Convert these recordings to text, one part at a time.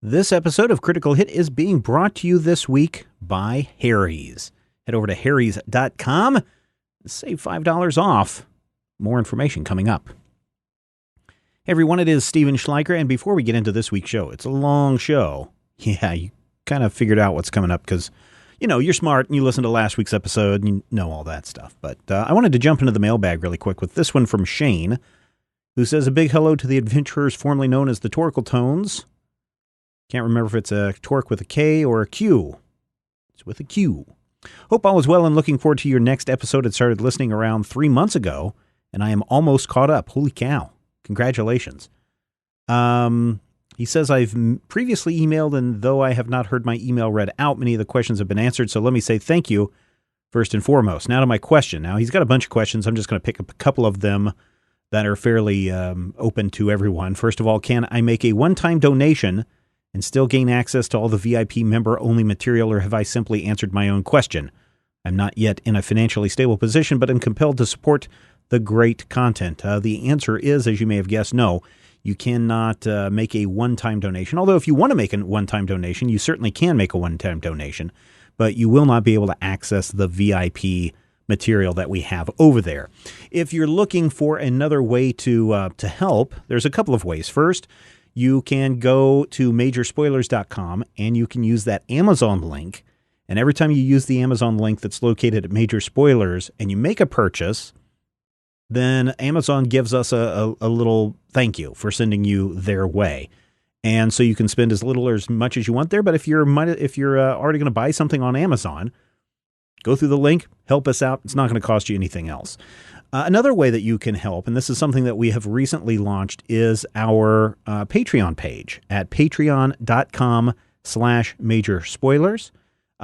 This episode of Critical Hit is being brought to you this week by Harry's. Head over to harrys.com and save $5 off. More information coming up. Hey everyone, it is Steven Schleicher, and before we get into this week's show, it's a long show. Yeah, you kind of figured out what's coming up because, you're smart and you listened to last week's episode and you know all that stuff. But I wanted to jump into the mailbag really quick with this one from Shane, who says a big hello to the adventurers formerly known as the Torkel Tones. Can't remember if it's a torque with a K or a Q. It's with a Q. Hope all is well and looking forward to your next episode. I started listening around 3 months ago, and I am almost caught up. Holy cow. Congratulations. He says, I've previously emailed, and though I have not heard my email read out, many of the questions have been answered, so let me say thank you first and foremost. Now to my question. Now, he's got a bunch of questions. I'm just going to pick up a couple of them that are fairly open to everyone. First of all, can I make a one-time donation and still gain access to all the VIP member-only material, or have I simply answered my own question? I'm not yet in a financially stable position, but I'm compelled to support the great content. The answer is, as you may have guessed, no. You cannot make a one-time donation. Although if you want to make a one-time donation, you certainly can make a one-time donation, but you will not be able to access the VIP material that we have over there. If you're looking for another way to help, there's a couple of ways. First, you can go to majorspoilers.com and you can use that Amazon link. And every time you use the Amazon link that's located at Major Spoilers and you make a purchase, then Amazon gives us a little thank you for sending you their way. And so you can spend as little or as much as you want there. But if you're already going to buy something on Amazon, go through the link, help us out. It's not going to cost you anything else. Another way that you can help, and this is something that we have recently launched, is our Patreon page at patreon.com/majorspoilers.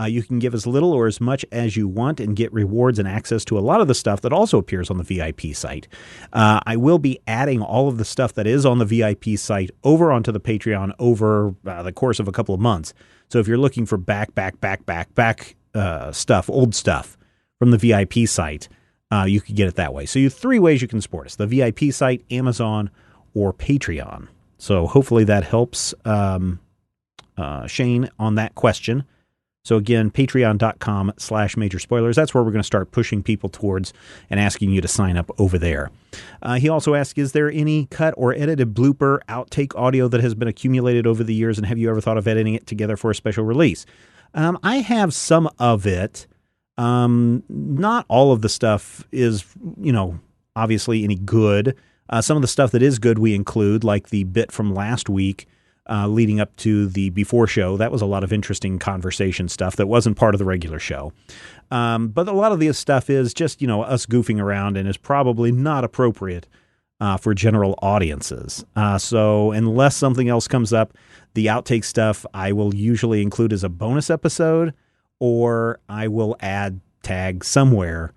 You can give as little or as much as you want and get rewards and access to a lot of the stuff that also appears on the VIP site. I will be adding all of the stuff that is on the VIP site over onto the Patreon over the course of a couple of months. So if you're looking for back stuff, old stuff from the VIP site, you could get it that way. So you have 3 ways you can support us: the VIP site, Amazon, or Patreon. So hopefully that helps Shane on that question. So again, patreon.com/majorspoilers. That's where we're going to start pushing people towards and asking you to sign up over there. He also asked, is there any cut or edited blooper outtake audio that has been accumulated over the years, and have you ever thought of editing it together for a special release? I have some of it. Not all of the stuff is, obviously any good. Some of the stuff that is good we include, like the bit from last week leading up to the before show. That was a lot of interesting conversation stuff that wasn't part of the regular show. But a lot of this stuff is just, us goofing around and is probably not appropriate for general audiences. So unless something else comes up, the outtake stuff I will usually include as a bonus episode, or I will add tag somewhere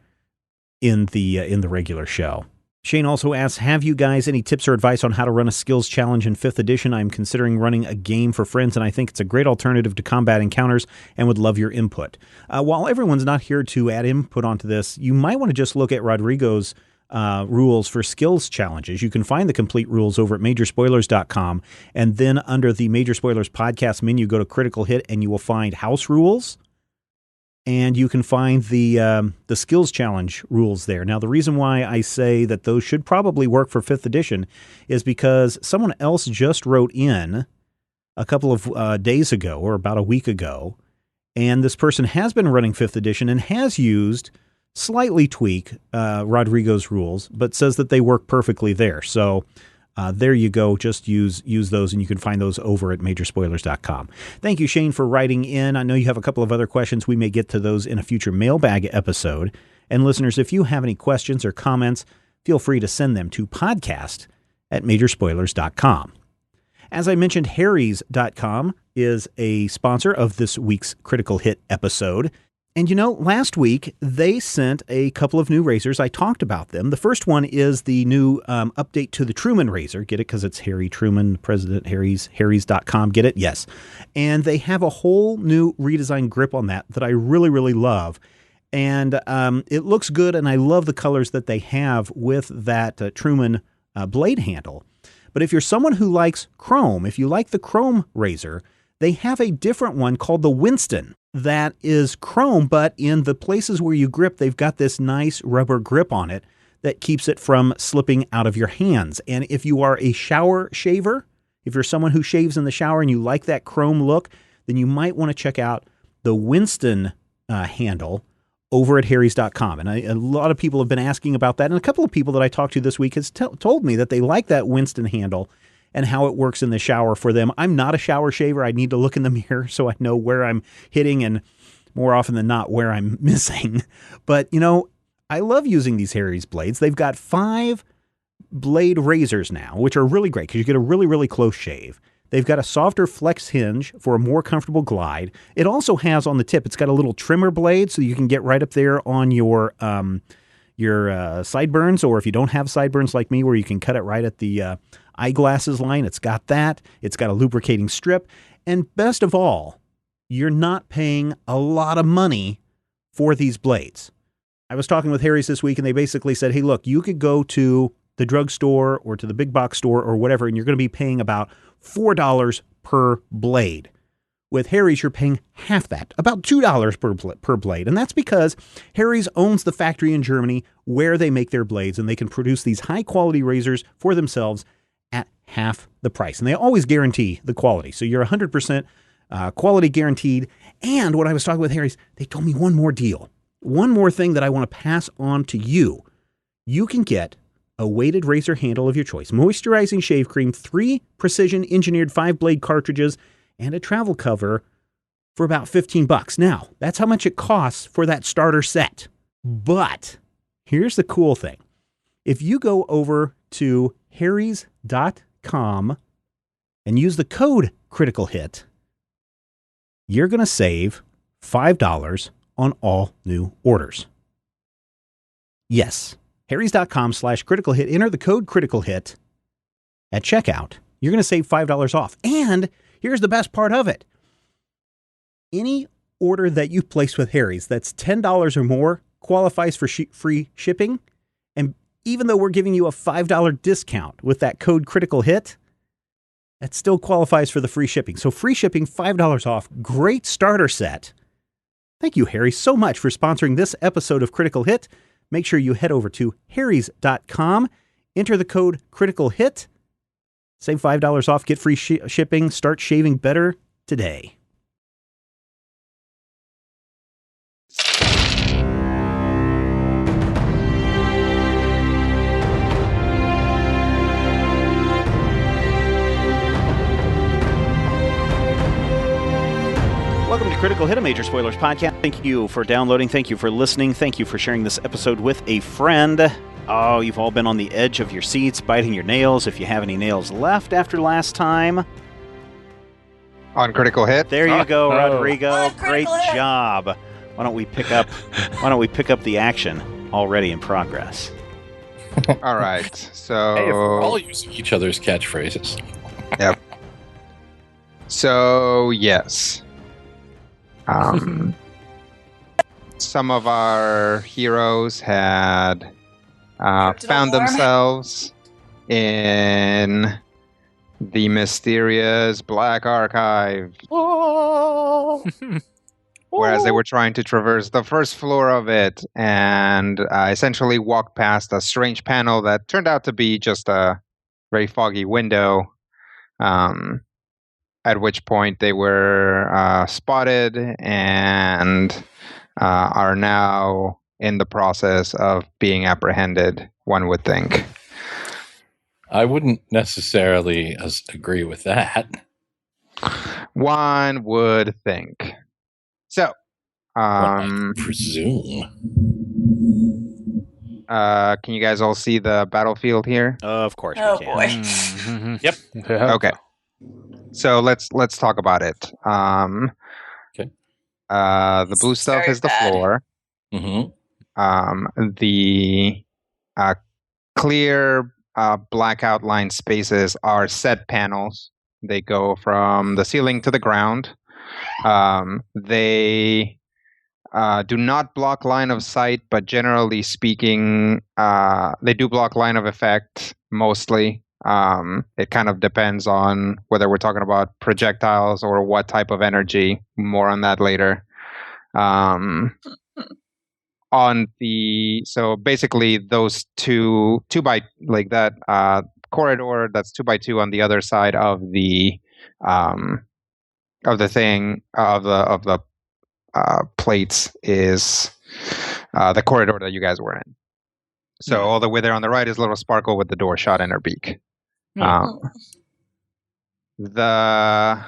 in the regular show. Shane also asks, have you guys any tips or advice on how to run a skills challenge in 5th edition? I'm considering running a game for friends, and I think it's a great alternative to combat encounters and would love your input. While everyone's not here to add input onto this, you might want to just look at Rodrigo's rules for skills challenges. You can find the complete rules over at majorspoilers.com, and then under the Major Spoilers podcast menu, go to Critical Hit, and you will find house rules. And you can find the skills challenge rules there. Now, the reason why I say that those should probably work for 5th edition is because someone else just wrote in a couple of days ago, or about a week ago, and this person has been running 5th edition and has used, slightly tweak Rodrigo's rules, but says that they work perfectly there. So there you go. Just use those, and you can find those over at majorspoilers.com. Thank you, Shane, for writing in. I know you have a couple of other questions. We may get to those in a future mailbag episode. And listeners, if you have any questions or comments, feel free to send them to podcast@majorspoilers.com. As I mentioned, harrys.com is a sponsor of this week's Critical Hit episode. And last week they sent a couple of new razors. I talked about them. The first one is the new update to the Truman razor. Get it? Because it's Harry Truman, President Harry's, harrys.com. Get it? Yes. And they have a whole new redesigned grip on that I really, really love. And it looks good, and I love the colors that they have with that Truman blade handle. But if you're someone who likes chrome, if you like the chrome razor, they have a different one called the Winston that is chrome, but in the places where you grip, they've got this nice rubber grip on it that keeps it from slipping out of your hands. And if you are a shower shaver, if you're someone who shaves in the shower and you like that chrome look, then you might want to check out the Winston handle over at Harrys.com. And a lot of people have been asking about that. And a couple of people that I talked to this week has told me that they like that Winston handle and how it works in the shower for them. I'm not a shower shaver. I need to look in the mirror so I know where I'm hitting and more often than not where I'm missing. But, I love using these Harry's blades. They've got 5 blade razors now, which are really great because you get a really, really close shave. They've got a softer flex hinge for a more comfortable glide. It also has on the tip, it's got a little trimmer blade so you can get right up there on your sideburns, or if you don't have sideburns like me where you can cut it right at the eyeglasses line, it's got that. It's got a lubricating strip. And best of all, you're not paying a lot of money for these blades. I was talking with Harry's this week and they basically said, hey, look, you could go to the drugstore or to the big box store or whatever, and you're going to be paying about $4 per blade. With Harry's, you're paying half that, about $2 per blade. And that's because Harry's owns the factory in Germany where they make their blades, and they can produce these high-quality razors for themselves at half the price. And they always guarantee the quality. So you're 100% quality guaranteed. And when I was talking with Harry's, they told me one more deal. One more thing that I want to pass on to you. You can get a weighted razor handle of your choice, moisturizing shave cream, 3 precision-engineered 5-blade cartridges, and a travel cover for about $15. Now, that's how much it costs for that starter set. But here's the cool thing. If you go over to harrys.com and use the code Critical Hit, you're going to save $5 on all new orders. Yes, harrys.com/critical hit. Enter the code Critical Hit at checkout. You're going to save $5 off. And here's the best part of it. Any order that you place with Harry's that's $10 or more qualifies for free shipping. And even though we're giving you a $5 discount with that code Critical Hit, that still qualifies for the free shipping. So free shipping, $5 off. Great starter set. Thank you, Harry, so much for sponsoring this episode of Critical Hit. Make sure you head over to harrys.com, enter the code Critical Hit, save $5 off, get free shipping, start shaving better today. Welcome to Critical Hit, a Major Spoilers podcast. Thank you for downloading. Thank you for listening. Thank you for sharing this episode with a friend. Oh, you've all been on the edge of your seats, biting your nails, if you have any nails left after last time. On Critical Hit. There you go, Rodrigo. Great job. Why don't we pick up the action already in progress? All right. So hey, if we're all using each other's catchphrases. Yep. So yes. Some of our heroes had found themselves in the mysterious Black Archive, whereas they were trying to traverse the first floor of it and essentially walked past a strange panel that turned out to be just a very foggy window. At which point they were spotted and are now in the process of being apprehended, one would think. I wouldn't necessarily agree with that. One would think. So, I presume. Can you guys all see the battlefield here? Of course we can. Boy. Mm-hmm. Yep. Okay. So let's talk about it. Okay. The blue stuff is the floor. Mm-hmm. The clear black outline spaces are set panels. They go from the ceiling to the ground. They do not block line of sight, but generally speaking, they do block line of effect mostly. It kind of depends on whether we're talking about projectiles or what type of energy. More on that later. So basically those two by like that corridor that's 2x2 on the other side of the plates is the corridor that you guys were in. So all the way there on the right is Little Sparkle with the door shut in her beak. The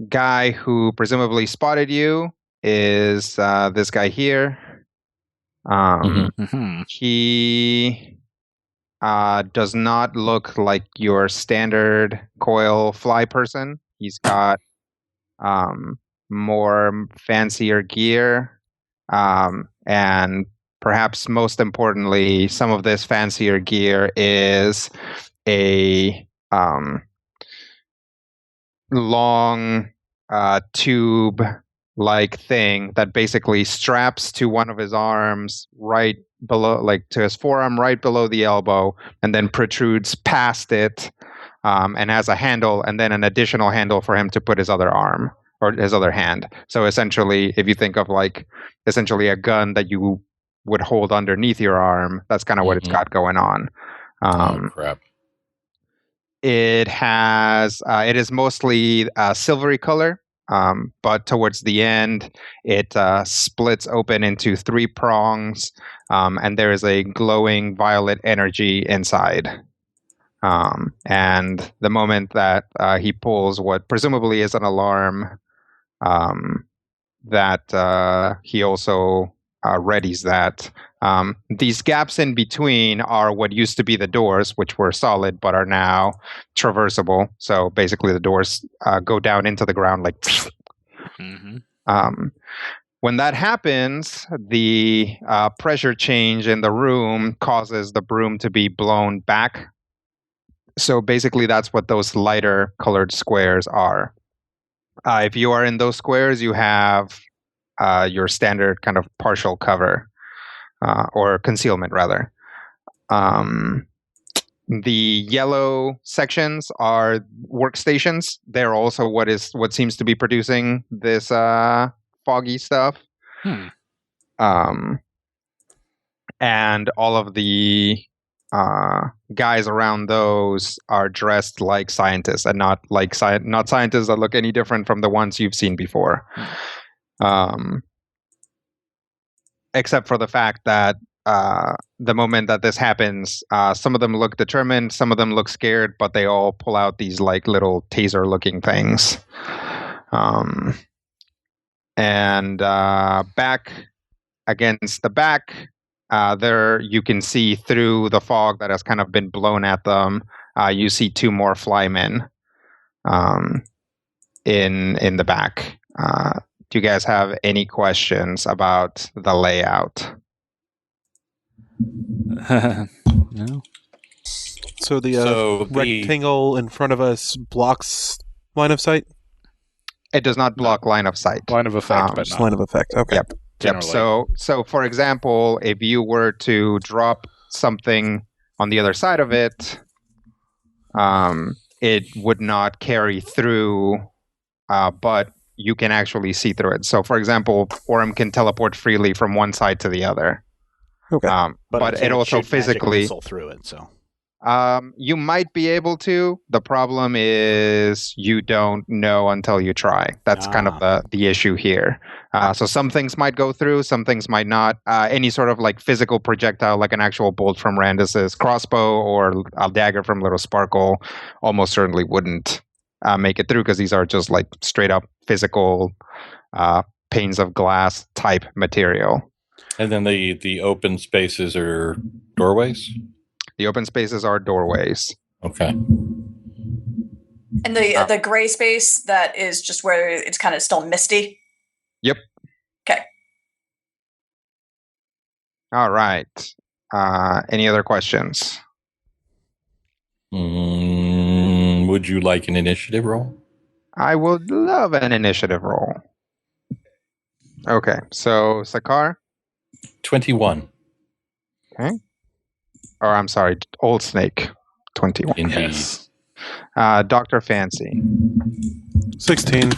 guy who presumably spotted you is this guy here. He does not look like your standard coil fly person. He's got more fancier gear, and perhaps most importantly, some of this fancier gear is a long tube like thing that basically straps to one of his arms right below, like to his forearm right below the elbow, and then protrudes past it, and has a handle and then an additional handle for him to put his other arm or his other hand. So essentially, if you think of like essentially a gun that you would hold underneath your arm, that's kind of what it's got going on. Oh crap. It is mostly silvery color, but towards the end, it splits open into 3 prongs, and there is a glowing violet energy inside. And the moment that he pulls what presumably is an alarm, that he also readies that. These gaps in between are what used to be the doors, which were solid but are now traversable. So basically the doors go down into the ground like... When that happens, the pressure change in the room causes the broom to be blown back. So basically that's what those lighter colored squares are. If you are in those squares, you have your standard kind of partial cover, or concealment rather. The yellow sections are workstations. They're also what seems to be producing this foggy stuff. And all of the guys around those are dressed like scientists, and not scientists that look any different from the ones you've seen before. Except for the fact that the moment that this happens, some of them look determined, some of them look scared, but they all pull out these like little taser-looking things. And back against the back, there you can see through the fog that has kind of been blown at them. You see 2 more flymen in the back. Do you guys have any questions about the layout? No. So the rectangle in front of us blocks line of sight? It does not block line of sight. Line of effect, but not line of effect. Okay. Yep. So for example, if you were to drop something on the other side of it, it would not carry through, but you can actually see through it. So for example, Orem can teleport freely from one side to the other. Okay. But it also physically missile through it. So you might be able to. The problem is you don't know until you try. That's kind of the issue here. So some things might go through, some things might not. Any sort of like physical projectile, like an actual bolt from Randus's crossbow or a dagger from Little Sparkle, almost certainly wouldn't make it through, because these are just like straight up physical panes of glass type material. And then the open spaces are doorways? The open spaces are doorways. Okay. And the gray space that is just where it's kind of still misty? Yep. Okay. All right. Any other questions? Would you like an initiative roll? I would love an initiative roll. Okay, so Sakar? 21. Okay. Or I'm sorry, Old Snake. 21. Indeed. Yes. Dr. Fancy. 16.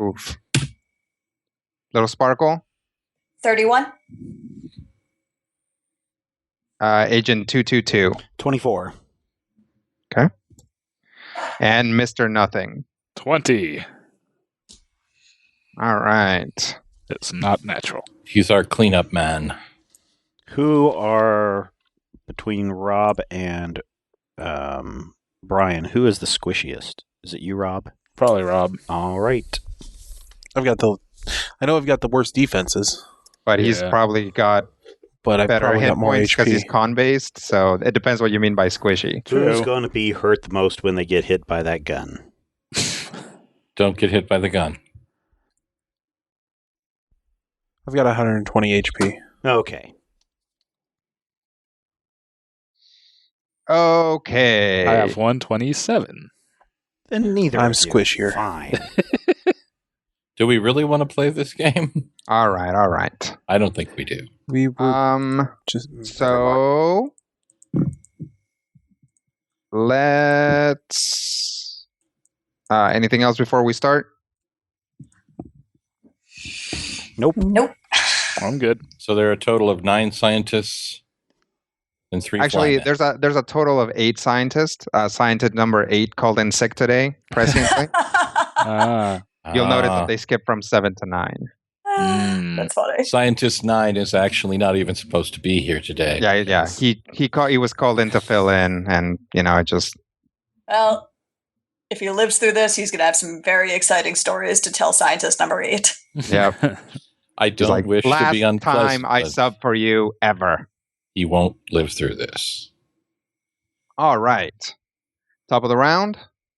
Oof. Little Sparkle. 31. Agent 222. 24. Okay. And Mr. Nothing. 20. All right. It's not natural. He's our cleanup man. Who are, between Rob and Brian, who is the squishiest? Is it you, Rob? Probably Rob. All right. I know I've got the worst defenses, But he's Yeah. probably got but I've better probably hit got more points because HP. he's con-based, so it depends what you mean by squishy. Who's True. going to be hurt the most when they get hit by that gun? Don't get hit by the gun. I've got 120 HP. Okay. Okay. I have 127. Then neither I'm of you. squishier. Fine. Do we really want to play this game? All right. I don't think we do. We were just So let's. Anything else before we start? Nope. I'm good. So there are a total of 9 scientists and 3 Actually, flymen. there's a total of 8 scientists. Scientist number 8 called in sick today, presciently. You'll notice that they skipped from 7 to 9. That's funny. Scientist 9 is actually not even supposed to be here today. Yeah. He was called in to fill in, and it just. Well, if he lives through this, he's going to have some very exciting stories to tell scientist number 8. Yep. I He's don't like, wish to last be unpleasant. time I but sub for you ever. he won't live through this. All right. Top of the round.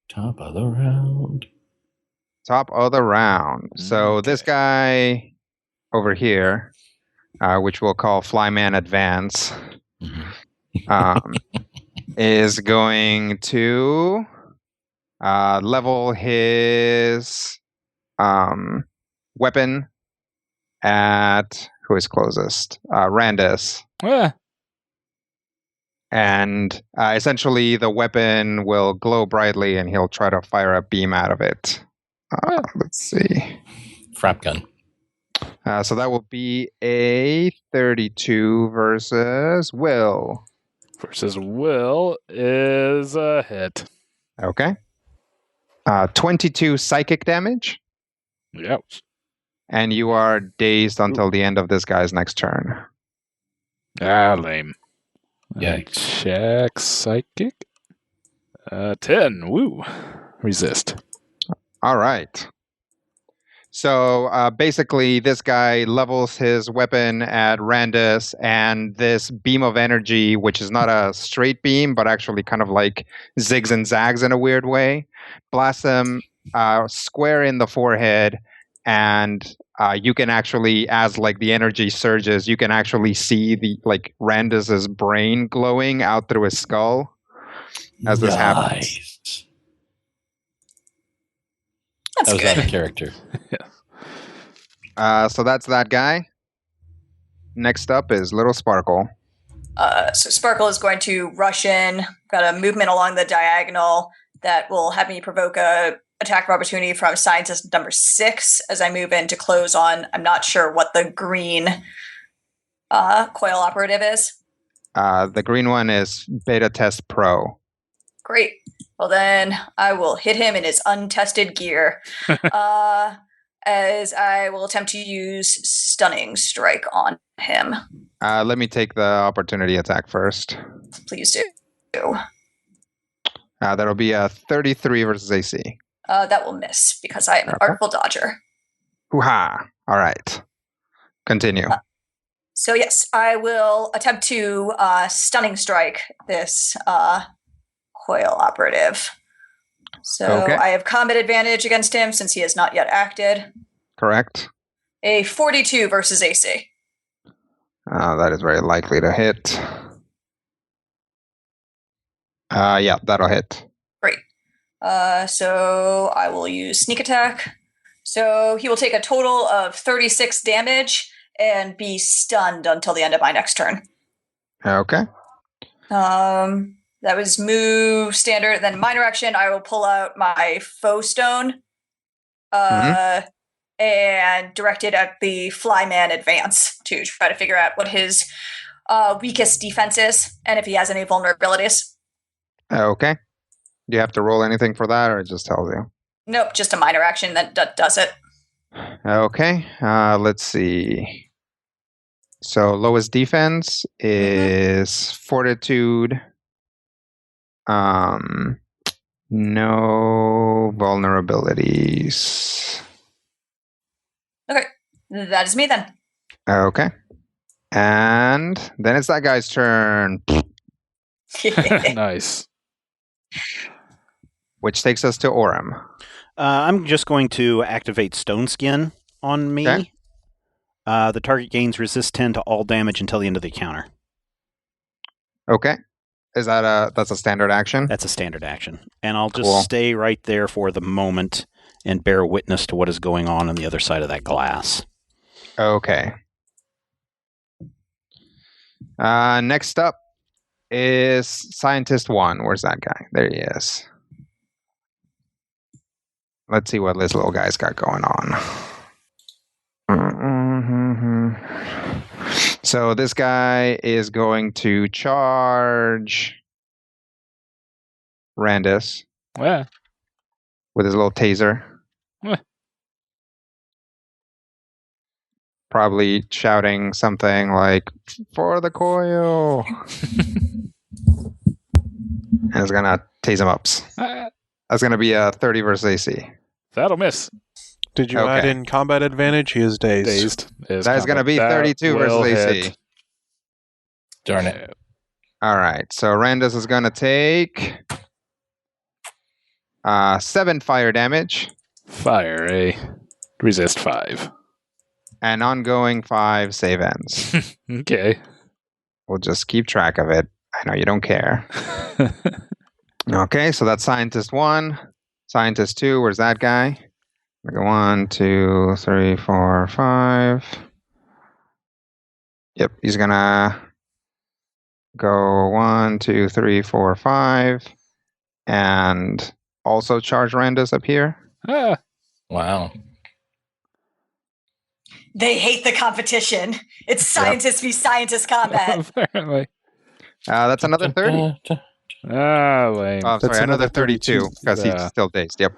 Top of the round. Top of the round. So this guy over here, which we'll call Flyman Advance, is going to level his weapon at who is closest? Randus. And essentially the weapon will glow brightly and he'll try to fire a beam out of it. Let's see. Frap gun. So that will be a 32 versus Will. Versus Will is a hit. Okay. 22 psychic damage. Yep. And you are dazed until the end of this guy's next turn. Lame. Yikes. Check psychic. 10. Woo. Resist. All right. So basically, this guy levels his weapon at Randus, and this beam of energy, which is not a straight beam, but actually kind of like zigs and zags in a weird way, blasts him square in the forehead, and you can actually, as like the energy surges, you can actually see the like Randus's brain glowing out through his skull as this happens. That's That was good. out of character. So that's that guy. Next up is Little Sparkle. So Sparkle is going to rush in. Got a movement along the diagonal that will have me provoke a attack of opportunity from scientist number 6 as I move in to close on. I'm not sure what the green coil operative is. The green one is Beta Test Pro. Great. Well, then I will hit him in his untested gear. As I will attempt to use Stunning Strike on him. Let me take the opportunity attack first. Please do. That'll be a 33 versus AC. That will miss because I am an Artful Dodger. Hoo-ha! All right. Continue. So yes, I will attempt to Stunning Strike this coil operative. So Okay. I have combat advantage against him since he has not yet acted. Correct. A 42 versus AC. That is very likely to hit. Yeah, that'll hit. Great. So I will use Sneak Attack. So he will take a total of 36 damage and be stunned until the end of my next turn. Okay. That was move standard. Then minor action, I will pull out my foe stone and direct it at the flyman advance to try to figure out what his weakest defense is and if he has any vulnerabilities. Okay. Do you have to roll anything for that, or it just tells you? Nope, just a minor action that does it. Okay. Let's see. So lowest defense is fortitude. No vulnerabilities. Okay, that is me then. Okay. And then it's that guy's turn. Nice. Which takes us to Orem. I'm just going to activate Stone Skin on me. Okay. The target gains resist 10 to all damage until the end of the counter. Okay. Is that's a standard action? That's a standard action. And I'll just stay right there for the moment and bear witness to what is going on the other side of that glass. Okay. Next up is Scientist 1. Where's that guy? There he is. Let's see what this little guy's got going on. So this guy is going to charge Randus with his little taser. Probably shouting something like, "For the coil!" And it's going to tase him up. That's going to be a 30 versus AC. That'll miss. Did you add in combat advantage? He is dazed. That is going to be 32 versus AC. Darn it. All right. So Randus is going to take 7 fire damage. Fire, resist 5. And ongoing 5 save ends. Okay. We'll just keep track of it. I know you don't care. Okay, so that's Scientist 1. Scientist 2, where's that guy? 1, 2, 3, 4, 5. Yep, he's gonna go 1, 2, 3, 4, 5. And also charge Randus up here. Wow. They hate the competition. It's scientist v scientist combat. Apparently. That's another 30. Lame. Oh, sorry, another 32 because he's still dazed. Yep.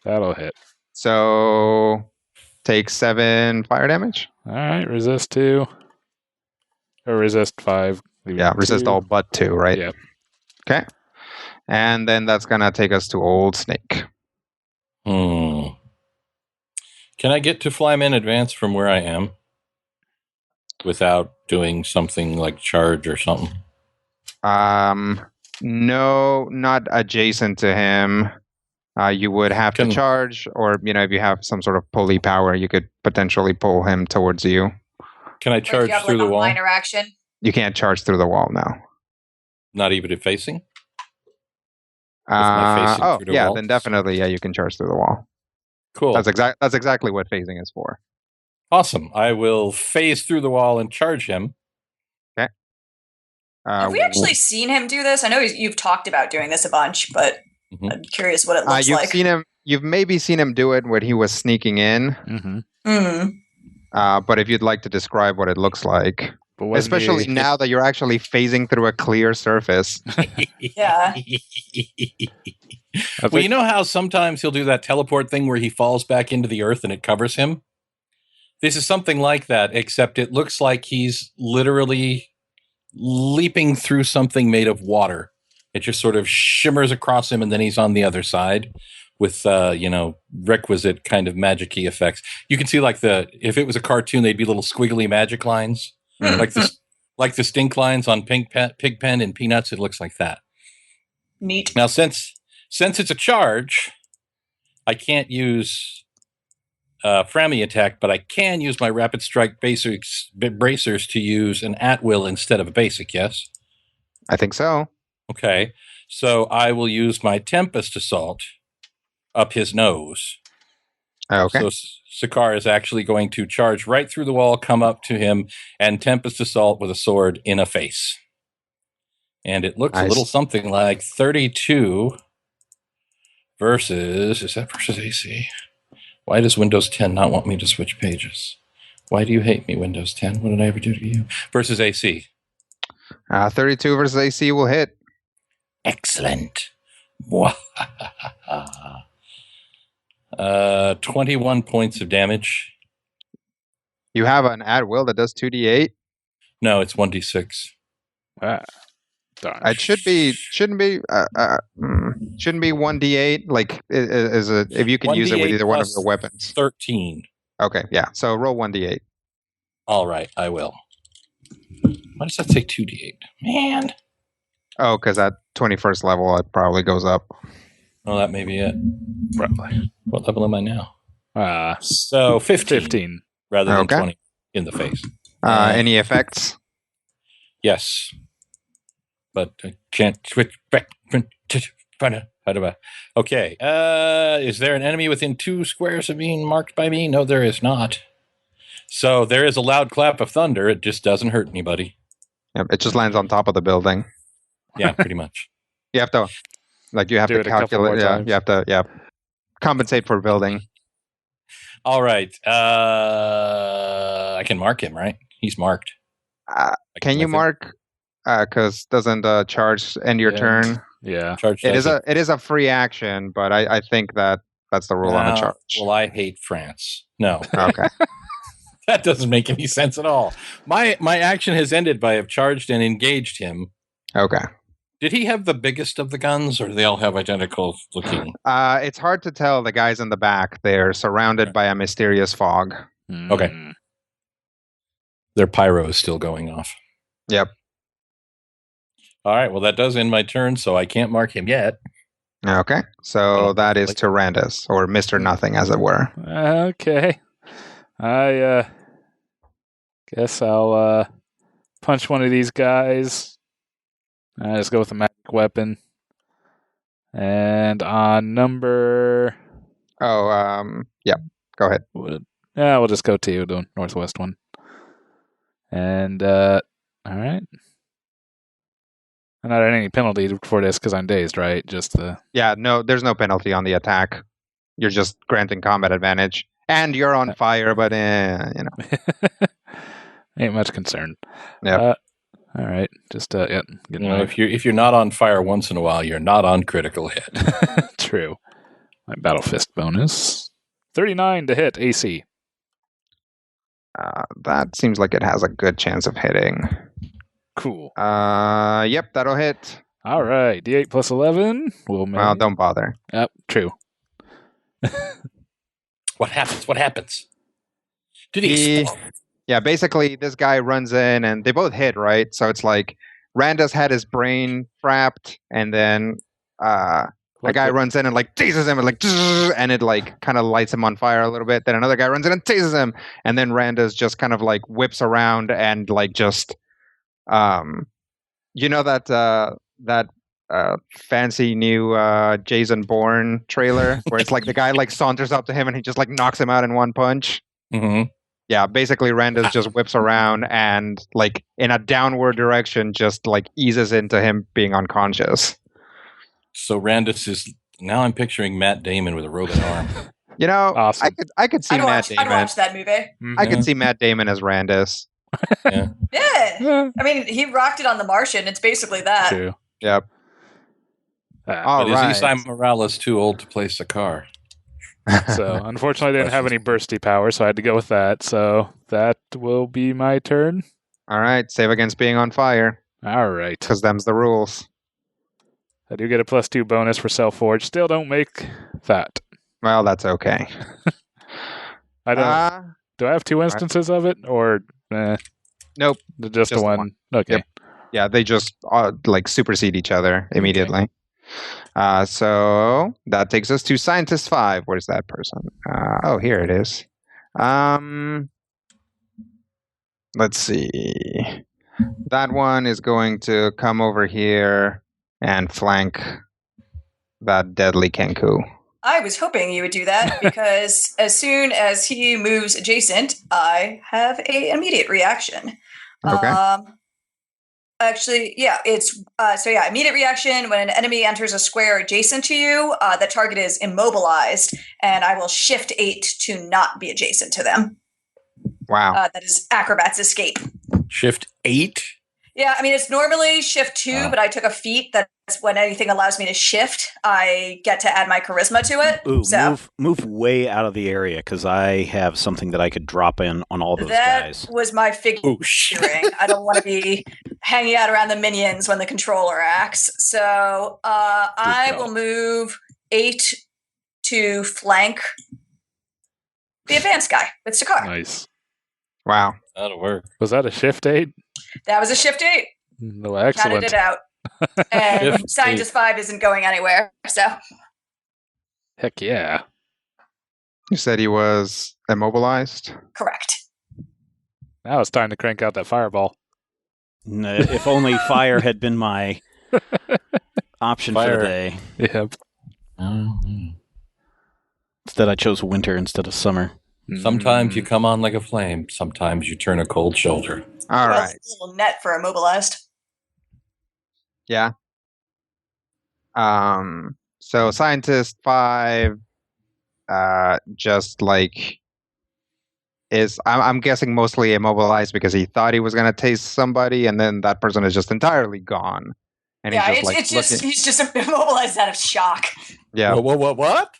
That'll hit. So take 7 fire damage. All right, resist 2. Or resist 5. Yeah, resist 2. all but 2, right? Yeah. Okay. And then that's going to take us to Old Snake. Can I get to Flyman Advance from where I am without doing something like charge or something? No, not adjacent to him. You would have to charge, or if you have some sort of pulley power, you could potentially pull him towards you. Can I charge through the wall? Minor action. You can't charge through the wall now. Not even if facing? Then definitely, you can charge through the wall. Cool. That's exactly what phasing is for. Awesome. I will phase through the wall and charge him. Okay. Have we actually seen him do this? I know you've talked about doing this a bunch, but I'm curious what it looks like. You've maybe seen him do it when he was sneaking in. But if you'd like to describe what it looks like, especially now that you're actually phasing through a clear surface. Yeah. Well, you know how sometimes he'll do that teleport thing where he falls back into the earth and it covers him? This is something like that, except it looks like he's literally leaping through something made of water. It just sort of shimmers across him and then he's on the other side with, requisite kind of magic-y effects. You can see if it was a cartoon, they'd be little squiggly magic lines. Like the stink lines on Pigpen and Peanuts. It looks like that. Neat. Now, since it's a charge, I can't use Frammy attack, but I can use my rapid strike bracers to use an at-will instead of a basic, yes? I think so. Okay. So I will use my Tempest Assault up his nose. Okay. So Sakaar is actually going to charge right through the wall, come up to him, and Tempest Assault with a sword in a face. And it looks a little something like 32 versus... Is that versus AC? Why does Windows 10 not want me to switch pages? Why do you hate me, Windows 10? What did I ever do to you? Versus AC. 32 versus AC will hit. Excellent. 21 points of damage. You have an at-will that does 2d8? No, it's 1d6. It shouldn't be 1d8. Like, if you can use it with either one of your weapons. 13. Okay, yeah. So roll 1d8. All right, I will. Why does that say 2d8? Man. Oh, because at 21st level, it probably goes up. Well, that may be it. Probably. What level am I now? So 15. Rather than 20 in the face. Any effects? Yes. But I can't switch back. Okay. Is there an enemy within 2 squares of being marked by me? No, there is not. So there is a loud clap of thunder. It just doesn't hurt anybody. Yep, it just lands on top of the building. Yeah, pretty much. You have to calculate. Yeah, you have to compensate for building. All right. I can mark him, right? He's marked. Can you mark? Because doesn't charge end your turn? Yeah. Charge it is a free action, but I think that's the rule on a charge. Well, I hate France. No. Okay. That doesn't make any sense at all. My action has ended by I've charged and engaged him. Okay. Did he have the biggest of the guns, or do they all have identical looking? It's hard to tell. The guys in the back, they're surrounded by a mysterious fog. Okay. Their pyro is still going off. Yep. All right. Well, that does end my turn, so I can't mark him yet. Okay. So that is Tyrannus, or Mr. Nothing, as it were. Okay. I guess I'll punch one of these guys. I just go with a magic weapon. And on number... yeah, go ahead. We'll just go to the northwest one. And, all right. I'm not at any penalty for this because I'm dazed, right? Just the... Yeah, no, there's no penalty on the attack. You're just granting combat advantage. And you're on fire, but, Ain't much concern. Yeah. All right, just if you're not on fire once in a while, you're not on critical hit. True. My battle fist bonus 39 to hit AC. That seems like it has a good chance of hitting. Cool. Yep, that'll hit. All right, D8 plus 11 will make. Well, don't bother. Yep, true. What happens? Did he explode? Yeah, basically, this guy runs in, and they both hit, right? So it's like, Randus had his brain frapped, and then a guy runs in and, like, teases him, and it, like, kind of lights him on fire a little bit. Then another guy runs in and teases him, and then Randus just kind of, like, whips around and, like, just, you know that fancy new Jason Bourne trailer, where it's, like, the guy, like, saunters up to him, and he just, like, knocks him out in one punch? Mm-hmm. Yeah, basically Randus just whips around and, like, in a downward direction, just, like, eases into him being unconscious. So Randus is... Now I'm picturing Matt Damon with a robot arm. You know, awesome. I could see Matt Damon. I'd watch that movie. Mm-hmm. I could see Matt Damon as Randus. Yeah. Yeah. I mean, he rocked it on The Martian. It's basically that. True. Yep. But is Isai Morales too old to play Sakaar? So, unfortunately, I didn't have any bursty power, so I had to go with that. So, that will be my turn. All right, save against being on fire. All right. Because them's the rules. I do get a +2 bonus for Self-Forge. Still don't make that. Well, that's okay. I don't... do I have 2 instances of it? Or... Nope. Just the one? Okay. Yep. Yeah, they just, like, supersede each other immediately. Okay. So that takes us to Scientist 5. Where's that person? Oh, here it is. Let's see. That one is going to come over here and flank that deadly Kenku. I was hoping you would do that because as soon as he moves adjacent, I have an immediate reaction. Okay. Actually, yeah, it's immediate reaction. When an enemy enters a square adjacent to you, the target is immobilized, and I will shift 8 to not be adjacent to them. Wow. That is Acrobat's Escape. Shift 8? Yeah, I mean, it's normally shift 2, but I took a feat that's when anything allows me to shift, I get to add my charisma to it. Ooh, so move way out of the area, because I have something that I could drop in on all those guys. That was my figuring. I don't want to be hanging out around the minions when the controller acts. So I will move 8 to flank the advanced guy with Stakar. Nice. Wow. That'll work. Was that a shift 8? That was a shift 8. No, excellent. Counted it out. And Scientist 5 isn't going anywhere, so. Heck yeah. You said he was immobilized? Correct. Now it's time to crank out that fireball. If only fire had been my option for the day. Yep. Instead, I chose winter instead of summer. Sometimes you come on like a flame. Sometimes you turn a cold shoulder. All right. A little net for immobilized. Yeah. So Scientist 5, just like is I'm guessing mostly immobilized because he thought he was going to taste somebody, and then that person is just entirely gone. And yeah, he's just he's just immobilized out of shock. Yeah. What?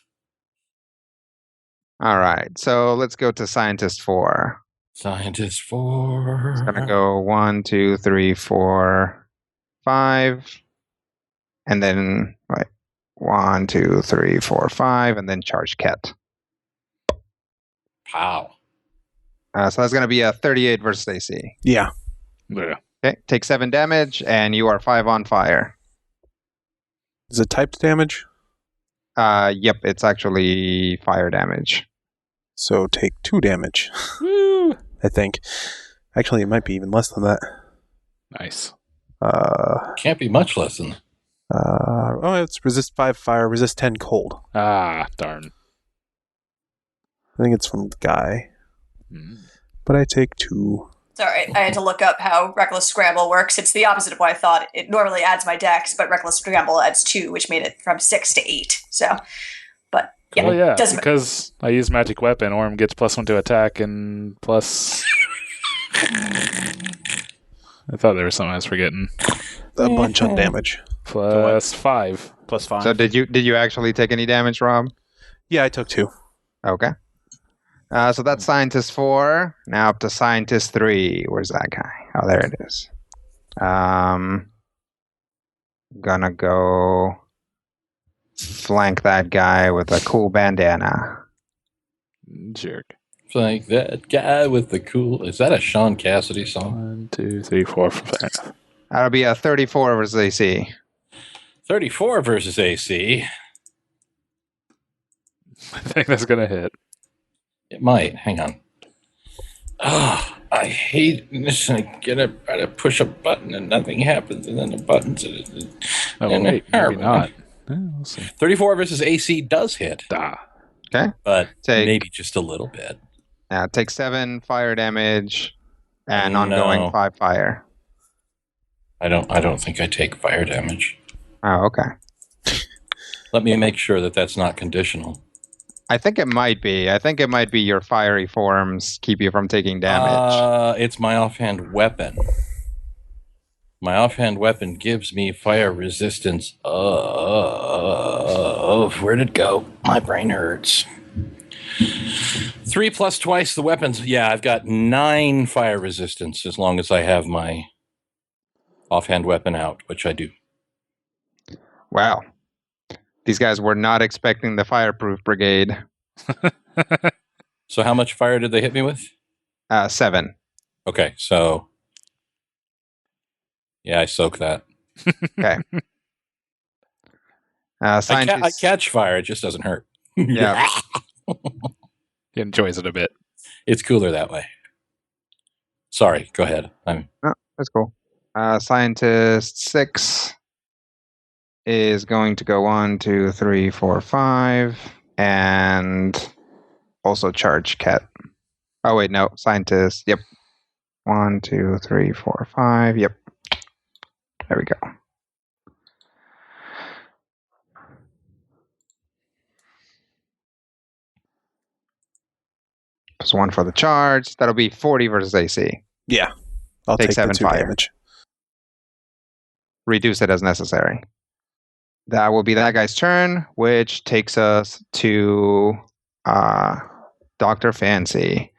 All right. So let's go to Scientist 4. Scientist 4. It's gonna go 1, 2, 3, 4, 5, and then 1, 2, 3, 4, 5, and then charge Ket. Pow. So that's gonna be a 38 versus AC. Yeah. Okay. Take 7 damage, and you are 5 on fire. Is it typed damage? Yep. It's actually fire damage. So take 2 damage. Woo! I think. Actually, it might be even less than that. Nice. Can't be much less than. It's resist 5 fire, resist 10 cold. Ah, darn. I think it's from the guy. But I take 2. Sorry, I had to look up how Reckless Scramble works. It's the opposite of what I thought. It normally adds my dex, but Reckless Scramble adds 2, which made it from 6 to 8. So, but yeah, Well, yeah, doesn't because I use magic weapon, Orm gets +1 to attack and plus. I thought there was something I was forgetting. A bunch on damage. +5. +5. So did you actually take any damage, Rob? Yeah, I took 2. Okay. So that's Scientist 4. Now up to Scientist 3. Where's that guy? Oh, there it is. Gonna go flank that guy with a cool bandana. Jerk. Like that guy with the cool. Is that a Sean Cassidy song? 1, 2, 3, 4, 5. That'll be a 34 versus AC. 34 versus AC. I think that's going to hit. It might. Hang on. I hate this. I try to push a button and nothing happens, and then the buttons. Oh, wait, maybe not. We'll see. 34 versus AC does hit. Okay. But maybe just a little bit. Take 7 fire damage and ongoing 5 fire. I don't think I take fire damage. Oh, okay. Let me make sure that that's not conditional. I think it might be. I think it might be your fiery forms keep you from taking damage. It's my offhand weapon. My offhand weapon gives me fire resistance of where'd it go? My brain hurts. 3 plus twice the weapons. Yeah, I've got 9 fire resistance as long as I have my offhand weapon out, which I do. Wow. These guys were not expecting the fireproof brigade. So how much fire did they hit me with? 7. Okay, so yeah, I soak that. Okay. I catch fire; it just doesn't hurt. Yeah. He enjoys it a bit. It's cooler that way. Sorry, go ahead. That's cool. Scientist 6 is going to go 1, 2, 3, 4, 5, and also charge Ket. Oh wait, no, Scientist. Yep. 1, 2, 3, 4, 5. Yep. There we go. Plus 1 for the charge. That'll be 40 versus AC. Yeah. I'll take 7 the 2 fire. damage. Reduce it as necessary. That will be that guy's turn, which takes us to Dr. Fancy.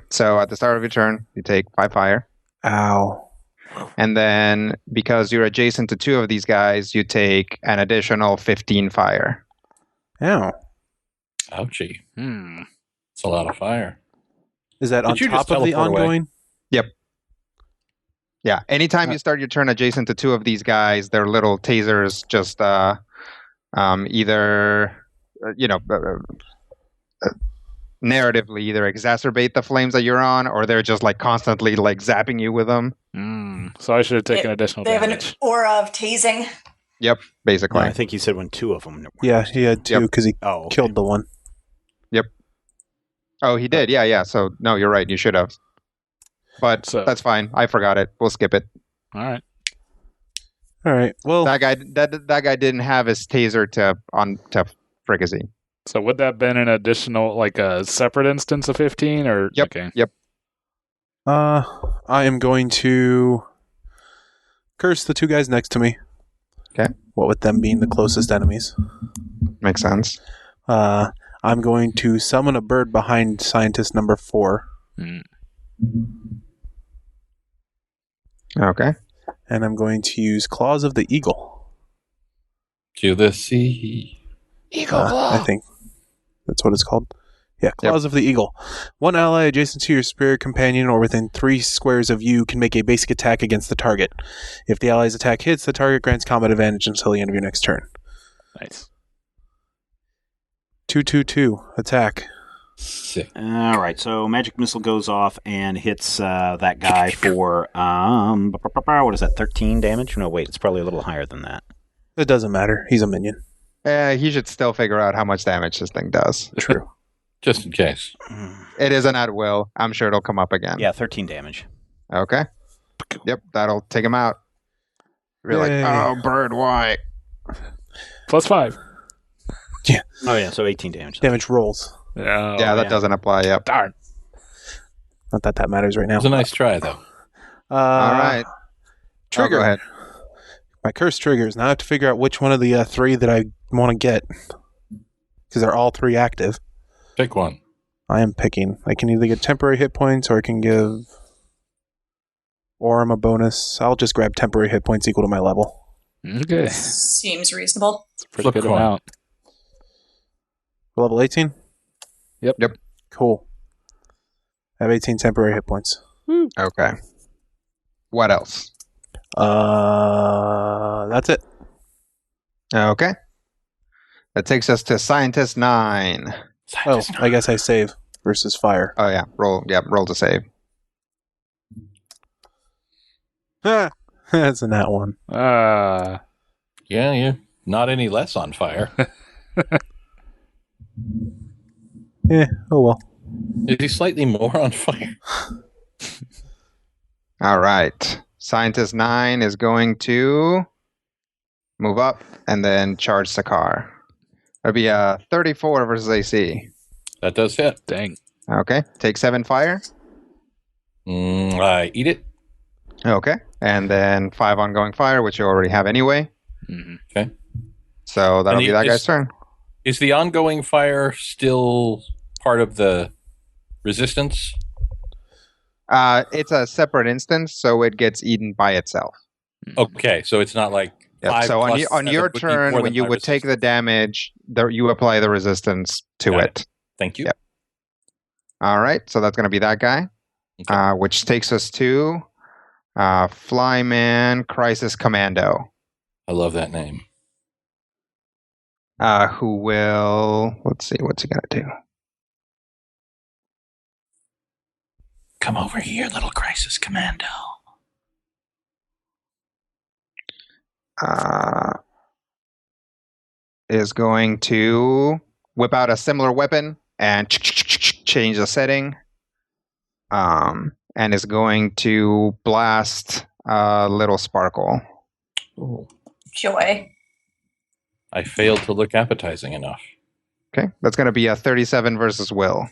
So at the start of your turn, you take 5 fire. Ow. And then because you're adjacent to 2 of these guys, you take an additional 15 fire. Ow. Ouchie. It's a lot of fire. Is that on Did you just top of the teleport away? ongoing? Yep. Yeah. Anytime you start your turn adjacent to 2 of these guys, their little tasers just either, narratively either exacerbate the flames that you're on, or they're just like constantly like zapping you with them. So I should have taken additional They have an damage. aura of tasing. Yep, basically. I think you said when 2 of them. Were Yeah, he had 2 because he killed the one. Oh, he did. Yeah. So no, you're right. You should have. But that's fine. I forgot it. We'll skip it. All right. Well, that guy didn't have his taser to fricassee. So would that have been an additional, like a separate instance of 15, or? Yep. Okay. Yep. I am going to curse the 2 guys next to me. Okay. What with them being the closest enemies. Makes sense. I'm going to summon a bird behind scientist number 4. Okay. And I'm going to use Claws of the Eagle. To the sea. Eagle Claw. I think that's what it's called. Yeah, Claws of the Eagle. 1 ally adjacent to your spirit companion or within 3 squares of you can make a basic attack against the target. If the ally's attack hits, the target grants combat advantage until the end of your next turn. Nice. 2/2/2 attack. Sick. All right, so magic missile goes off and hits that guy for what is that? 13 damage? No, wait, it's probably a little higher than that. It doesn't matter. He's a minion. He should still figure out how much damage this thing does. True. Just in case. It isn't at will. I'm sure it'll come up again. Yeah, 13 damage. Okay. Yep, that'll take him out. You're like, oh, bird, why? Plus 5. Yeah. Oh yeah, so 18 damage. Damage rolls. Yeah, that doesn't apply. Yep. Darn. Not that matters right now. It was a nice try, though. All right. Trigger. Go ahead. My curse triggers. Now I have to figure out which one of the 3 that I want to get. Because they're all 3 active. Pick one. I am picking. I can either get temporary hit points or I can give Orem a bonus. I'll just grab temporary hit points equal to my level. Okay. Seems reasonable. Pretty good coin. amount. Level 18? Yep. Cool. I have 18 temporary hit points. Okay. What else? That's it. Okay. That takes us to Scientist 9. I guess I save versus fire. Oh, yeah. Roll to save. That's in that one. Yeah, you're not any less on fire. Yeah, oh well. Is he slightly more on fire? All right. Scientist 9 is going to move up and then charge Sakar. That'll be a 34 versus AC. That does hit. Dang. Okay. Take 7 fire. I eat it. Okay. And then 5 ongoing fire, which you already have anyway. Okay. So that'll be that guy's turn. Is the ongoing fire still part of the resistance? It's a separate instance, so it gets eaten by itself. Okay, so it's not like So on your turn, when you would take the damage, you apply the resistance to it. Thank you. Yep. All right, so that's going to be that guy, which takes us to Flyman Crisis Commando. I love that name. Who will... Let's see, what's he going to do? Come over here, little Crisis Commando. Is going to whip out a similar weapon and change the setting. And is going to blast Little Sparkle. Ooh. Joy. I failed to look appetizing enough. Okay, that's going to be a 37 versus Will.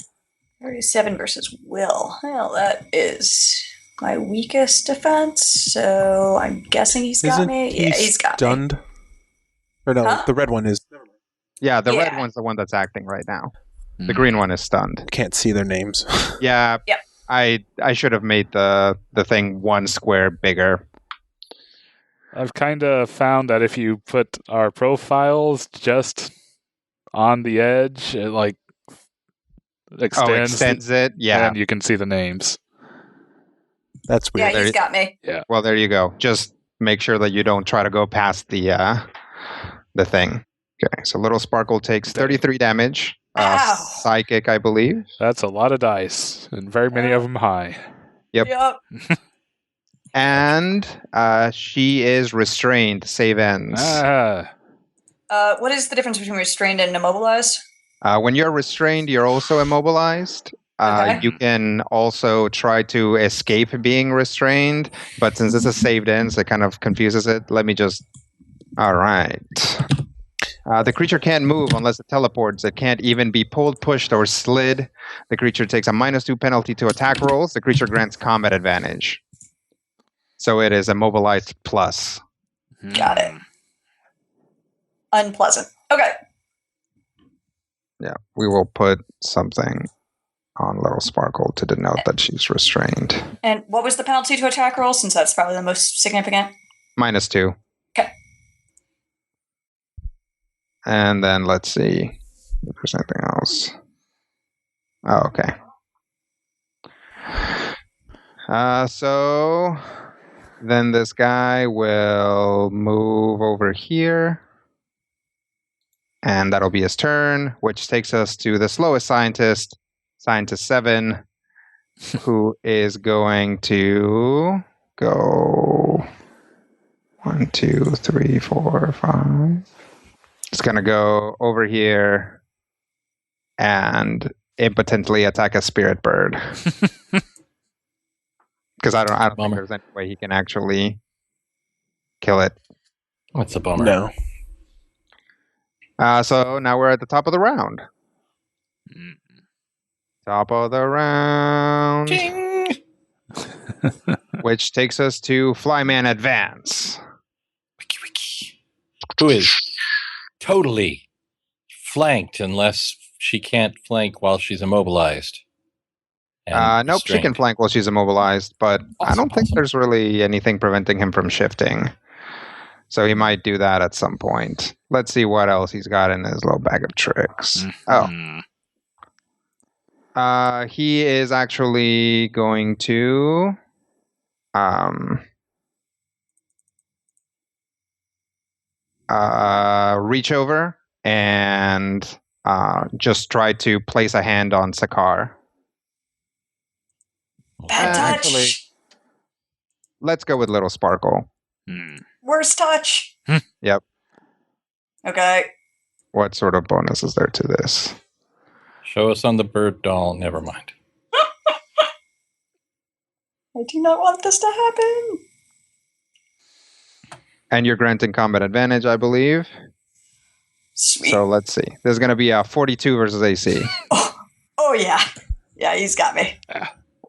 37 versus Will. Well, that is my weakest defense, so I'm guessing he's got Isn't me. he Yeah, he's got me. stunned? Or no, Huh? the red one is. Yeah, the red Yeah. one's the one that's acting right now. The green one is stunned. Can't see their names. Yeah. Yep. I should have made the thing one square bigger. I've kind of found that if you put our profiles just on the edge, it like extends it? Yeah. and you can see the names. That's Yeah, weird. he's got me. Well, there you go. Just make sure that you don't try to go past the thing. Okay, so Little Sparkle takes 33 damage. Ow. Psychic, I believe. That's a lot of dice, and very many of them high. Yep. Yep. And she is restrained. Save ends. What is the difference between restrained and immobilized? When you're restrained, you're also immobilized. Okay. You can also try to escape being restrained, but since this is saved ends, it kind of confuses it. Let me just... All right. The creature can't move unless it teleports. It can't even be pulled, pushed, or slid. The creature takes a -2 penalty to attack rolls. The creature grants combat advantage. So it is immobilized plus. Got it. Unpleasant. Okay. Yeah, we will put something on Little Sparkle to denote that she's restrained. And what was the penalty to attack roll, since that's probably the most significant? -2. Okay. And then let's see if there's anything else. Oh, okay. So then this guy will move over here. And that'll be his turn, which takes us to the slowest scientist, Scientist 7, who is going to go 1, 2, 3, 4, 5. It's going to go over here and impotently attack a spirit bird. Because I don't think there's any way he can actually kill it. What's a bummer? No. So now we're at the top of the round. Top of the round. Ching! Which takes us to Flyman Advance. Wiki wiki. Who is totally flanked unless she can't flank while she's immobilized. And Nope, she can restrained. flank while she's immobilized, but I don't think Awesome. there's really anything preventing him from shifting. So he might do that at some point. Let's see what else he's got in his little bag of tricks. He is actually going to reach over and just try to place a hand on Sakar. Bad touch. Actually, let's go with Little Sparkle. Worst touch. Yep. Okay. What sort of bonus is there to this? Show us on the bird doll. Never mind. I do not want this to happen. And you're granting combat advantage, I believe. Sweet. So let's see. There's going to be a 42 versus AC. Oh yeah. Yeah, he's got me.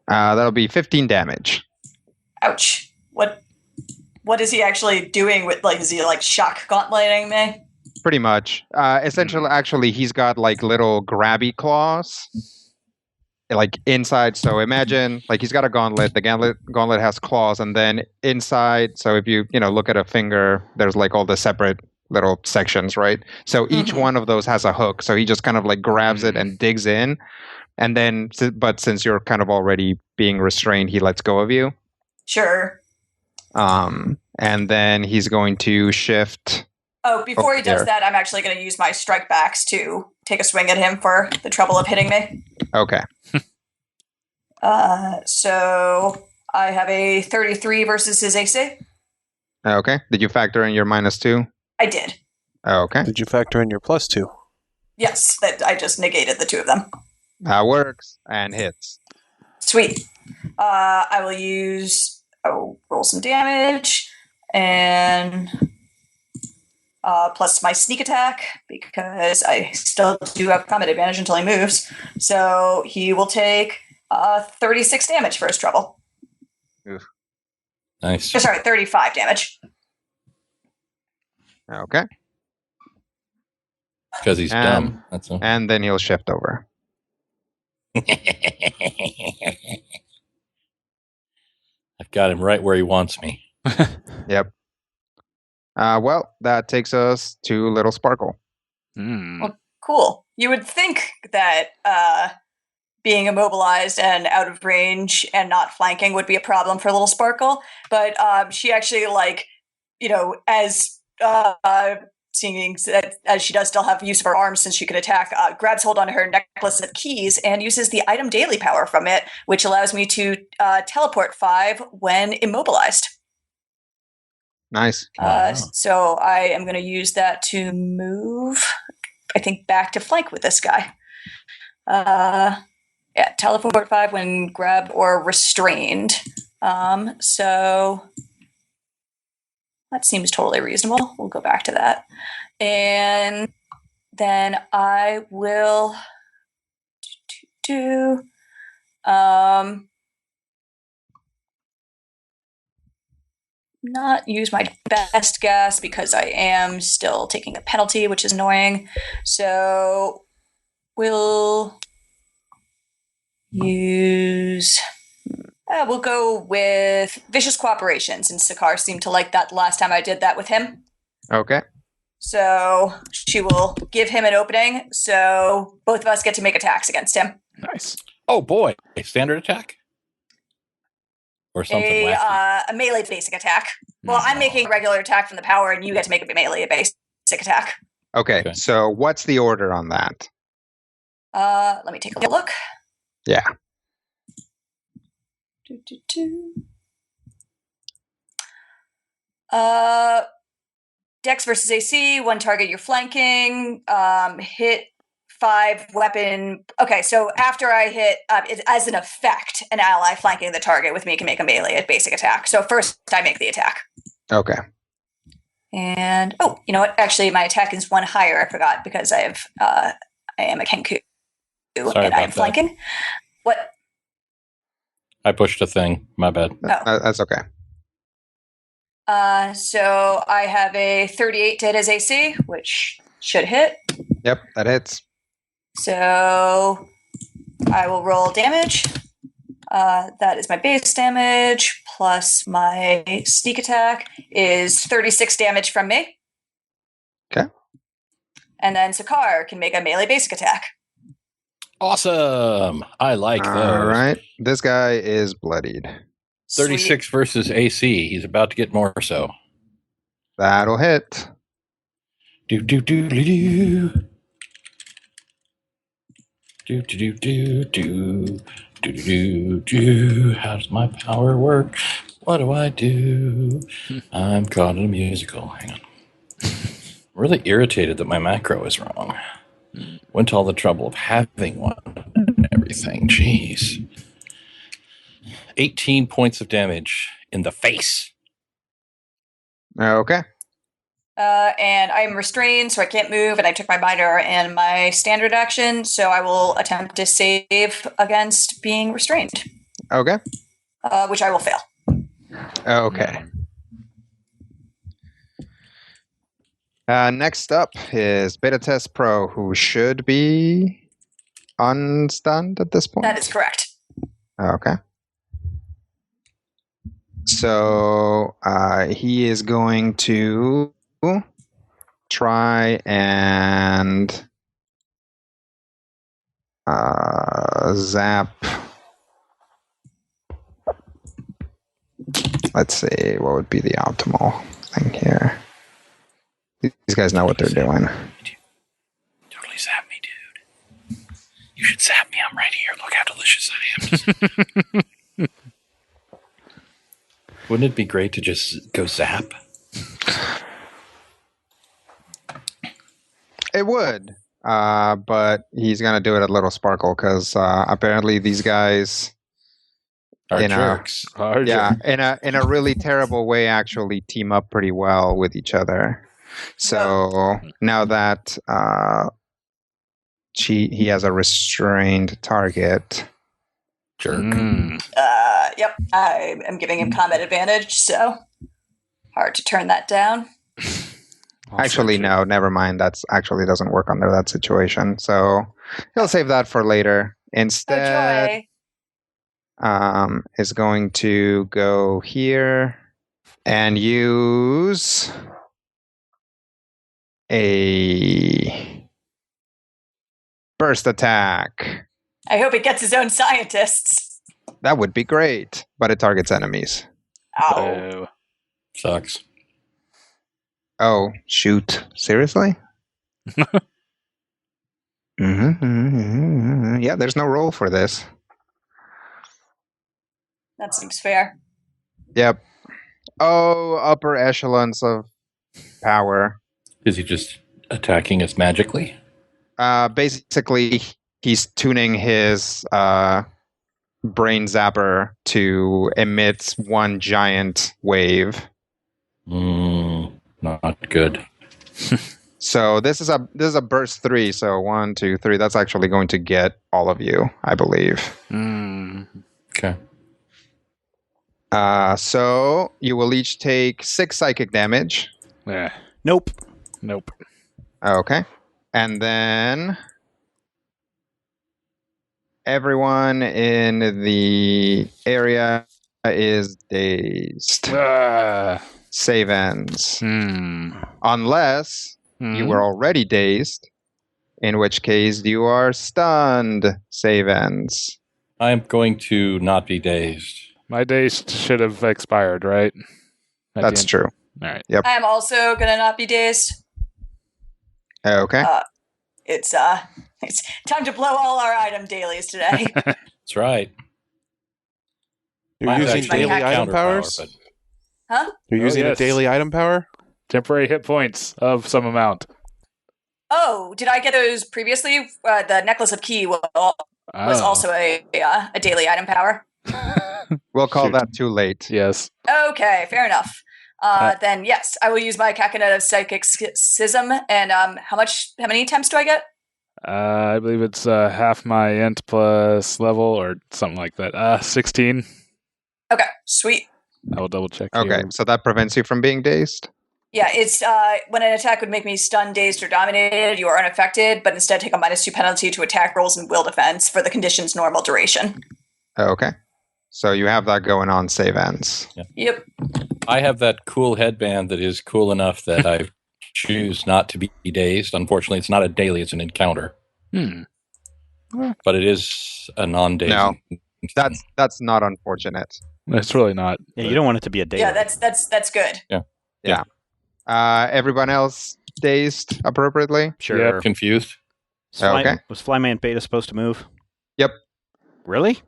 That'll be 15 damage. Ouch. What is he actually doing with, like, is he like shock gauntleting me? Pretty much. Essentially, actually, he's got like little grabby claws, like inside. So imagine, like, he's got a gauntlet. The gauntlet has claws, and then inside. So if you look at a finger, there's like all the separate little sections, right? So each one of those has a hook. So he just kind of like grabs it and digs in, and then, but since you're kind of already being restrained, he lets go of you. Sure. And then he's going to shift. Oh, before he does there. that, I'm actually going to use my strike backs to take a swing at him for the trouble of hitting me. Okay. So I have a 33 versus his AC. Okay. Did you factor in your -2? I did. Okay. Did you factor in your +2? Yes, that I just negated the two of them. That works and hits. Sweet. I will roll some damage. And plus my sneak attack, because I still do have combat advantage until he moves. So he will take 36 damage for his trouble. Oof. Nice. Sorry, 35 damage. Okay. Because he's dumb. That's all. And then he'll shift over. I've got him right where he wants me. Yep. Well, that takes us to Little Sparkle. Well, cool. You would think that being immobilized and out of range and not flanking would be a problem for Little Sparkle, but she actually, as seeing that as she does still have use of her arms since she could attack, grabs hold on her necklace of keys and uses the item daily power from it, which allows me to teleport 5 when immobilized. Nice. Wow. So I am going to use that to move, I think, back to flank with this guy. Teleport 5 when grabbed or restrained. So that seems totally reasonable. We'll go back to that. And then I will not use my best guess because I am still taking a penalty, which is annoying. So we'll use... we'll go with Vicious Cooperation, since Sakar seemed to like that last time I did that with him. Okay. So she will give him an opening, so both of us get to make attacks against him. Nice. Oh boy. A standard attack? Or something wacky? A melee basic attack. Well, I'm making a regular attack from the power, and you get to make a melee basic attack. Okay. So what's the order on that? Let me take a look. Yeah. Dex versus AC, 1 target you're flanking, hit 5 weapon. Okay, so after I hit, as an effect, an ally flanking the target with me can make a melee basic attack. So first I make the attack. Okay. And, you know what? Actually, my attack is 1 higher. I forgot because I am a Kenku. Sorry and I am about that. flanking. What? I pushed a thing. My bad. That's okay. So I have a 38 to hit his AC, which should hit. Yep, that hits. So I will roll damage. That is my base damage, plus my sneak attack is 36 damage from me. Okay. And then Sakar can make a melee basic attack. Awesome. I like those. All right. This guy is bloodied. 36 versus AC. He's about to get more so. That'll hit. Do do do do do. Do do do do do do do. How does my power work? What do I do? I'm caught in a musical. Hang on. I'm really irritated that my macro is wrong. Went to all the trouble of having one and everything. Jeez. 18 points of damage in the face. Okay. And I'm restrained, so I can't move, and I took my minor and my standard action, so I will attempt to save against being restrained. Okay. Which I will fail. Okay. Next up is Beta Test Pro, who should be unstunned at this point. That is correct. Okay. So he is going to try and zap. Let's see, what would be the optimal thing here? These guys know what they're doing. Totally zap me, dude. You should zap me. I'm right here. Look how delicious I am. Wouldn't it be great to just go zap? It would, but he's going to do it at Little Sparkle because apparently these guys Our in jerks. a really terrible way, actually team up pretty well with each other. So now that he has a restrained target. Jerk. Yep, I am giving him combat advantage, so hard to turn that down. Actually, no, never mind. That's actually doesn't work under that situation. So he'll save that for later. Instead, is going to go here and use a burst attack. I hope it gets his own scientists. That would be great, but it targets enemies. Ow. Sucks. Oh, shoot. Seriously? Yeah, there's no roll for this. That seems fair. Yep. Oh, upper echelons of power. Is he just attacking us magically? Basically, he's tuning his brain zapper to emit one giant wave. Not good. So this is a burst 3. So 1, 2, 3. That's actually going to get all of you, I believe. Okay. So you will each take 6 psychic damage. Nope. Okay. And then everyone in the area is dazed. Save ends. Unless you were already dazed, in which case you are stunned. Save ends. I am going to not be dazed. My days should have expired, right? That's true. All right. Yep. I am also gonna not be dazed. Okay. It's time to blow all our item dailies today. That's right. You're Mine's using actually daily counter item power, powers? but Huh? You're using yes. a daily item power? Temporary hit points of some amount. Oh, did I get those previously? The necklace of key was also a daily item power. We'll call Shoot. that too late. Yes. Okay, fair enough. Then yes, I will use my Caconet of Psychic Schism. And how many attempts do I get? I believe it's half my int plus level or something like that. 16. Okay, sweet. I will double check. Okay, here. so that prevents you from being dazed? Yeah, it's when an attack would make me stunned, dazed, or dominated, you are unaffected, but instead take a -2 penalty to attack rolls and will defense for the condition's normal duration. Okay. So you have that going on, save ends. yeah. Yep. I have that cool headband that is cool enough that I choose not to be dazed. Unfortunately, it's not a daily; it's an encounter. But it is a non-daily. No, that's not unfortunate. It's really not. Yeah, you don't want it to be a daily. Yeah, that's good. Everyone else dazed appropriately? sure. Yeah, Confused? Okay. Was Flyman Beta supposed to move? Yep. Really?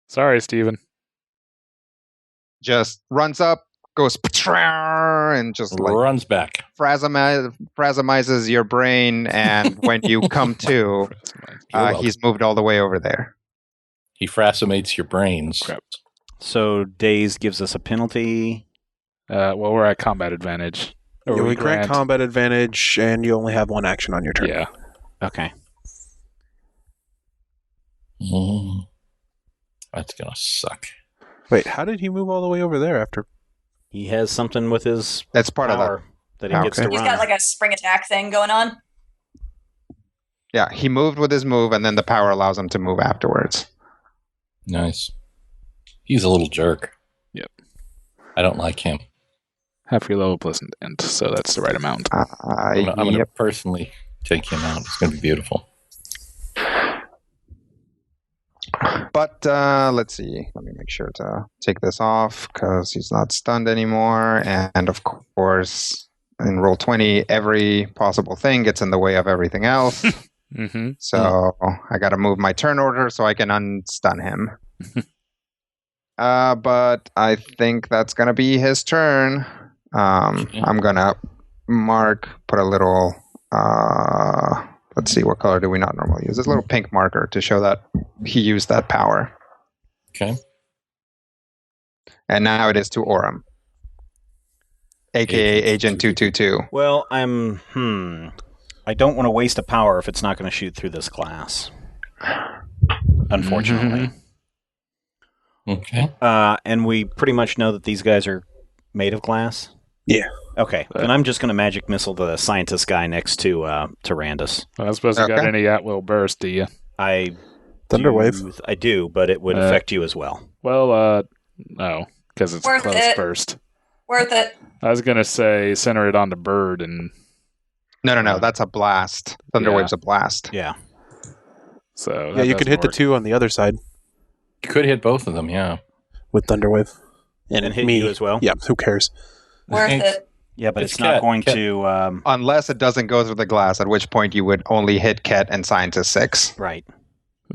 Sorry, Steven. Just runs up, goes and just like Runs back. phrasmizes your brain, and when you come to, he's moved all the way over there. He fracinates your brains. Crap. So daze gives us a penalty. Well, we're at combat advantage. Or You we only grant combat advantage, and you only have one action on your turn. Yeah. Okay. That's going to suck. Wait, how did he move all the way over there after? He has something with his That's part of that. power that he gets to He's run. got like a spring attack thing going on. Yeah, he moved with his move, and then the power allows him to move afterwards. Nice. He's a little jerk. Yep. I don't like him. Half your level plus int, so that's the right amount. I'm going to personally take him out. It's going to be beautiful. But let's see. Let me make sure to take this off because he's not stunned anymore. And of course, in roll 20, every possible thing gets in the way of everything else. So I got to move my turn order so I can unstun him. But I think that's going to be his turn. I'm going to put a little, let's see, what color do we not normally use? This little pink marker to show that he used that power. Okay. And now it is to Orem, aka Agent 222. Well, I don't want to waste a power if it's not going to shoot through this glass. Unfortunately. Okay. And we pretty much know that these guys are made of glass? Yeah. Okay. Then I'm just going to magic missile the scientist guy next to Randus. I don't suppose you got any at-will burst, do you? Thunderwave? I do, but it would affect you as well. Well, no, because it's Worth close it. burst. Worth it. I was going to say center it on the bird and... No, that's a blast. Thunderwave's a blast. Yeah. So Yeah, you could hit the 2 on the other side You could hit both of them, yeah. with Thunderwave. And hit me you as well? Yeah, who cares? Worth it. Yeah, but It's it's not Ket. going Ket. to... Unless it doesn't go through the glass, at which point you would only hit Ket and Scientist 6. right.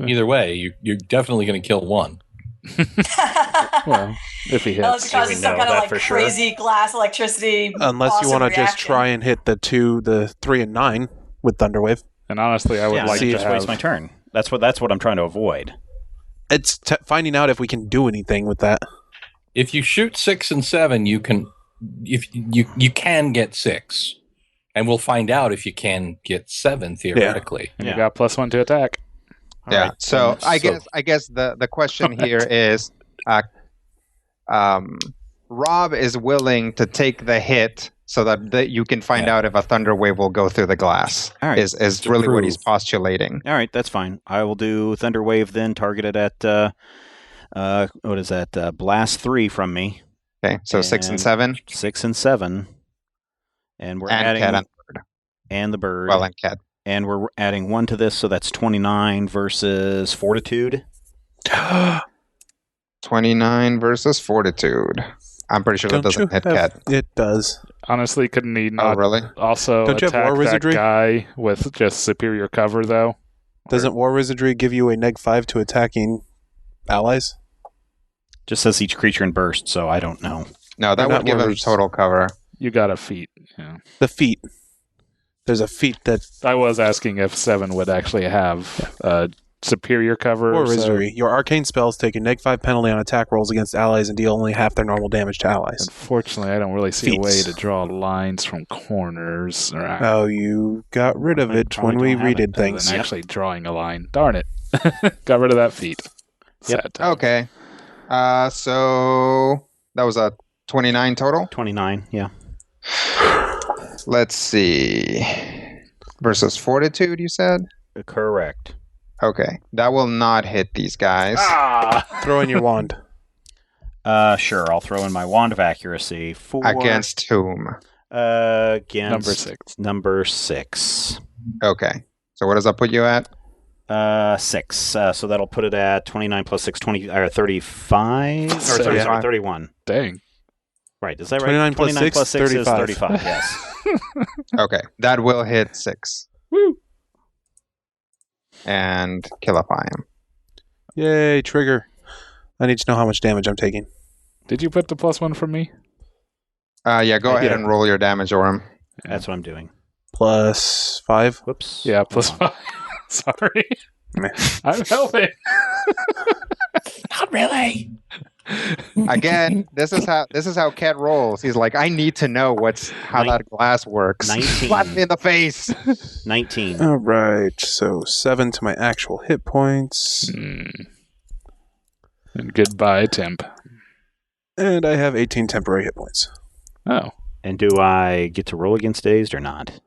Either way, you're definitely going to kill one. Well, if he Unless hits. it causes we some know kind of that like for sure. crazy glass electricity. Unless you awesome want to just reaction. try and hit the 2, the 3, and 9 with Thunderwave. And honestly, I would Yeah, like so you to just have... waste my turn. That's what I'm trying to avoid. It's finding out if we can do anything with that. If you shoot 6 and 7, you can get 6. And we'll find out if you can get 7 theoretically. And Yeah. you got +1 to attack. All Yeah. right. So I So- guess the question here is, Rob is willing to take the hit so that you can find out if a thunder wave will go through the glass. All right. Is To really what prove. he's postulating. All right, that's fine. I will do Thunder Wave then, targeted at, what is that? Blast 3 from me. Okay. So 6 and And 7 6 and 7. And we're and adding... Ket and Bird. and the bird. Well, and Ket. And we're adding 1 to this, so that's 29 versus Fortitude. 29 versus Fortitude. I'm pretty sure that Don't you doesn't hit have- Ket. It does. Honestly, couldn't he Oh, not really? also Don't you have attack War that Wizardry? guy with just superior cover, though? Doesn't War Wizardry give you a -5 to attacking allies? Just says each creature in burst, so I don't know. No, They're that not would give him warriors. total cover. You got a feat. Yeah. The feat. There's a feat that I was asking if 7 would actually have superior cover. War so- Wizardry. Your arcane spells take a -5 penalty on attack rolls against allies and deal only half their normal damage to allies. Unfortunately, I don't really see a way Feats. to draw lines from corners. Or Oh, you got rid of I it probably when we don't have it, redid other things. than actually drawing a line. Darn it. Got rid of that feat. Yep. Sad time. Okay. So that was a 29 total. 29, yeah. Let's see. Versus Fortitude, you said? Correct. Okay. That will not hit these guys. Throw in your wand. Sure, I'll throw in my Wand of Accuracy for... Against whom? Against... Number 6. Number 6. Okay. So what does that put you at? 6. So that'll put it at 29 plus 6, 35? Or So, sorry, yeah. 31. Dang. Right, is that right? 29 plus 6, plus 6 is 35. 35, yes. Okay. That will hit 6. Woo. And killify him. Yay, trigger. I need to know how much damage I'm taking. Did you put the +1 from me? Yeah, go I ahead did. and roll your damage, Orem. That's what I'm doing. +5. Whoops. Yeah, +5. Sorry. Meh. I'm helping. Not really. Again, this is how Ket rolls. He's like, I need to know how that glass works. 19. Slap me in the face. 19. All right, so 7 to my actual hit points. And goodbye, temp. And I have 18 temporary hit points. Oh. And do I get to roll against dazed or not?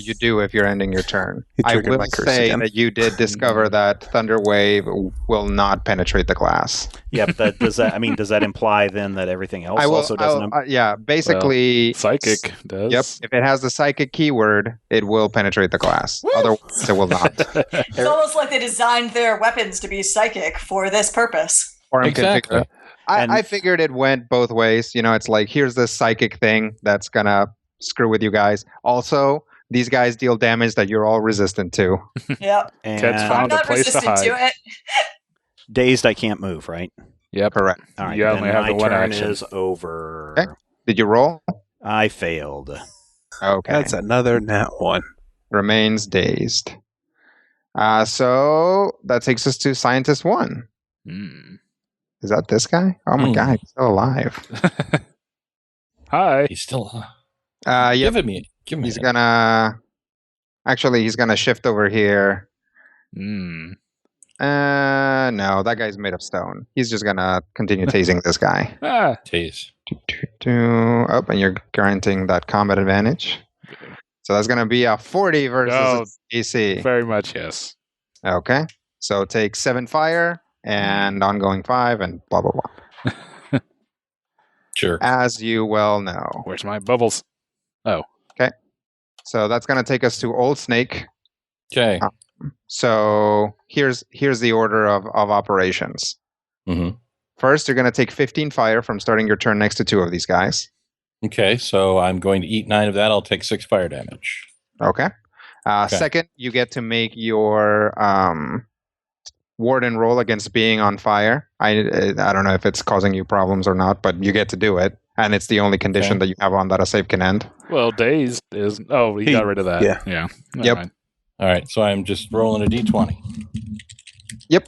You do if you're ending your turn. You I triggered will my curse say again. that you did discover that Thunder Wave will not penetrate the glass. Yep. Does that imply then that everything else also doesn't? Yeah, basically, Psychic does. Yep. If it has the psychic keyword, it will penetrate the glass. Otherwise, it will not. It's almost like they designed their weapons to be psychic for this purpose. Or Exactly. I figured it went both ways. You know, it's like, here's this psychic thing that's gonna screw with you guys. Also, these guys deal damage that you're all resistant to. Yep. And Cat's I'm found a not place to resistant to hide. it. dazed, I can't move, right? Yep. Correct. All right. You then only have my the one turn action. is over. Okay. Did you roll? I failed. Okay. That's another nat 1. Remains dazed. So that takes us to Scientist 1. Is that this guy? Oh my god, he's still alive. Hi. He's still. Yep. Give me. He's gonna shift over here. No, that guy's made of stone. He's just gonna continue tasing this guy. Tase. Oh, and you're granting that combat advantage. So that's gonna be a 40 versus AC. Very much, yes. Okay. So take 7 fire and ongoing 5 and blah blah blah. Sure. As you well know. Where's my bubbles? Oh. Okay. So that's gonna take us to Old Snake. Okay. So here's the order of operations. First, you're going to take 15 fire from starting your turn next to 2 of these guys. Okay, so I'm going to eat 9 of that. I'll take 6 fire damage. Okay. Second, you get to make your warden roll against being on fire. I don't know if it's causing you problems or not, but you get to do it. And it's the only condition that you have on that a save can end. Well, dazed is... Oh, he got rid of that. Yeah. Yep. Right. All right, so I'm just rolling a d20. Yep.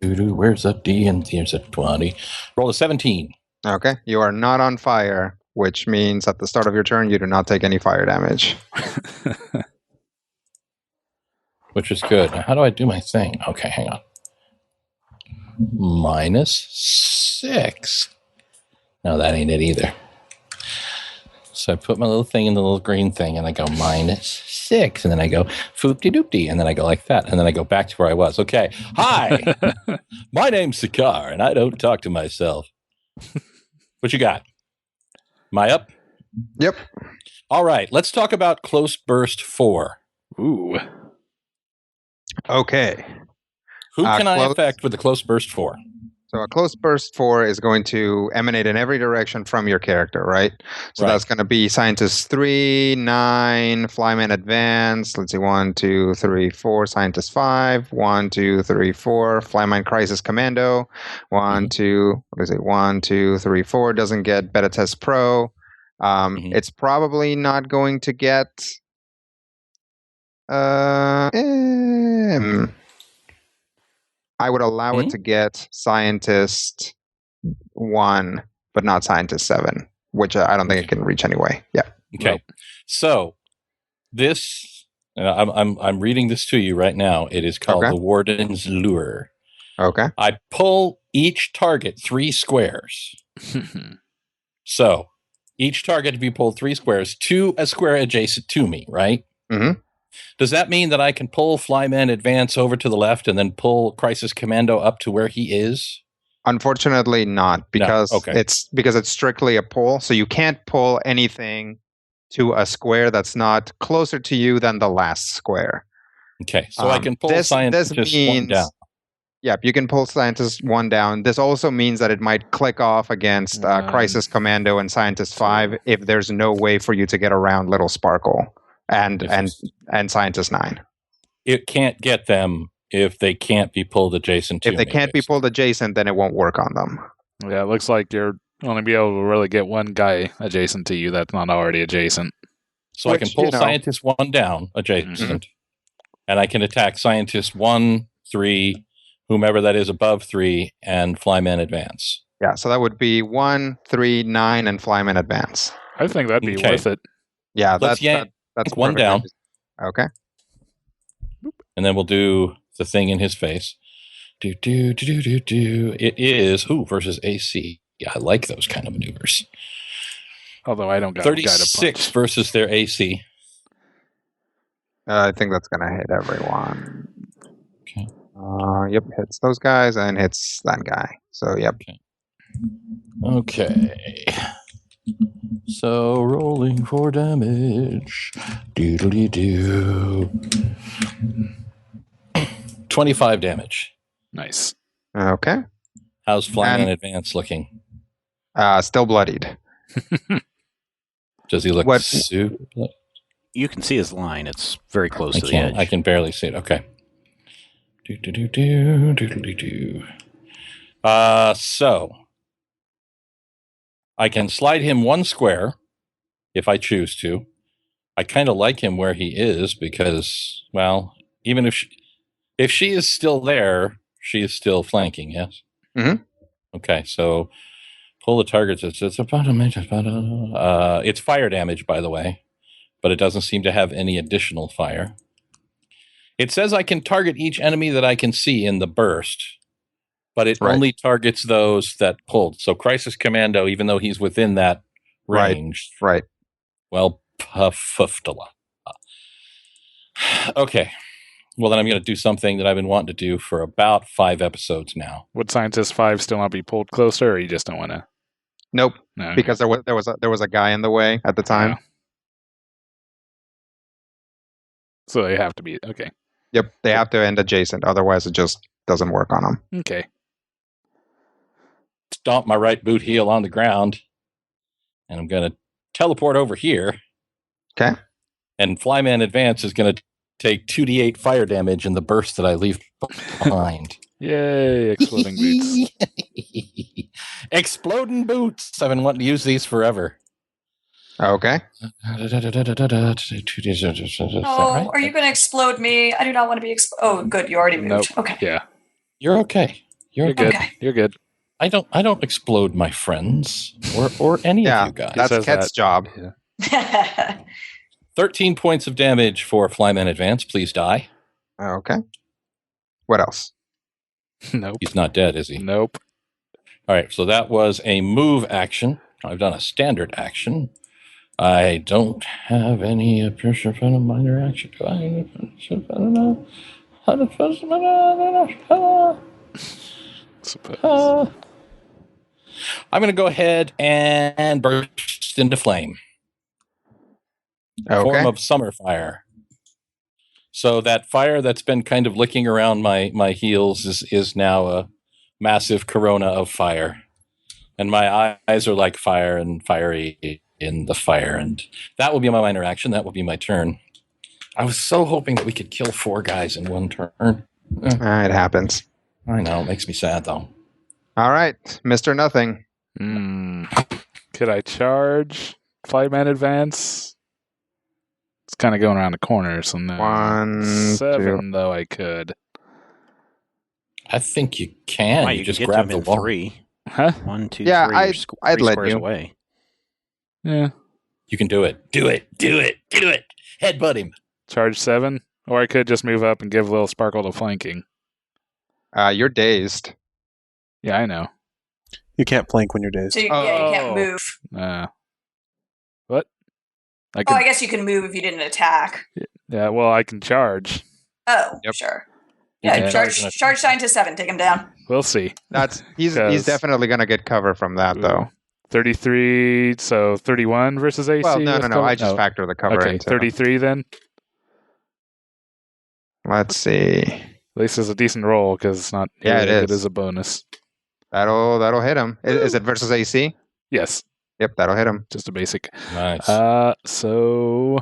Where's that D? And here's a 20. Roll a 17. Okay. You are not on fire, which means at the start of your turn, you do not take any fire damage. Which is good. Now, how do I do my thing? Okay, hang on. -6. No, that ain't it either. So I put my little thing in the little green thing, and I go -6, and then I go foop-de-doop-de, and then I go like that, and then I go back to where I was. Okay. Hi, my name's Sakar, and I don't talk to myself. What you got? Am I up? Yep. All right, let's talk about Close Burst 4. Ooh. Okay. Who can I affect with the Close Burst 4? So a Close Burst 4 is going to emanate in every direction from your character, right? So that's going to be Scientist 3, 9, Flyman Advance. Let's see, 1, 2, 3, 4. Scientist 5, 1, 2, 3, 4. Flyman Crisis Commando. 1, 2, 1, 2, 3, 4. Doesn't get Beta Test Pro. It's probably not going to get... I would allow it to get Scientist 1, but not Scientist 7, which I don't think it can reach anyway. Yeah. Okay. Nope. So this, I'm reading this to you right now. It is called the Warden's Lure. Okay. I pull each target 3 squares. So each target to be pulled 3 squares to a square adjacent to me, right? Mm-hmm. Does that mean that I can pull Flyman Advance over to the left and then pull Crisis Commando up to where he is? Unfortunately not, because it's strictly a pull. So you can't pull anything to a square that's not closer to you than the last square. Okay, so I can pull Scientist 1 down. Yeah, you can pull Scientist 1 down. This also means that it might click off against Crisis Commando and Scientist 5 if there's no way for you to get around Little Sparkle. And Scientist 9. It can't get them if they can't be pulled adjacent to If they can't be pulled adjacent, then it won't work on them. Yeah, it looks like you're only be able to really get one guy adjacent to you that's not already adjacent. So I can pull Scientist 1 down adjacent, and I can attack Scientist 1, 3, whomever that is above 3, and Flyman Advance. Yeah, so that would be 1, 3, 9, and Flyman Advance. I think that'd be worth it. Yeah, that's 1 down. Okay. And then we'll do the thing in his face. It is versus AC. Yeah, I like those kind of maneuvers. Although I don't got 36 versus their AC. I think that's going to hit everyone. Okay. Yep, hits those guys and hits that guy. So, yep. Okay. So, rolling for damage. Doodly-doo. 25 damage. Nice. Okay. How's Flyman Advance looking? Still bloodied. Does he look super bloody? You can see his line. It's very close to the edge. I can barely see it. Okay. Doodly-doo. So, I can slide him 1 square if I choose to. I kind of like him where he is because, well, even if she is still there, she is still flanking, yes? Mhm. Okay, so pull the targets. It's fire damage, by the way, but it doesn't seem to have any additional fire. It says I can target each enemy that I can see in the burst, but it Right. only targets those that pulled. So Crisis Commando, even though he's within that range, Right. well, puffala. Okay. Well, then I'm going to do something that I've been wanting to do for about 5 episodes now. Would Scientist 5 still not be pulled closer, or you just don't want to? Nope. No, Because there was a guy in the way at the time. Yeah. So they have to be okay. Yep. They have to end adjacent, otherwise it just doesn't work on them. Okay. Stomp my right boot heel on the ground, and I'm going to teleport over here. Okay. And Flyman Advance is going to take 2d8 fire damage in the burst that I leave behind. Yay! Exploding boots. Exploding boots. I've been wanting to use these forever. Okay. Oh, are you going to explode me? I do not want to be Oh, good. You already moved. Nope. Okay. Yeah, You're okay. you're good. Okay. You're good. I don't explode my friends or any Yeah, of you guys. that's says Ket's that. job. Yeah. 13 points of damage for Flyman Advance. Please die. Okay. What else? Nope. He's not dead, is he? Nope. All right, so that was a move action. I've done a standard action. I don't have any pressure from a minor action. Do I don't know. Suppose. I'm going to go ahead and burst into flame. Okay. Form of summer fire. So that fire that's been kind of licking around my heels is now a massive corona of fire. And my eyes are like fire and fiery in the fire. And that will be my minor action. That will be my turn. I was so hoping that we could kill 4 guys in one turn. It happens. I know. It makes me sad, though. All right, Mr. Nothing. Could I charge 5-man advance? It's kind of going around the corner, so no. 1, 7, though, I could. I think you can. Why, you you just can get grab them the in wall. 3. Huh? 1, 2, Yeah, 3. I'd three let squares you. away. Yeah. You can do it. Do it. Do it. Do it. Headbutt him. Charge 7? Or I could just move up and give a little sparkle to flanking. You're dazed. Yeah, I know. You can't flank when you're dazed. So you can't Oh. move. What? I Oh, can. I guess you can move if you didn't attack. Yeah, well, I can charge. Oh, Yep. sure. You Yeah, can charge Scientist 7. Take him down. We'll see. He's Because- definitely gonna get cover from that though. 33, so 31 versus AC? Well, no. with cover? I just factor the cover Okay, into. 33 then. Let's see. At least it's a decent roll because it's not. Yeah, it It is. is a bonus. That'll hit him. Is it versus AC? Yes, Yep, that'll hit him. just a basic. Nice. So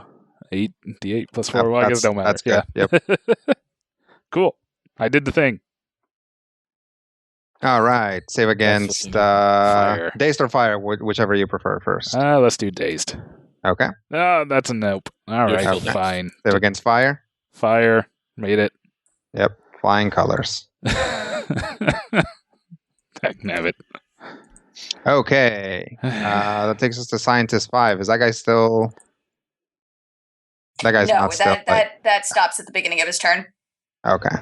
8d8 plus 4. Well, I guess it don't matter. That's good. Yeah. Yep. Cool. I did the thing. All right. Save against Fire. dazed or fire, whichever you prefer first. Let's do dazed. Okay. That's a nope. All You're right, still dazed. fine. Save against fire. Fire. Made it. Yep. Flying colors. Heck, nabbit. Okay. That takes us to Scientist 5. Is that guy still? That guy's No, not still. that stops at the beginning of his turn. Okay.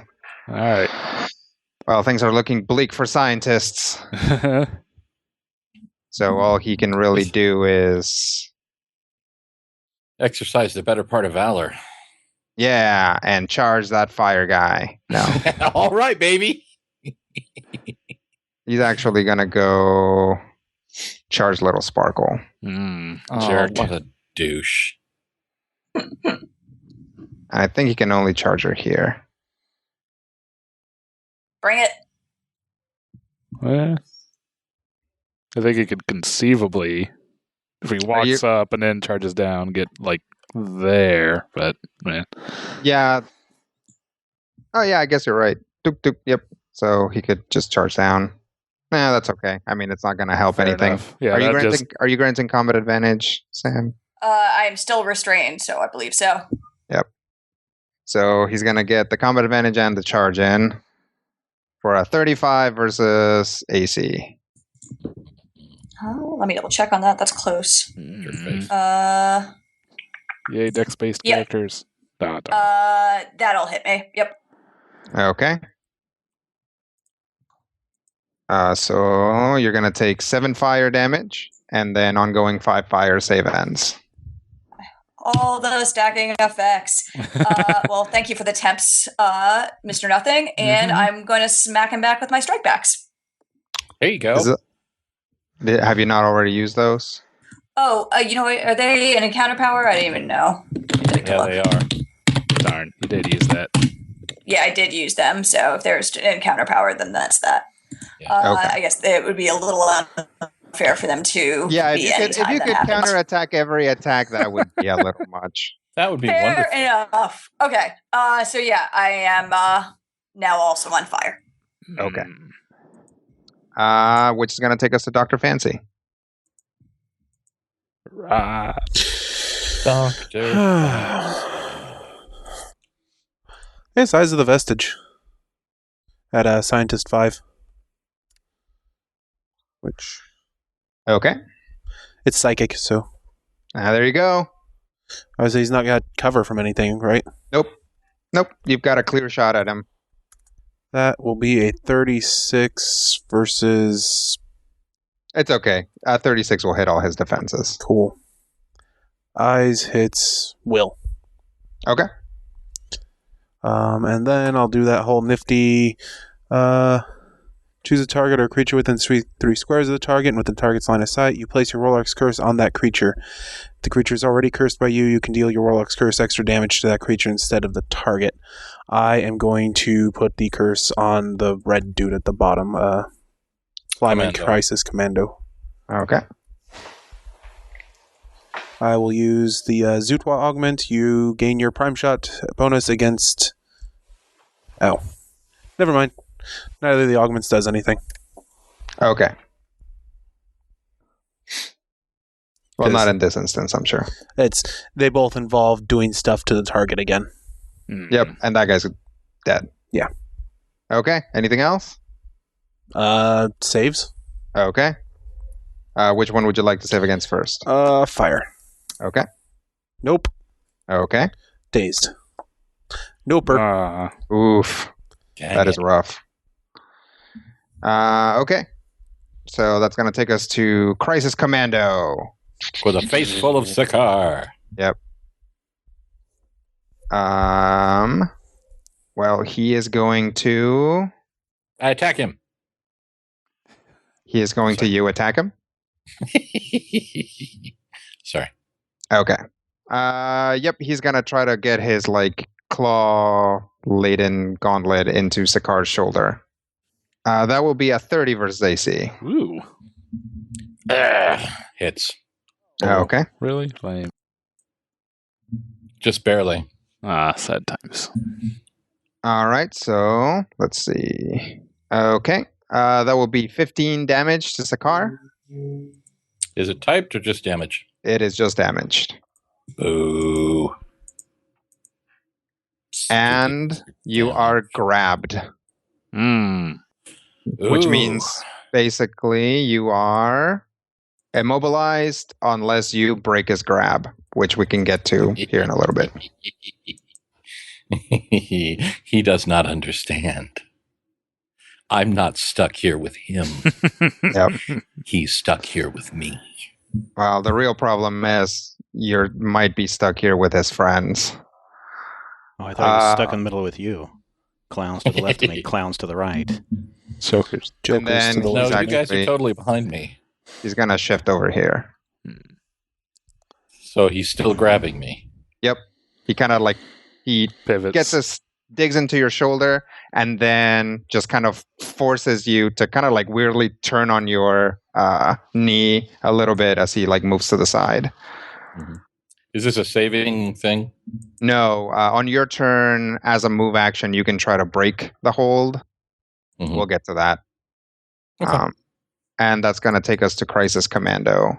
All right. Well, things are looking bleak for scientists. So all he can really do is, Exercise the better part of valor. yeah, and charge that fire guy. No, All right, baby. he's actually gonna go charge Little Sparkle. Oh, Jerk. what a douche. I think he can only charge her here. Bring it. Well, I think he could conceivably, if he walks up and then charges down, get like there. But man, Yeah. Oh yeah, I guess you're right. Doop doop. Yep. So he could just charge down. Nah, that's okay. I mean, it's not going to help fair anything. enough. Yeah, are you that granting? just Are you granting combat advantage, Sam? I'm still restrained, so I believe so. Yep. So he's going to get the combat advantage and the charge in for a 35 versus AC. Oh, let me double check on that. That's close. Your face. Yay, dex-based Yep. characters. Darn. That'll hit me. Yep. Okay. So you're going to take 7 fire damage, and then ongoing 5 fire save ends. All the stacking effects. Well, thank you for the temps, Mr. Nothing, and I'm going to smack him back with my strikebacks. There you go. Have you not already used those? Oh, you know what? Are they an encounter power? I didn't even know. Yeah, they are. Darn, you did use that. Yeah, I did use them. So if there's an encounter power, then that's that. Yeah. Okay. I guess it would be a little unfair for them to Yeah, be if you could counterattack every attack, that would be a little much. That would be Fair wonderful. enough. Okay. So yeah, I am now also on fire. Okay. Which is going to take us to Dr. Fancy. Right. Doctor. Yeah, size of the vestige at Scientist 5. Which, Okay. it's psychic, so There you go. obviously he's not got cover from anything, right? Nope. You've got a clear shot at him. That will be a 36 versus... It's okay. 36 will hit all his defenses. Cool. Eyes hits Will. Okay. And then I'll do that whole nifty... choose a target or creature within 3 squares of the target and within the target's line of sight. You place your Warlock's Curse on that creature. If the creature is already cursed by you, you can deal your Warlock's Curse extra damage to that creature instead of the target. I am going to put the curse on the red dude at the bottom. Flyman Commando. Crisis Commando. Okay. I will use the Zutwa Augment. You gain your Prime Shot bonus against... Oh. Never mind. Neither of the augments does anything. Okay. Well, not in this instance, I'm sure. They both involve doing stuff to the target again. Yep, and that guy's dead. Yeah. Okay, anything else? Saves. Okay. Which one would you like to save against first? Fire. Okay. Nope. Okay. Dazed. Noper. Oof. That is rough. Okay. So that's going to take us to Crisis Commando. With a face full of Sakar. Yep. Well, he is going to... I attack him. He is going to you attack him? Sorry. Okay. Yep, he's going to try to get his, claw-laden gauntlet into Sakar's shoulder. That will be a 30 versus AC. Ooh. Hits. Okay. Really? Lame. Just barely. Sad times. All right, so let's see. Okay. That will be 15 damage to Sakar. Is it typed or just damage? It is just damaged. Ooh. And you are grabbed, which Ooh. means basically you are immobilized unless you break his grab, which we can get to here in a little bit. He does not understand. I'm not stuck here with him. Yep. He's stuck here with me. Well, the real problem is you might be stuck here with his friends. Oh, I thought he was stuck in the middle with you. Clowns to the left of me, clowns to the right. Jokers And then to the No, left. you guys Exactly. are totally behind me. He's going to shift over here. So he's still grabbing me. Yep. He kind of he Pivots. gets us, digs into your shoulder, and then just kind of forces you to kind of weirdly turn on your knee a little bit as he moves to the side. Is this a saving thing? No, on your turn as a move action, you can try to break the hold. Mhm. We'll get to that. Okay. And that's going to take us to Crisis Commando.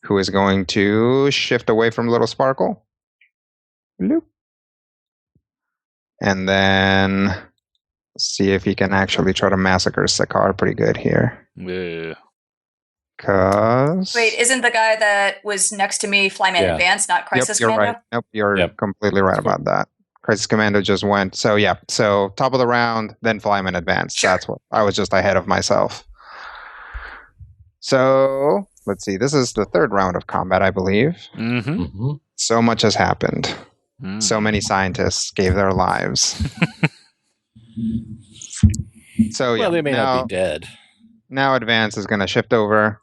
who is going to shift away from Little Sparkle. Bloop. And then see if he can actually try to massacre Sakar pretty good here. Yeah. Wait, isn't the guy that was next to me Flyman Advance, not Crisis you're Commando? right. Nope, you're completely right about that. Crisis Commando just went. So yeah, so top of the round, then Flyman Advance. Sure. That's what I was just ahead of myself. So let's see. This is the third round of combat, I believe. Mm-hmm. Mm-hmm. So much has happened. So many scientists gave their lives. So yeah, Well, they may not be dead. Now Advance is going to shift over.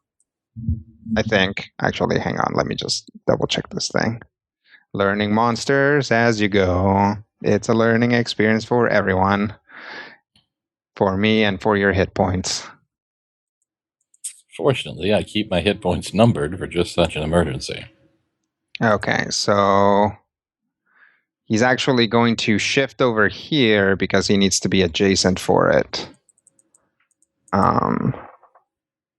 I think. Actually, hang on. Let me just double check this thing. Learning monsters as you go. It's a learning experience for everyone. For me and for your hit points. Fortunately, I keep my hit points numbered for just such an emergency. Okay, so he's actually going to shift over here because he needs to be adjacent for it.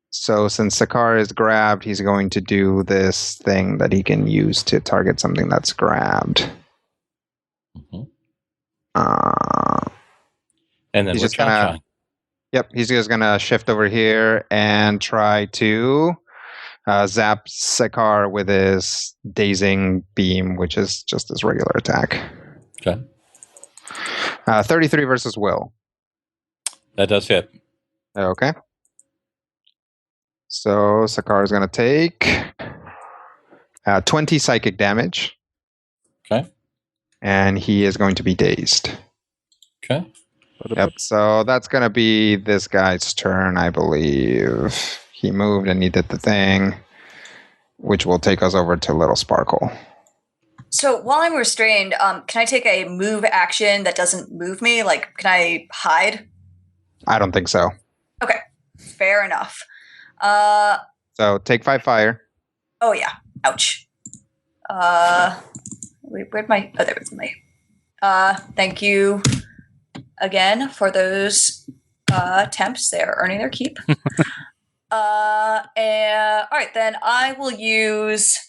So since Sakar is grabbed, he's going to do this thing that he can use to target something that's grabbed. Mm-hmm. And then he's we're just gonna. Yep, he's just gonna shift over here and try to zap Sakar with his dazing beam, which is just his regular attack. Okay. 33 versus Will. That does hit. Okay. So Sakar is going to take 20 psychic damage. Okay. And he is going to be dazed. Okay. Yep. So that's going to be this guy's turn, I believe. He moved and he did the thing, which will take us over to Little Sparkle. So while I'm restrained, can I take a move action that doesn't move me? Like, can I hide? I don't think so. Okay. Fair enough. So take 5 fire. Oh yeah. Ouch. Where'd my? Oh, there was my. Thank you again for those attempts. They are earning their keep. And all right, then I will use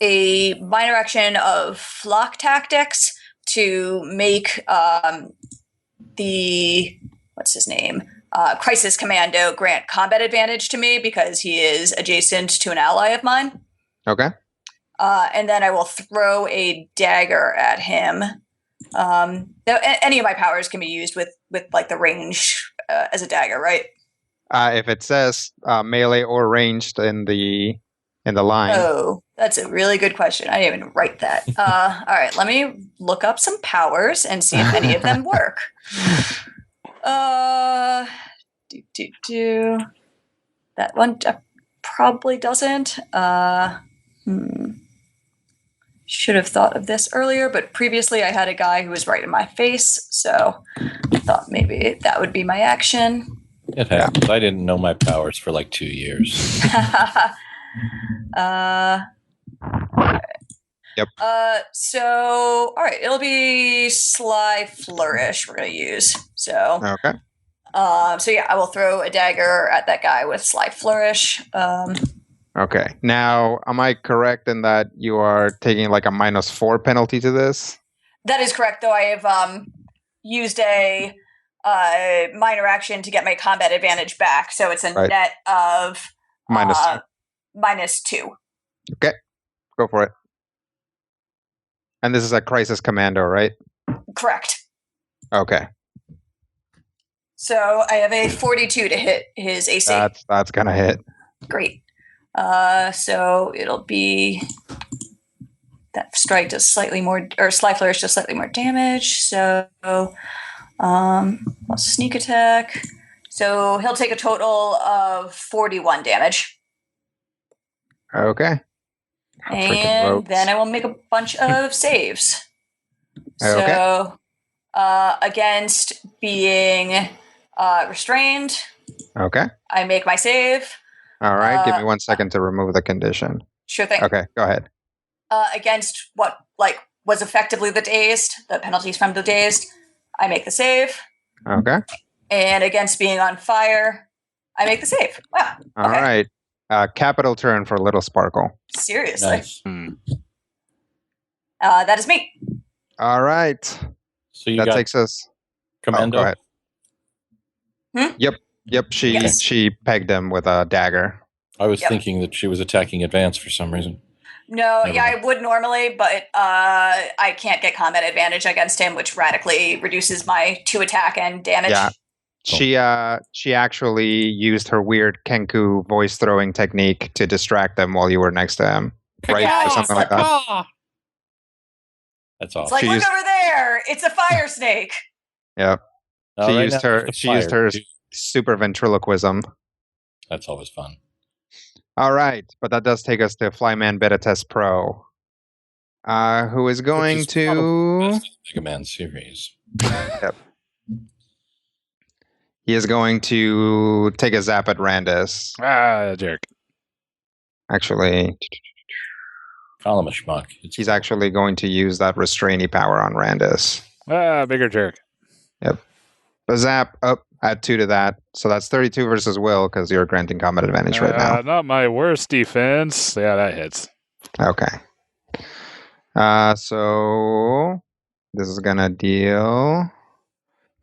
a minor action of flock tactics to make the what's his name? Crisis Commando grant combat advantage to me because he is adjacent to an ally of mine. Okay. And then I will throw a dagger at him. Any of my powers can be used with like the range as a dagger, right? If it says melee or ranged in the line. Oh, that's a really good question. I didn't even write that. All right, let me look up some powers and see if any of them work. That one probably doesn't. Should have thought of this earlier, but previously I had a guy who was right in my face, so I thought maybe that would be my action. It happens. Yeah. I didn't know my powers for like 2 years. Yep. So, all right, it'll be Sly Flourish we're going to use. So, okay. So yeah, I will throw a dagger at that guy with Sly Flourish. Okay. Now, am I correct in that you are taking like a -4 penalty to this? That is correct, though I have used a minor action to get my combat advantage back, so it's a net of -2. Okay. Go for it. And this is a Crisis Commando, right? Correct. Okay. So I have a 42 to hit his AC. That's gonna hit. Great. So it'll be that strike does slightly more, or Sly Flourish does slightly more damage. So plus sneak attack. So he'll take a total of 41 damage. Okay. And then I will make a bunch of saves. Okay. So against being restrained. Okay. I make my save. All right. Give me 1 second to remove the condition. Sure thing. Okay. Go ahead. Against what was effectively the dazed, the penalties from the dazed, I make the save. Okay. And against being on fire, I make the save. Wow. All right. Capital turn for Little Sparkle. Seriously. Nice. That is me. All right. So you That got takes us. Commando. Oh, go ahead. Hmm? Yep. She pegged him with a dagger. I was Yep. thinking that she was attacking advance for some reason. No, Never yeah, mind. I would normally, but I can't get combat advantage against him, which radically reduces my 2 attack and damage. Yeah. She actually used her weird Kenku voice throwing technique to distract them while you were next to him. Right? Yeah, Or something like that. That's It's awesome. like, She look used- over there! It's a fire snake! Yep. No, She right used now her- there's the she used fire. her- Super ventriloquism. That's always fun. All right, but that does take us to Flyman Beta Test Pro, who is going Which is probably to. the best of the Mega Man series. He is going to take a zap at Randus. Jerk. Actually, Call him a schmuck. he's actually going to use that restraining power on Randus. Bigger jerk. A zap up, add 2 to that. So that's 32 versus Will because you're granting combat advantage right now. Not my worst defense. Yeah, that hits. Okay. So this is going to deal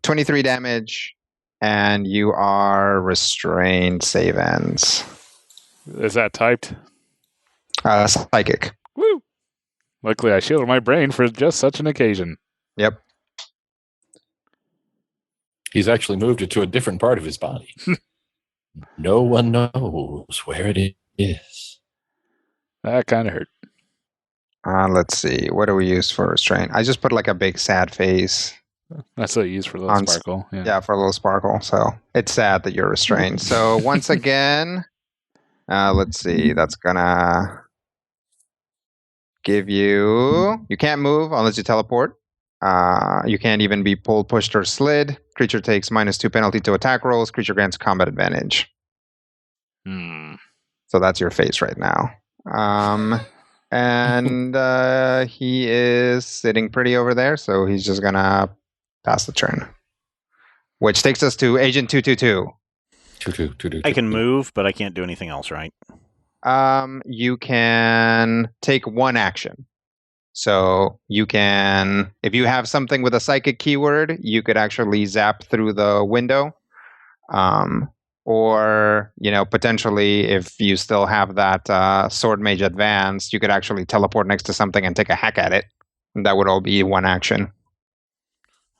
23 damage, and you are restrained. Save ends. Is that typed? Psychic. Woo! Luckily, I shielded my brain for just such an occasion. Yep. He's actually moved it to a different part of his body. No one knows where it is. That kind of hurt. Let's see. What do we use for restraint? I just put like a big sad face. That's what you use for Little Sparkle. Yeah, for a little sparkle. So it's sad that you're restrained. So once again, let's see. That's gonna give you. You can't move unless you teleport. You can't even be pulled, pushed, or slid. Creature takes -2 penalty to attack rolls. Creature grants combat advantage. So that's your face right now. And he is sitting pretty over there, so he's just gonna pass the turn. Which takes us to Agent 222. I can move, but I can't do anything else, right? You can take 1 action. So you can, if you have something with a psychic keyword, you could actually zap through the window. Or, potentially if you still have that sword mage advance, you could actually teleport next to something and take a hack at it. And that would all be 1 action.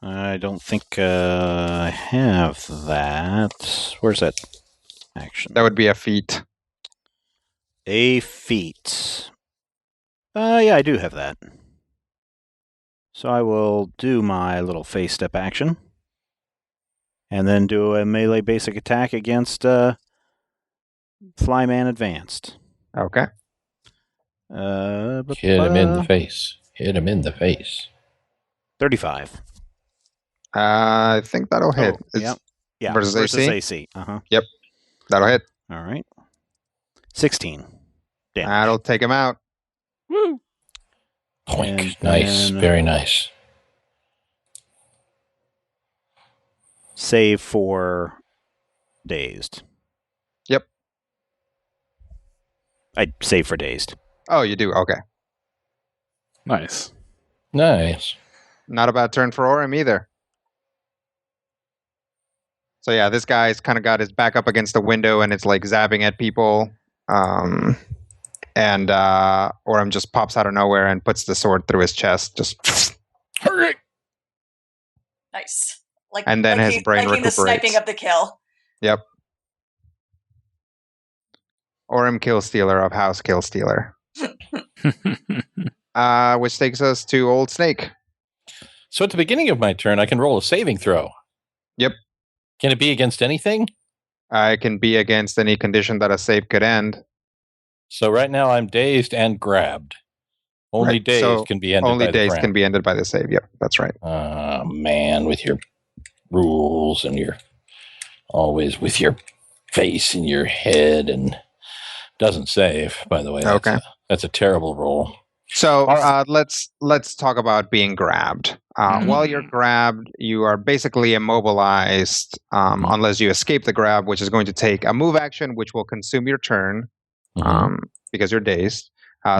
I don't think I have that. Where's that action? That would be a feat. A feat. Yeah, I do have that. So I will do my little face step action. And then do a melee basic attack against Flyman Advanced. Okay. Hit him in the face. Hit him in the face. 35. I think that'll hit. Yep. Yeah. Versus AC? Uh-huh. Yep. That'll hit. All right. 16. Damn. That'll take him out. Woo! Poink. And Nice. then- Very nice. Save for dazed. Yep. I save for dazed. Oh, you do? Okay. Nice. Nice. Not a bad turn for Orem either. So yeah, this guy's kind of got his back up against the window and it's like zapping at people. And Orem just pops out of nowhere and puts the sword through his chest. Just Hurry! Nice. And then his brain the recuperates. sniping of the kill. Yep. Orem Kill Stealer of House Kill Stealer. Which takes us to Old Snake. So at the beginning of my turn, I can roll a saving throw. Yep. Can it be against anything? It can be against any condition that a save could end. So right now I'm dazed and grabbed. Only Right, dazed so can be ended Only by the days grab. can be ended by the save. Yep, that's right. Man, with your rules and your always with your face and your head and doesn't save, by the way. Okay. That's a terrible roll. So let's talk about being grabbed. While you're grabbed, you are basically immobilized unless you escape the grab, which is going to take a move action, which will consume your turn. because you're dazed.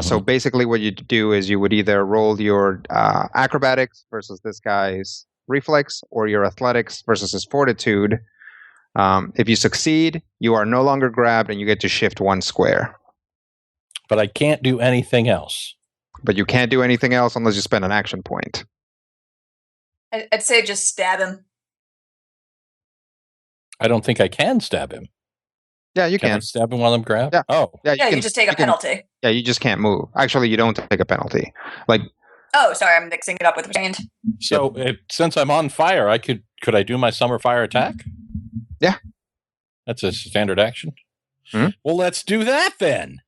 So basically what you do is you would either roll your acrobatics versus this guy's reflex, or your athletics versus his fortitude. If you succeed, you are no longer grabbed and you get to shift 1 square. But I can't do anything else. But you can't do anything else unless you spend an action point. I'd say just stab him. I don't think I can stab him. Yeah, you Can I can. stab him while I'm grabbed? Yeah. Oh. Yeah, you just take a penalty. Yeah, you just can't move. Actually, you don't take a penalty. Like, Oh, sorry, I'm mixing it up with restrained. So since I'm on fire, could I do my summer fire attack? Yeah. That's a standard action. Hmm? Well, let's do that then.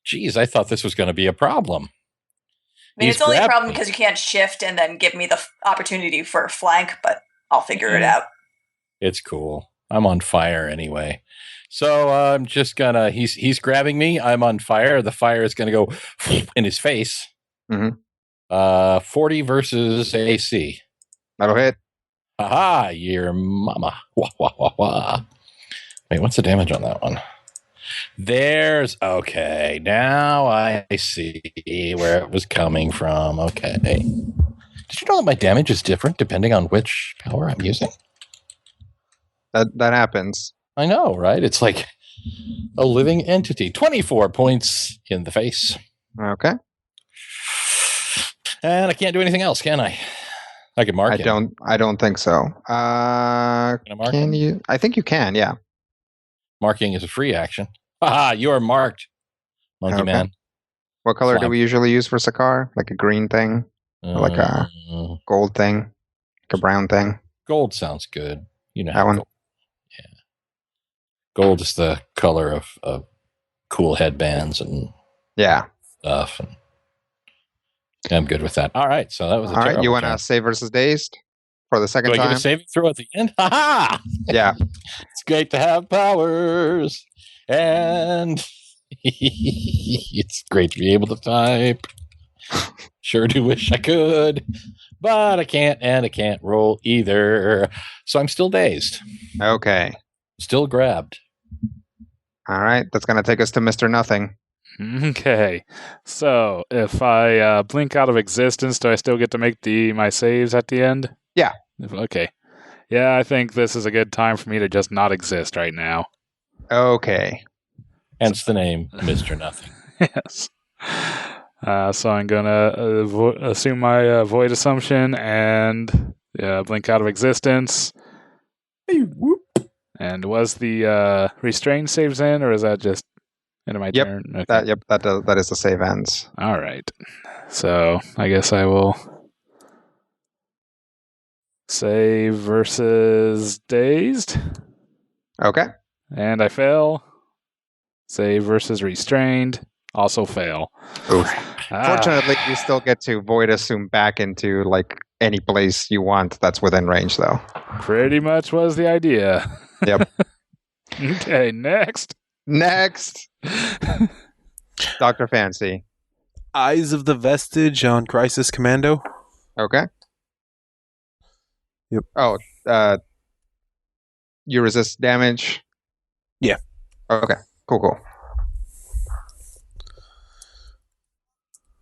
Geez, I thought this was going to be a problem. I mean, He's it's only a grabbed problem me. because you can't shift and then give me the opportunity for a flank, but I'll figure it out. It's cool. I'm on fire anyway. So I'm just gonna. He's grabbing me. I'm on fire. The fire is gonna go in his face. Mhm. 40 versus AC. that'll hit. Aha! Your mama. Wah, wah, wah, wah. Wait, what's the damage on that one? There's okay. Now I see where it was coming from. Okay. Did you know that my damage is different depending on which power I'm using? That happens. I know, right? It's like a living entity. 24 points in the face. Okay. And I can't do anything else, can I? I can mark him. I don't think so. Can I mark Can him? you? I think you can. Yeah. Marking is a free action. Haha, you are marked, Monkey Okay. Man. What color do Flag. we usually use for Sakar? Like a green thing, or like a gold thing, like a brown thing. Gold sounds good. You know That how one? Gold, yeah. Gold is the color of cool headbands and Yeah. stuff. And I'm good with that. All right, so that was a All right. terrible You want to turn. save versus dazed for the second Do I get time? a saving throw at the end? Ha-ha! Yeah. It's great to have powers, and it's great to be able to type. Sure do wish I could, but I can't, and I can't roll either. So I'm still dazed, Okay. still grabbed. All right. That's going to take us to Mr. Nothing. Okay, so if I blink out of existence, do I still get to make my saves at the end? Yeah. Okay. Yeah, I think this is a good time for me to just not exist right now. Okay. Hence the name, Mr. Nothing. Yes. So I'm gonna assume my void assumption and blink out of existence. And was the restrained saves in, or is that just end of my Yep. turn? Okay. That is the save ends. All right. So I guess I will save versus dazed, Okay. and I fail. Save versus restrained, also fail. Oof. Ah, Fortunately, you still get to void assume back into like any place you want that's within range, though. pretty much was the idea. Yep. Okay, next. Next, Dr. Fancy. Eyes of the Vestige on Crisis Commando. Okay. Yep. Oh, you resist damage? Yeah. Okay. Cool.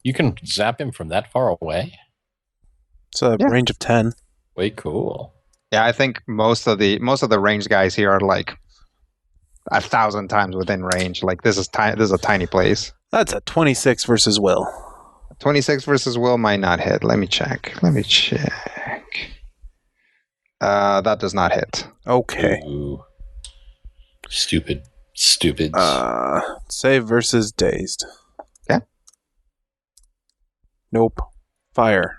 You can zap him from that far away? It's a Yeah. range of 10. Way cool. Yeah, I think most of the range guys here are like 1,000 times within range. Like this is a tiny place. That's a 26 versus Will. 26 versus Will might not hit. Let me check. That does not hit. Okay. Ooh. Stupid. Save versus dazed. Okay. Nope. Fire.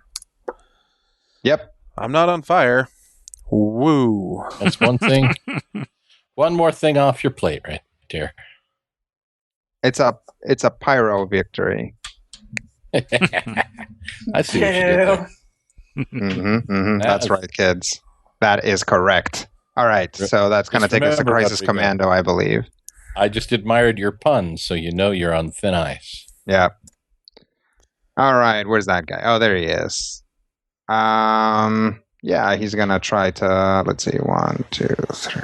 Yep. I'm not on fire. Woo. That's one thing. One more thing off your plate right there. It's a pyro victory. I see what you did there. That's right, kids. That is correct. All right, so that's going to Just take us to remember, Crisis Rodrigo. Commando, I believe. I just admired your puns, so you know you're on thin ice. Yeah. All right, where's that guy? Oh, there he is. Yeah, he's going to try to, let's see, 1, 2, 3.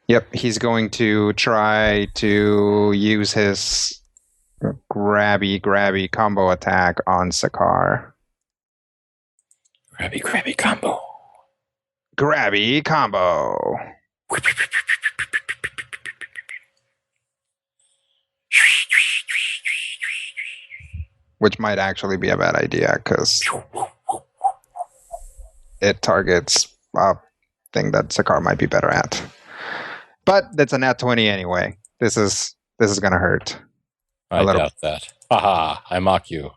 Yep, he's going to try to use his grabby combo attack on Sakar. Grabby combo. Grabby combo. Which might actually be a bad idea because it targets a thing that Sakar might be better at. But that's a nat 20 anyway. This is gonna hurt. I doubt that. Haha, I mock you.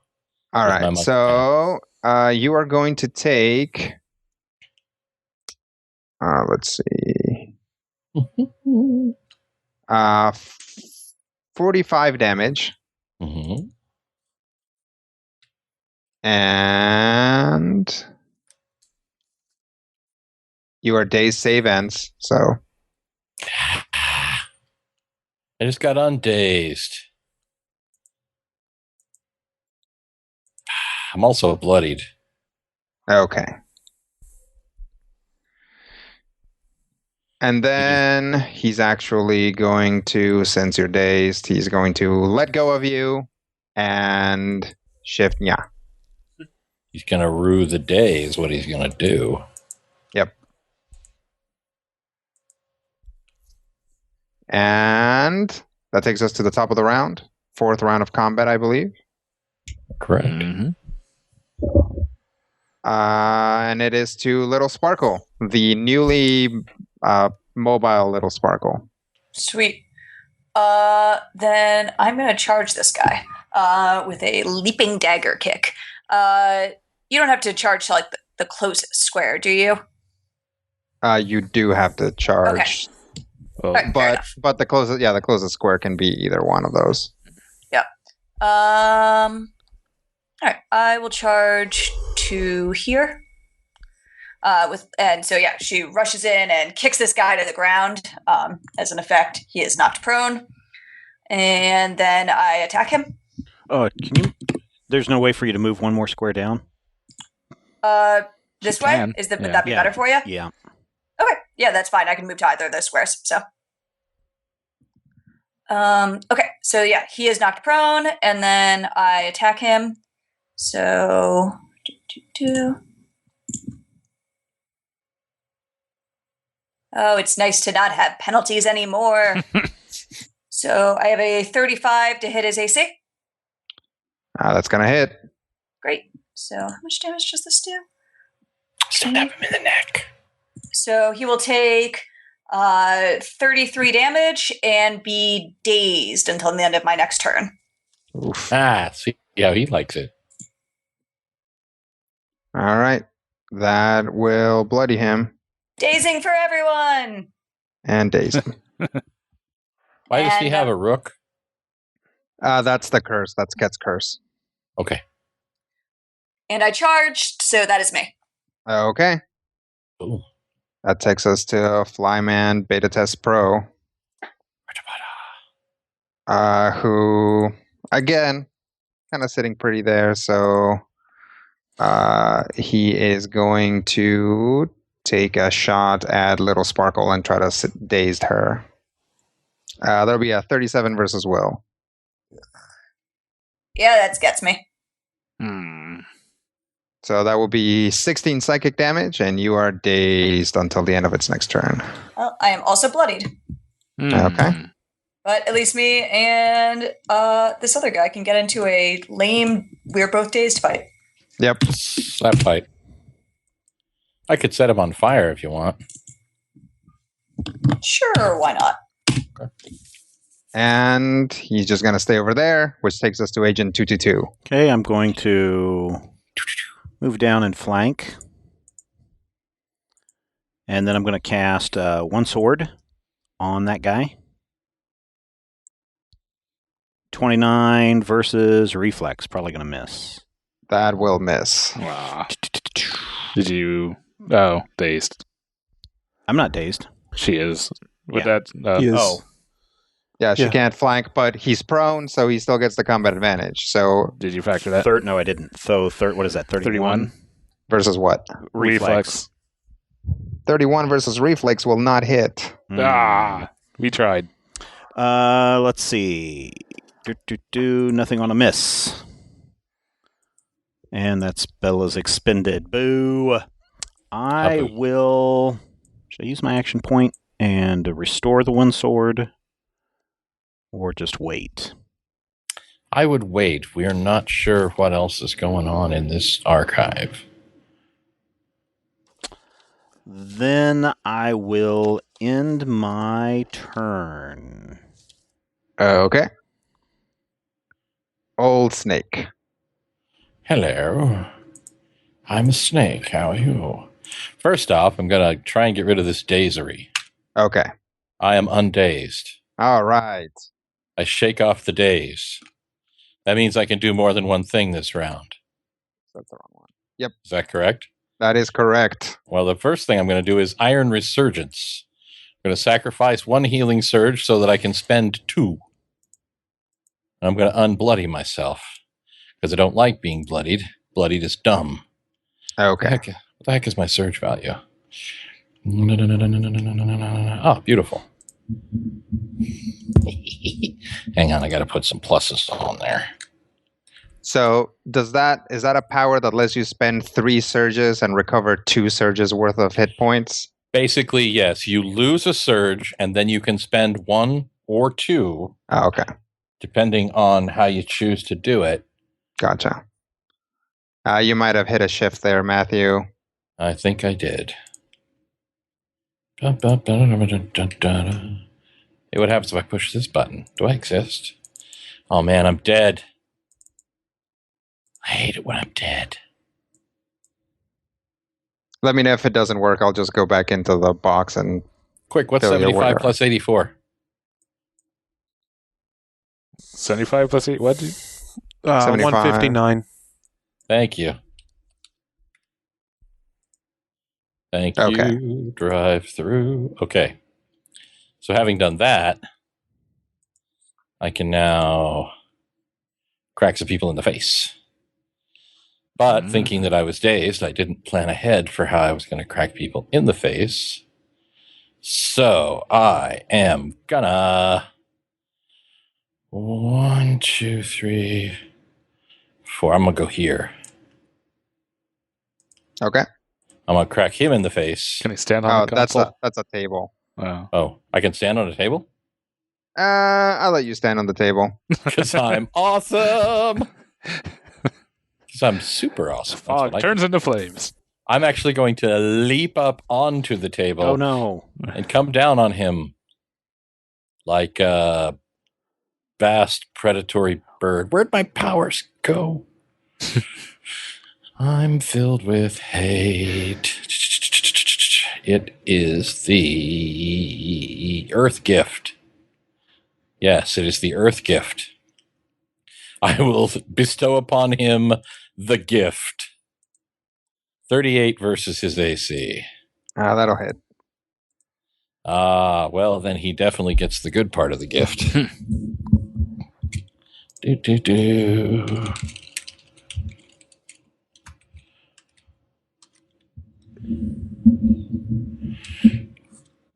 All right, so you are going to take. Let's see. 45 damage. Mm-hmm. And your day's save ends, so. I just got undazed. I'm also bloodied. Okay. And then he's actually going to, since you're dazed, he's going to let go of you and shift Nya. He's going to rue the day is what he's going to do. Yep. And that takes us to the top of the round. 4th round of combat, I believe. Correct. Mm-hmm. And it is to Little Sparkle, the newly mobile Little Sparkle. Sweet. Then I'm going to charge this guy with a leaping dagger kick. You don't have to charge to like the closest square, do you? You do have to charge. Okay. Well, But the closest square can be either one of those. Yep. All right. I will charge to here. She rushes in and kicks this guy to the ground. As an effect, he is knocked prone, and then I attack him. Oh, can you? There's no way for you to move one more square down. This You way can. would Yeah. that be better for you? Yeah. Okay, yeah, that's fine. I can move to either of those squares. So, okay, so yeah, he is knocked prone, and then I attack him. So, oh, it's nice to not have penalties anymore. So I have a 35 to hit his AC. That's gonna hit. Great. So how much damage does this do? Stab him in the neck. So he will take 33 damage and be dazed until the end of my next turn. Oof. See how he likes it. All right, that will bloody him Dazing for everyone! and daze him. Why does he And, have a rook? That's the curse. That's Ket's curse. Okay. And I charged, so that is me. Okay. Ooh. That takes us to Flyman Beta Test Pro, who, again, kind of sitting pretty there. So he is going to take a shot at Little Sparkle and try to daze her. There'll be a 37 versus Will. Yeah, that gets me. So that will be 16 psychic damage, and you are dazed until the end of its next turn. Well, I am also bloodied. Okay. But at least me and this other guy can get into a lame, we're both dazed fight. Yep. Slap fight. I could set him on fire if you want. Sure, why not? And he's just going to stay over there, which takes us to Agent 222. Okay, I'm going to move down and flank. And then I'm going to cast one sword on that guy. 29 versus reflex. Probably going to miss. That will miss. Wow. Did you... Oh, dazed. I'm not dazed. She is. With Yeah. that... He is. Oh. Yeah, she Yeah. can't flank, but he's prone, so he still gets the combat advantage. So Did you factor that? No, I didn't. So, what is that, 31? 31. versus what? Reflex. 31 versus reflex will not hit. We tried. Let's see. Nothing on a miss. And that spell is expended. Boo. I will... Should I use my action point and restore the one sword? Or just wait? I would wait. We're not sure what else is going on in this archive. Then I will end my turn. Okay. Old snake. Hello. I'm a snake. How are you? First off, I'm going to try and get rid of this dazery. Okay. I am undazed. All right. I shake off the daze. That means I can do more than one thing this round. That's the wrong one. Yep. Is that correct? That is correct. Well, the first thing I'm going to do is Iron Resurgence. I'm going to sacrifice one healing surge so that I can spend 2. And I'm going to unbloody myself because I don't like being bloodied. Bloodied is dumb. Okay. What the heck is my surge value? Oh, beautiful. Hang on, I got to put some pluses on there. So is that a power that lets you spend 3 surges and recover 2 surges worth of hit points? Basically, yes. You lose a surge, and then you can spend 1 or 2. Oh, okay. Depending on how you choose to do it. Gotcha. You might have hit a shift there, Matthew. I think I did. Hey, what happens if I push this button? Do I exist? Oh man, I'm dead. I hate it when I'm dead. Let me know if it doesn't work. I'll just go back into the box and... Quick, what's Fill your 75 order. plus 84? 75 plus 8. What? 75. 159. Thank you. Thank Okay. you. Drive through. Okay. So having done that, I can now crack some people in the face. But thinking that I was dazed, I didn't plan ahead for how I was going to crack people in the face. So I am gonna 1, 2, 3, 4. I'm gonna go here. Okay. I'm gonna crack him in the face. Can he stand on the console? that's a table. Oh, I can stand on a table? I'll let you stand on the table. Because I'm awesome. Because I'm super awesome. That's Fog what turns into flames. I'm actually going to leap up onto the table. Oh, no. And come down on him like a vast predatory bird. Where'd my powers go? I'm filled with hate. It is the Earth Gift. Yes, it is the Earth Gift. I will bestow upon him the gift. 38 versus his AC. That'll hit. Well, then he definitely gets the good part of the gift. Do.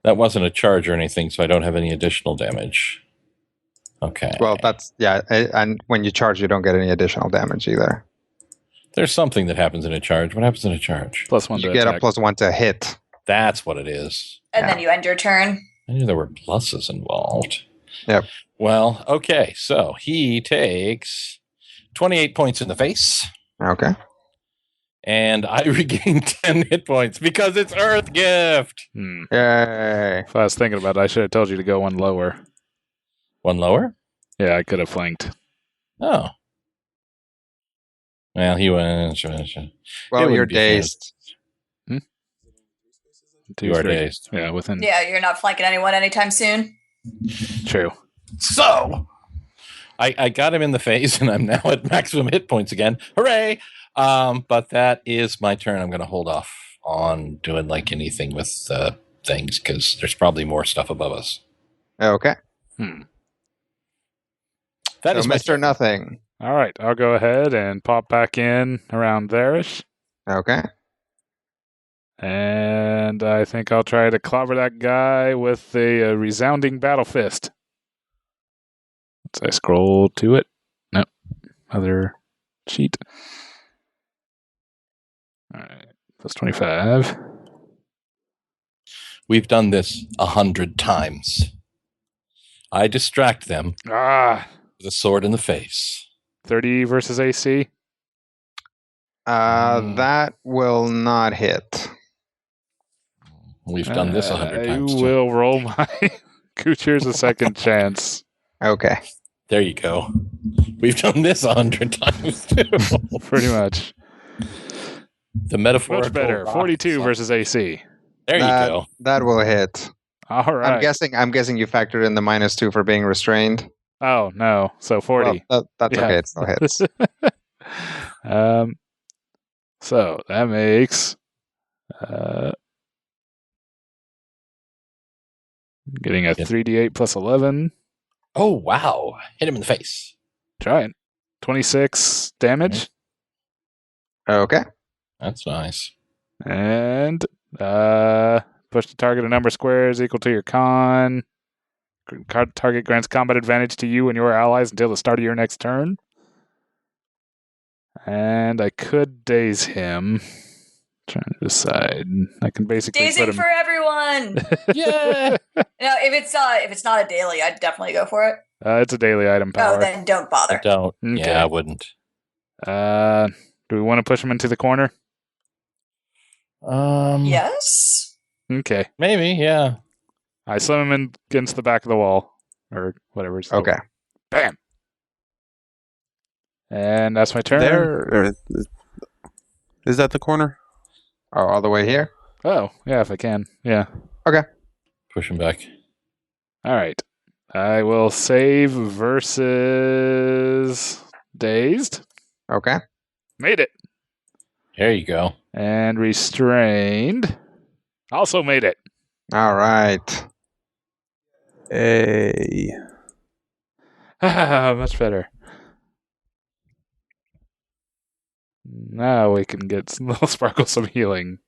That wasn't a charge or anything, so I don't have any additional damage. Okay. Well, and when you charge, you don't get any additional damage either. There's something that happens in a charge. What happens in a charge? +1 You to get attack. a +1 to hit. That's what it is. And then you end your turn. I knew there were pluses involved. Yep. Well, okay, so he takes 28 points in the face, Okay. and I regain 10 hit points because it's Earth Gift. Yay. If I was thinking about it, I should have told you to go one lower. One lower? Yeah, I could have flanked. Oh. Well, he went. Well, It you're would be dazed. You are Three. dazed. Yeah, within. Yeah, you're not flanking anyone anytime soon. True. So, I got him in the face, and I'm now at maximum hit points again. Hooray! But that is my turn. I'm going to hold off on doing like anything with things because there's probably more stuff above us. Okay. That So is my Mr. turn. Nothing. All right, I'll go ahead and pop back in around there-ish. Okay. And I think I'll try to clobber that guy with a resounding battle fist. So I scroll to it. Nope. Other sheet. All right. Plus 25. We've done this 100 times. I distract them with a sword in the face. 30 versus AC. That will not hit. We've done this 100 times. I too. will roll my Kucher's a second chance. Okay. There you go. We've done this 100 times too. Pretty much. The metaphor. Much better. 42 versus AC. There you go. That will hit. All right. I'm guessing you factored in the -2 for being restrained. Oh, no. So 40. Well, that's Yeah. okay. It still hits. So that makes getting a 3d8 plus 11. Oh, wow. Hit him in the face. Try it. 26 damage. Okay. That's nice. And push the target a number of squares equal to your con. Target grants combat advantage to you and your allies until the start of your next turn. And I could daze him. Trying to decide. I can basically Dazing put him... for everyone. Yeah. No, if it's not a daily, I'd definitely go for it. it's a daily item power. Oh, then don't bother. Don't. Okay. Yeah, I wouldn't. Do we want to push him into the corner? Yes. Okay. Maybe, yeah. I slam him in against the back of the wall. Or whatever. Okay. Bam! And that's my turn. There. Is that the corner? Oh, all the way here? Oh, yeah, if I can. Yeah. Push him back. All right. I will save versus dazed. Okay. Made it. There you go. And restrained. Also made it. All right. Much better. Now we can get little Sparkle some healing.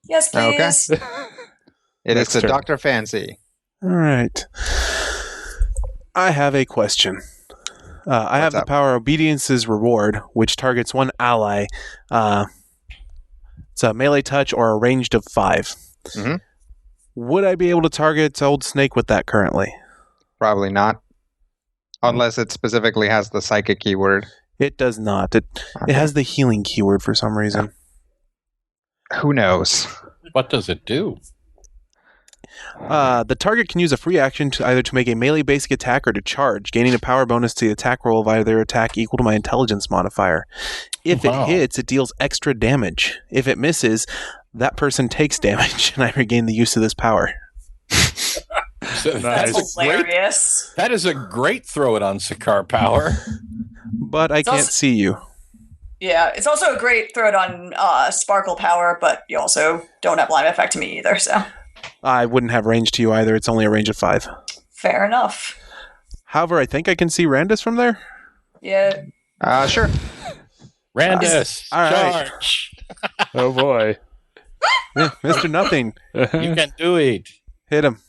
Yes, please. Okay. It is Next the turn. Dr. Fancy. All right. I have a question. I have What's the up? power Obedience's Reward, which targets one ally. It's a melee touch or a ranged of 5. Mhm. Would I be able to target Old Snake with that currently? Probably not. Unless it specifically has the psychic keyword. It does not. It has the healing keyword for some reason. Who knows? What does it do? The target can use a free action to either to make a melee basic attack or to charge, gaining a power bonus to the attack roll of either attack equal to my intelligence modifier. If Wow. it hits, it deals extra damage. If it misses, that person takes damage, and I regain the use of this power. So Nice. That's hilarious. That is a great throw it on Sakar power. But I can't also- see you. Yeah, it's also a great throw it on Sparkle power, but you also don't have line of effect to me either, so I wouldn't have range to you either. It's only a range of 5. fair enough. However, I think I can see Randus from there. Yeah. Sure. Randus, All right. charge. Oh boy. Yeah, Mr. Nothing. You can do it. Hit him.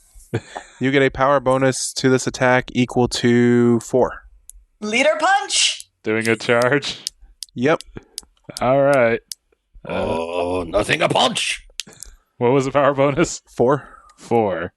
You get a power bonus to this attack equal to 4. Leader punch? Doing a charge. Yep. All right. Nothing a punch. What was the power bonus? 4. 4.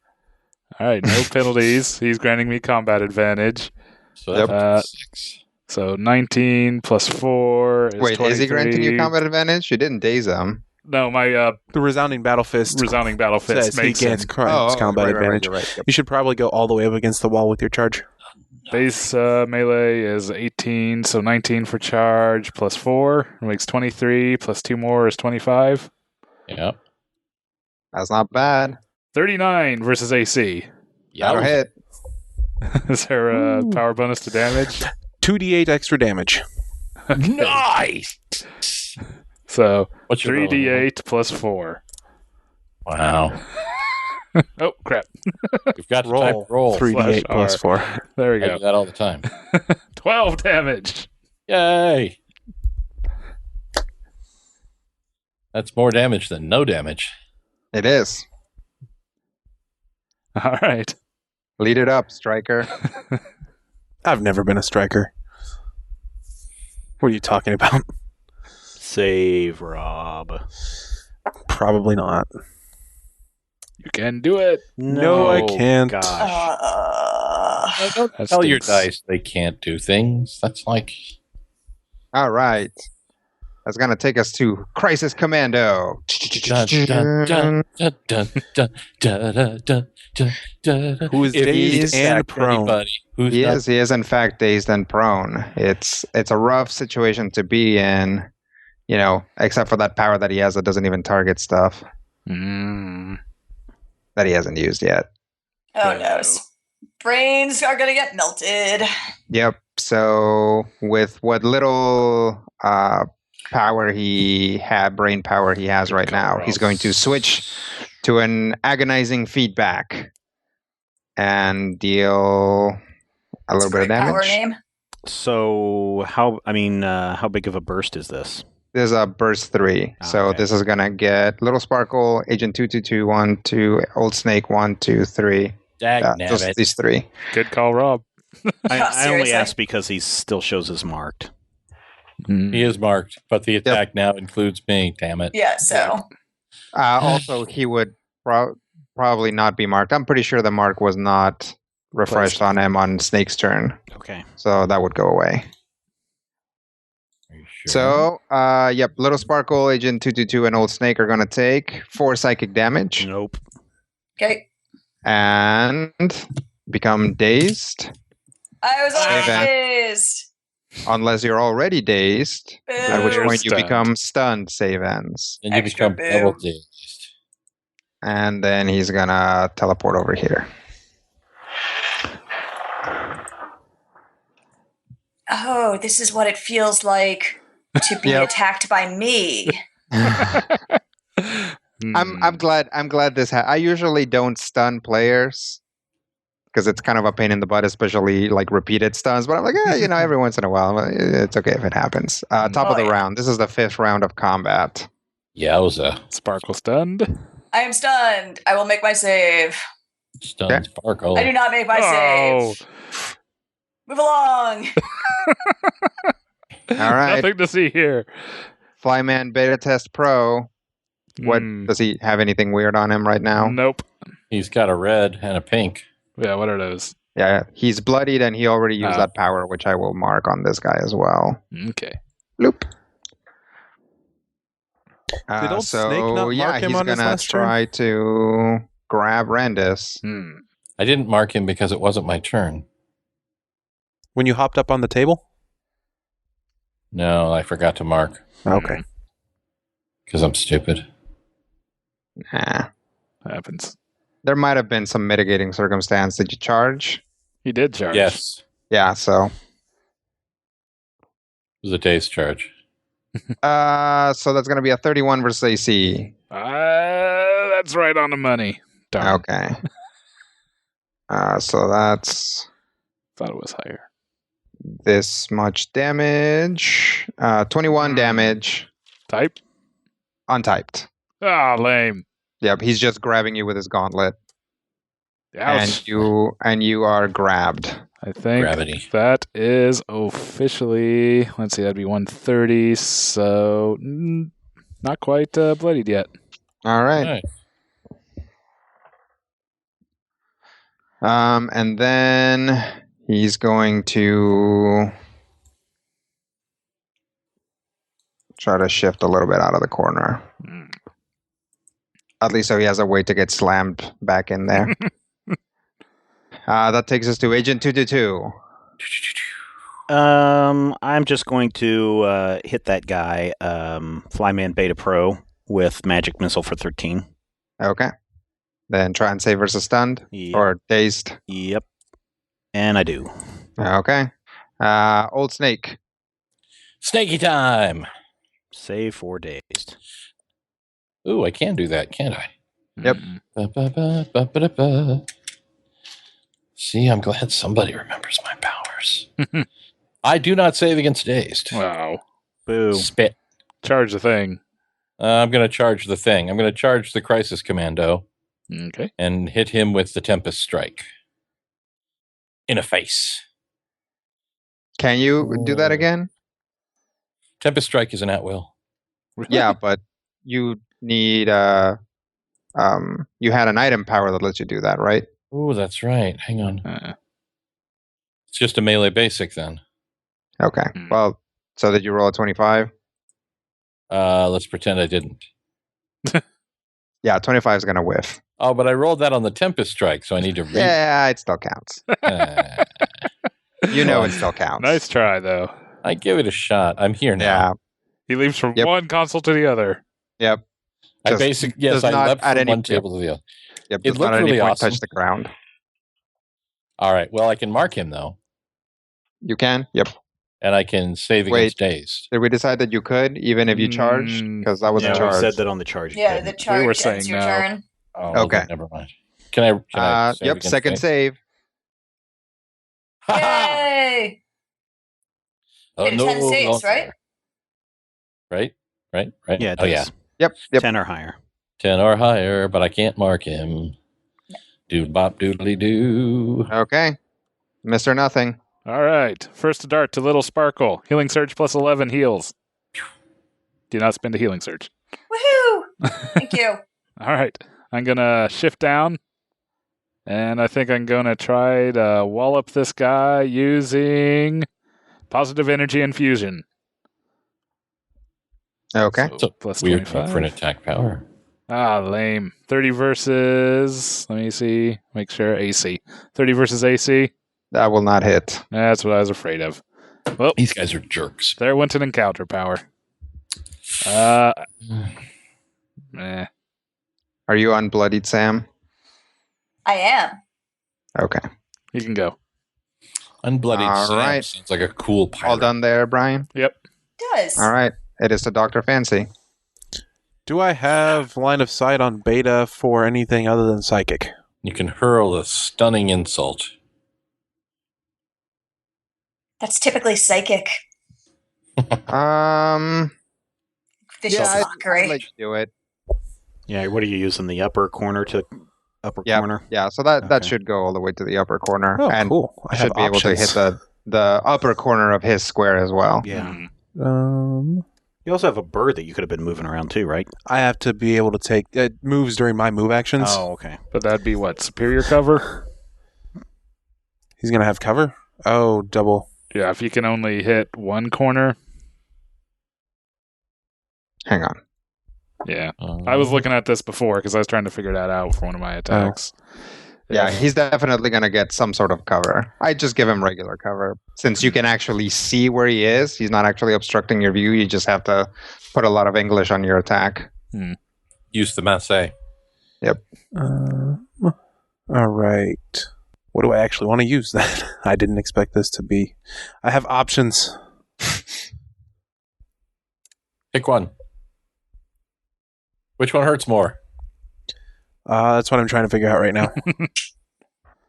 All right, no penalties. He's granting me combat advantage. So Yep. that's 6. So 19 plus 4 is Wait, 23. is he granting you combat advantage? You didn't daze him. No, my The resounding battle fist resounding battle fist says he makes gains him. combat advantage. You're right. Yep. You should probably go all the way up against the wall with your charge. Base melee is 18, so 19 for charge plus 4 makes 23, plus 2 more is 25. Yep. That's not bad. 39 versus AC. That'll hit. Is there a power bonus to damage? 2d8 extra damage. Nice. So What's your 3d8 plus 4. Wow. Oh, crap. You've got to type roll. 3d8 plus 4. There we I go. do that all the time. 12 damage. Yay. That's more damage than no damage. It is. All right. Lead it up, striker. I've never been a striker. What are you talking about? Save, Rob. Probably not. You can do it. No, I can't. Gosh. Don't That tell your stinks. dice they can't do things. That's like... All right. That's going to take us to Crisis Commando. Dun, dun, dun, dun, dun, dun, dun, dun, dun, dun, dun. Who is If dazed you and sack prone. anybody who's He not- is in fact dazed and prone. It's a rough situation to be in, except for that power that he has that doesn't even target stuff that he hasn't used yet. Oh no. Brains are gonna get melted. Yep. So with what little brain power he has right now, he's going to switch to an agonizing feedback and deal a little bit of Great power damage. name. So how big of a burst is this? There's a burst 3. So Okay. this is gonna get Little Sparkle, Agent 222, 1, 2, Old Snake, 1, 2, 3. Dagnabbit. These 3. Good call, Rob. I only Seriously? asked because he still shows as marked. He is marked, but the attack now includes me. Damn it! Yeah, so Also, he would probably not be marked. I'm pretty sure the mark was not refreshed on him on Snake's turn. Okay. So that would go away. Are you sure? So, Little Sparkle, Agent 222, and Old Snake are going to take 4 psychic damage Nope. okay. and become dazed. I was already Save dazed. Unless you're already dazed, at which You're point you stunned. become stunned, save ends. Then you Extra become double boo. dazed. And then he's going to teleport over here. Oh, this is what it feels like to be Yep. attacked by me. I'm glad this I usually don't stun players because it's kind of a pain in the butt, especially like repeated stuns. But I'm like, every once in a while, it's okay if it happens. Top of the yeah. round. This is the 5th round of combat. Yowza! Sparkle stunned. I am stunned. I will make my save. Stun Okay. Sparkle. I do not make my Oh. save. Move along. All right, Nothing to see here. Flyman Beta Test Pro. What does he have anything weird on him right now? Nope. He's got a red and a pink. Yeah, what are those? Yeah, he's bloodied and he already used Oh. that power, which I will mark on this guy as well. Okay. Bloop. Did Old Snake not mark yeah, him he's on his gonna last turn? try to grab Randus. I didn't mark him because it wasn't my turn. When you hopped up on the table? No, I forgot to mark Okay. because I'm stupid. Nah. Happens. There might have been some mitigating circumstance. Did you charge? He did charge. Yes, Yeah, so it was a day's charge. so that's gonna be a 31 versus AC. That's right on the money. Darn. Okay. So that's Thought it was higher. this much damage. 21 damage Type? untyped. Ah, lame. Yep, he's just grabbing you with his gauntlet. Ouch. And you are grabbed. I think Gravity. that is officially, let's see, that'd be 130, so not quite bloodied yet. All right. Right. And then he's going to try to shift a little bit out of the corner. Mm. At least so he has a way to get slammed back in there. That takes us to Agent 222. I'm just going to hit that guy, Flyman Beta Pro, with Magic Missile for 13. Okay. Then try and save versus stunned Yep. or dazed. Yep. And I do. Okay. Old Snake. Snaky time. Save for dazed. Ooh, I can do that, can't I? Yep. Ba-ba-ba-ba-ba-da-ba. See, I'm glad somebody remembers my powers. I do not save against dazed. Wow. Boo. Spit. Charge the thing. I'm going to charge the thing. I'm going to charge the Crisis Commando. Okay. And hit him with the Tempest Strike. In a face. Can you do that again? Tempest Strike is an at-will. Yeah, but you need you had an item power that lets you do that, right? Oh, that's right. Hang on. It's just a melee basic then. Okay. Well, so did you roll a 25? Let's pretend I didn't. Yeah, 25 is going to whiff. Oh, but I rolled that on the Tempest Strike, so I need to read. Yeah, it still counts. You know it still counts. Nice try, though. I give it a shot. I'm here now. Yeah. He leaps from one console to the other. Yep. I basically, yes, I leapt from one table to the other. Yep. It looked really awesome. Touch the ground. All right. Well, I can mark him, though. You can? Yep. And I can save against dazed. Did we decide that you could, even if you charge? Because that wasn't charged. We said that on the charge. Yeah, the charge We were ends saying your no. turn. Oh, okay. Never mind. Can I save yep, against second dazed? save. Yay! Oh, Get a 10 saves, right? Right? Yeah, it oh, does. yeah. Yep. 10 or higher. 10 or higher, but I can't mark him. Dood bop doodly doo. Okay. Mr. Nothing. All right. First dart to Little Sparkle. Healing Surge plus 11 heals. Do not spend a Healing Surge. Woohoo! Thank you. All right. I'm going to shift down. And I think I'm going to try to wallop this guy using Positive Energy Infusion. Okay. So plus weird 25. for an attack power. Ah, lame. 30 versus, let me see, make sure, AC. 30 versus AC. That will not hit. That's what I was afraid of. Well, These guys are jerks. there went an encounter power. Eh. Are you unbloodied, Sam? I am. Okay. You can go. Unbloodied All Sam right. sounds like a cool pirate. All done there, Brian? Yep. Does. All right. It is to Dr. Fancy. Do I have line of sight on beta for anything other than psychic? You can hurl a stunning insult. That's typically psychic. Vicious yeah, mockery. I'd like to do it. Yeah, what are you using? The upper corner to upper Yeah, corner? yeah. So that Okay. should go all the way to the upper corner, Oh, and cool. I should be able to hit the upper corner of his square as well. Yeah. You You also have a bird that you could have been moving around too, right? I have to be able to take it moves during my move actions. Oh, okay. But that'd be what? Superior cover? He's gonna have cover. Oh, double. Yeah, if you can only hit one corner. Hang on. Yeah. I was looking at this before because I was trying to figure that out for one of my attacks. Yeah, he's definitely going to get some sort of cover. I just give him regular cover. Since you can actually see where he is, he's not actually obstructing your view. You just have to put a lot of English on your attack. Use the masse. Yep. All right. What do I actually want to use then? I didn't expect this to be... I have options. Pick one. Which one hurts more? That's what I'm trying to figure out right now.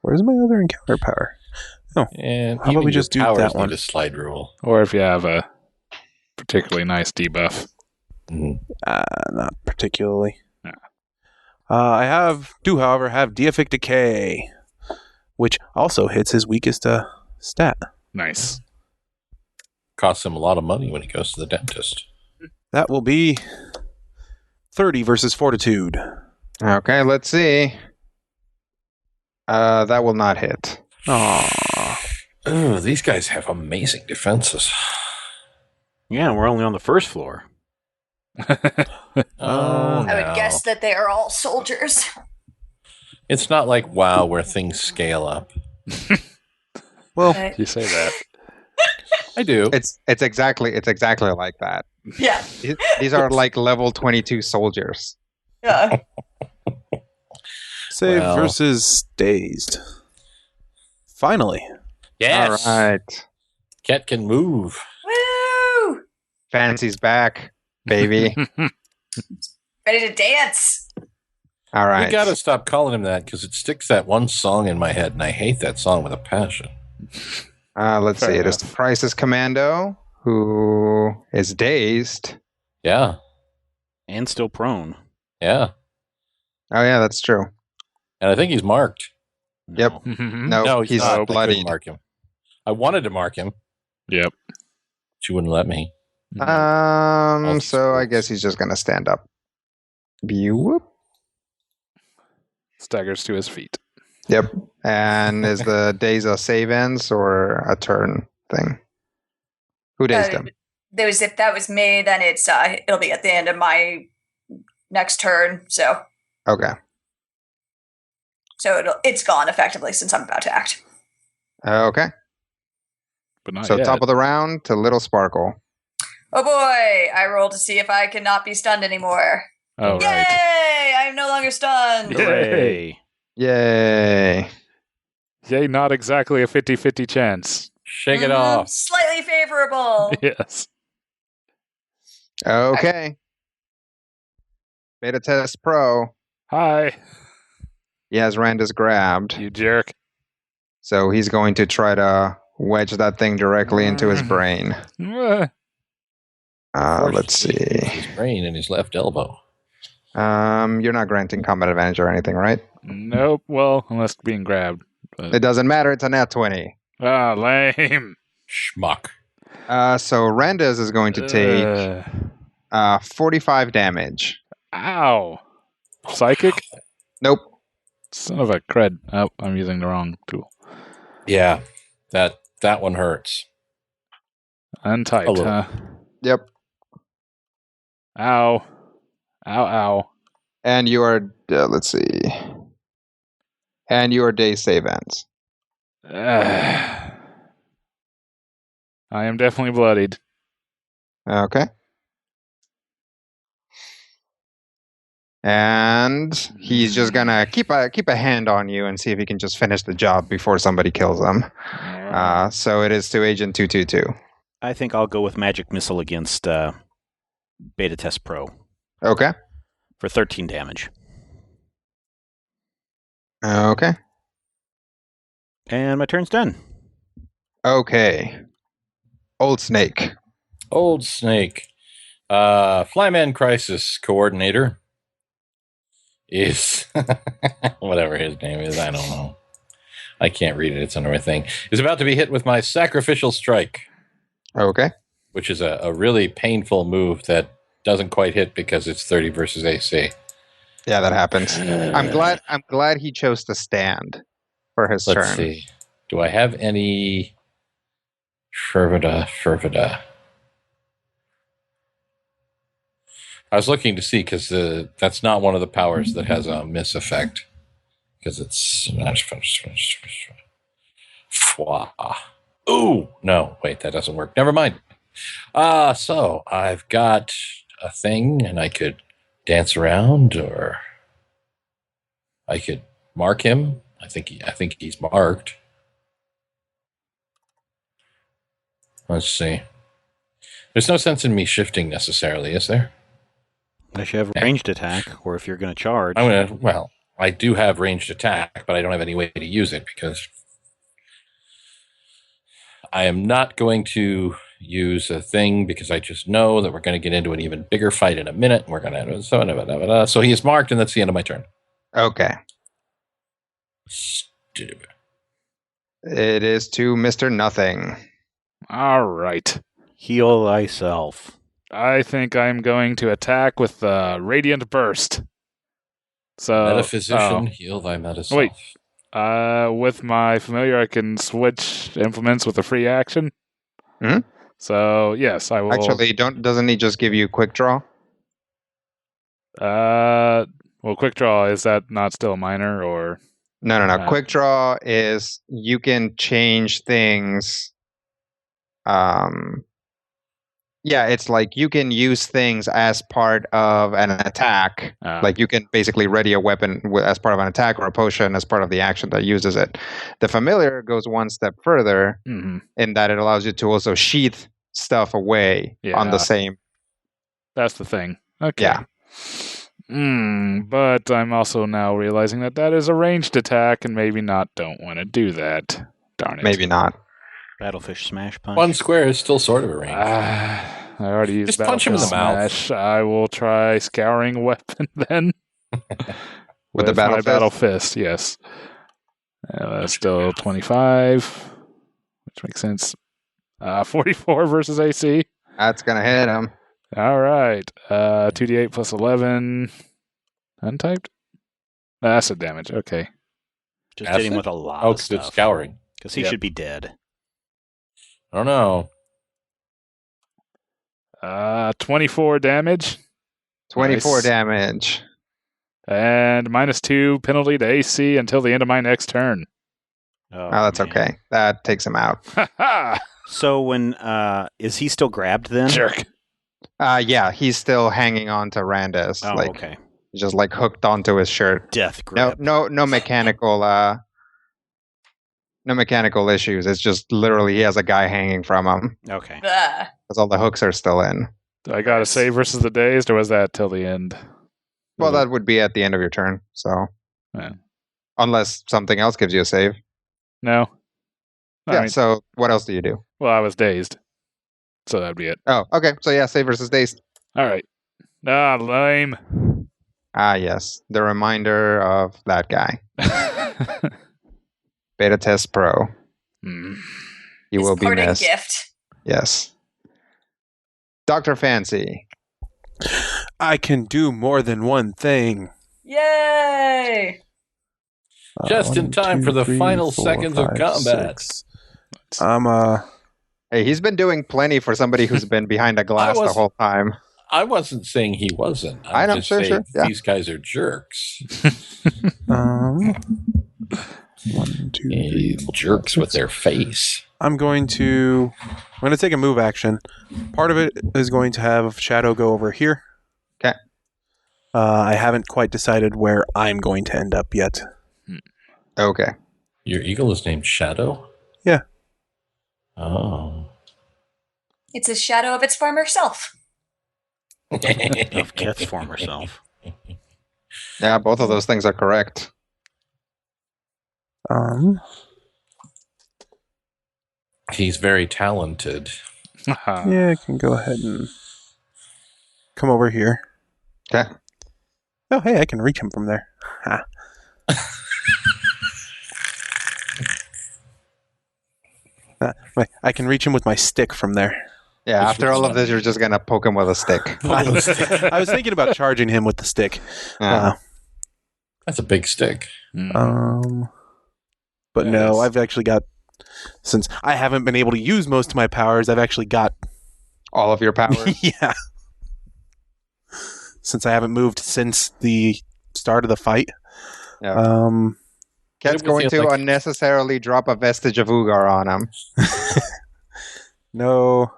Where's my other encounter power? Oh, And how about we just do that one? A slide rule. Or if you have a particularly nice debuff. Not particularly. No. I do, however, have Deific Decay, which also hits his weakest stat. Nice. Costs him a lot of money when he goes to the dentist. That will be 30 versus Fortitude. Okay, let's see. That will not hit. Aww. Oh, these guys have amazing defenses. Yeah, we're only on the first floor. Oh, I would guess that they are all soldiers. It's not like WoW where things scale up. Well, You say that. I do. It's exactly like that. Yeah. These are like level 22 soldiers. Yeah. save Well. versus Dazed. Finally. Yes. All right. Cat can move. Woo! Fancy's back, baby. Ready to dance. All right. We gotta stop calling him that because it sticks that one song in my head, and I hate that song with a passion. Let's Fair see. It is the enough. Crisis Commando who is dazed, Yeah. And still prone. Yeah. Oh yeah, that's true. And I think he's marked. Yep. No, he's not. I bloodied. couldn't mark him. I wanted to mark him. Yep. She wouldn't let me. So I guess he's just gonna stand up. Whoop. Staggers to his feet. Yep. And is the days a save ends or a turn thing? Who dazed him? If that was me, then it'll be at the end of my next turn. So Okay. So it's gone effectively since I'm about to act. Okay. But not So yet. top of the round to Little Sparkle. Oh boy! I roll to see if I cannot be stunned anymore. Oh, Yay! right. I'm no longer stunned. Hooray. Yay. Yay, not exactly a 50-50 chance. Shake it off. Slightly favorable. Yes. Okay. Beta Test Pro. Hi, He has Randus grabbed. you jerk. So he's going to try to wedge that thing directly into his brain. Let's see. His brain and his left elbow. You're not granting combat advantage or anything, right? Nope. Well, unless being grabbed. But... It doesn't matter. It's a nat 20. Ah, lame. Schmuck. So Randus is going to take 45 damage. Ow. Psychic? Nope. Son of a cred. Oh, I'm using the wrong tool. Yeah, that one hurts. Untyped, A little. huh? Yep. Ow. Ow, ow. And your, let's see. And your day save ends. I am definitely bloodied. Okay. And he's just gonna keep a hand on you and see if he can just finish the job before somebody kills him. So it is to Agent 222. I think I'll go with Magic Missile against Beta Test Pro Okay. for 13 damage. Okay. And my turn's done. Okay. Old Snake. Old Snake. Flyman Crisis Coordinator is whatever his name is, I don't know. I can't read it, it's another thing. Is about to be hit with my Sacrificial Strike. Okay. Which is a really painful move that doesn't quite hit because it's 30 versus AC. Yeah, that happens. I'm glad he chose to stand for his turn. Let's see. Do I have any Fervida? I was looking to see because that's not one of the powers that has a miss effect. Because it's... Ooh! No, wait, that doesn't work. Never mind. So I've got a thing, and I could dance around, or I could mark him. I think he's marked. Let's see. There's no sense in me shifting necessarily, is there? Unless you have a ranged attack, or if you're going to charge. I do have ranged attack, but I don't have any way to use it because I am not going to use a thing because I just know that we're going to get into an even bigger fight in a minute. We're going to... So he is marked, and that's the end of my turn. Okay. Stupid. It is to Mr. Nothing. All right. Heal thyself. I think I'm going to attack with Radiant Burst. So, Metaphysician, heal thy meta-self. Wait. With my familiar, I can switch implements with a free action. Hmm? So, yes, I will. Actually, doesn't he just give you quick draw? Well, quick draw, is that not still a minor, or? No. Quick draw is you can change things. Yeah, it's like you can use things as part of an attack. Like you can basically ready a weapon as part of an attack or a potion as part of the action that uses it. The familiar goes one step further in that it allows you to also sheath stuff away on the same. That's the thing. Okay. Yeah. But I'm also now realizing that is a ranged attack and maybe don't want to do that. Darn it. Maybe not. Battlefish Smash Punch. One square is still sort of a range. I already used Just punch him in the Smash. I will try Scouring Weapon then. With the Battle my Fist? Battle Fist, yes. That's still 25, which makes sense. 44 versus AC. That's going to hit him. All right. 2d8 plus 11. Untyped? Acid damage. Okay. Just hit him with a lot Oh, of because it's stuff. scouring. Because he should be dead. I don't know. 24 damage. 24 Nice. damage. And -2 penalty to AC until the end of my next turn. Oh, that's man. okay. That takes him out. So when is he still grabbed then? Jerk. Yeah, he's still hanging on to Randus. Oh, like, okay. just like hooked onto his shirt. Death grip. No mechanical no mechanical issues. It's just literally he has a guy hanging from him Okay. because all the hooks are still in. Do I got to save versus the dazed, or was that till the end? Well, that would be at the end of your turn. So, Yeah. unless something else gives you a save. No. Yeah. So, what else do you do? Well, I was dazed. So that'd be it. Oh, okay. So yeah, save versus dazed. All right. Lame. Ah, yes, the reminder of that guy. Beta Test Pro. Hmm. You His will be parting missed. gift. Yes. Dr. Fancy. I can do more than one thing. Yay! Just in time for the final seconds of combat. Hey, he's been doing plenty for somebody who's been behind a glass the whole time. I wasn't saying he wasn't. I know, just sure, saying yeah. these guys are jerks. 1, 2, 3, 4, Jerks 5, with their face. I'm going to take a move action. Part of it is going to have Shadow go over here. Okay. I haven't quite decided where I'm going to end up yet. Okay. Your eagle is named Shadow? Yeah. Oh. It's a shadow of its former self. Of Kith's former self. Yeah, both of those things are correct. He's very talented. Yeah, I can go ahead and come over here. Okay. Oh, hey, I can reach him from there. Ha. I can reach him with my stick from there. Yeah, after all of this, you're just going to poke him with a stick. I was thinking about charging him with the stick. Yeah. That's a big stick. But Yes. no, I've actually got, since I haven't been able to use most of my powers, I've actually got, All of your powers. yeah. Since I haven't moved since the start of the fight. Yeah. Cat's It going would to feel like- unnecessarily drop a vestige of Ugar on him. No.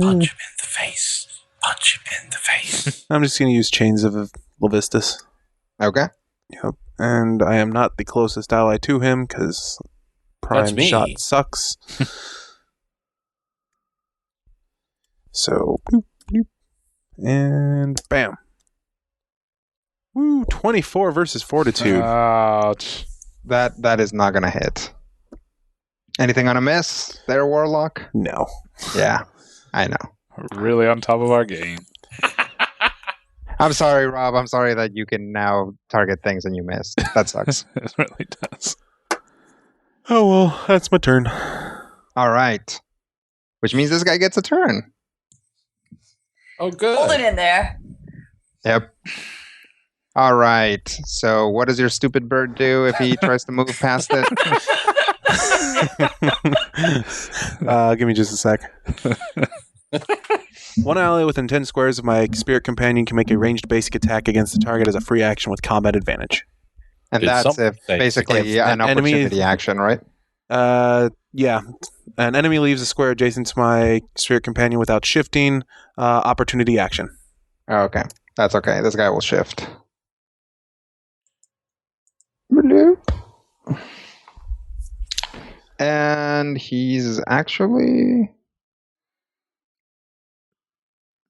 Punch him in the face. Punch him in the face. I'm just going to use Chains of Levistus. Okay. Yep. And I am not the closest ally to him because Prime me. Shot sucks. So, bloop, bloop, and bam. Woo, 24 versus Fortitude. Ouch. That is not going to hit. Anything on a miss there, Warlock? No. Yeah, I know. Really on top of our game. I'm sorry, Rob. I'm sorry that you can now target things and you missed. That sucks. It really does. Oh, well, that's my turn. All right. Which means this guy gets a turn. Oh, good. Hold it in there. Yep. All right. So what does your stupid bird do if he tries to move past it? Give me just a sec. One ally within 10 squares of my spirit companion can make a ranged basic attack against the target as a free action with combat advantage. And Did that's something if say- basically if an an enemy- opportunity action, right? Yeah. An enemy leaves a square adjacent to my spirit companion without shifting. Opportunity action. Okay. That's okay. This guy will shift. Bloop. And he's actually,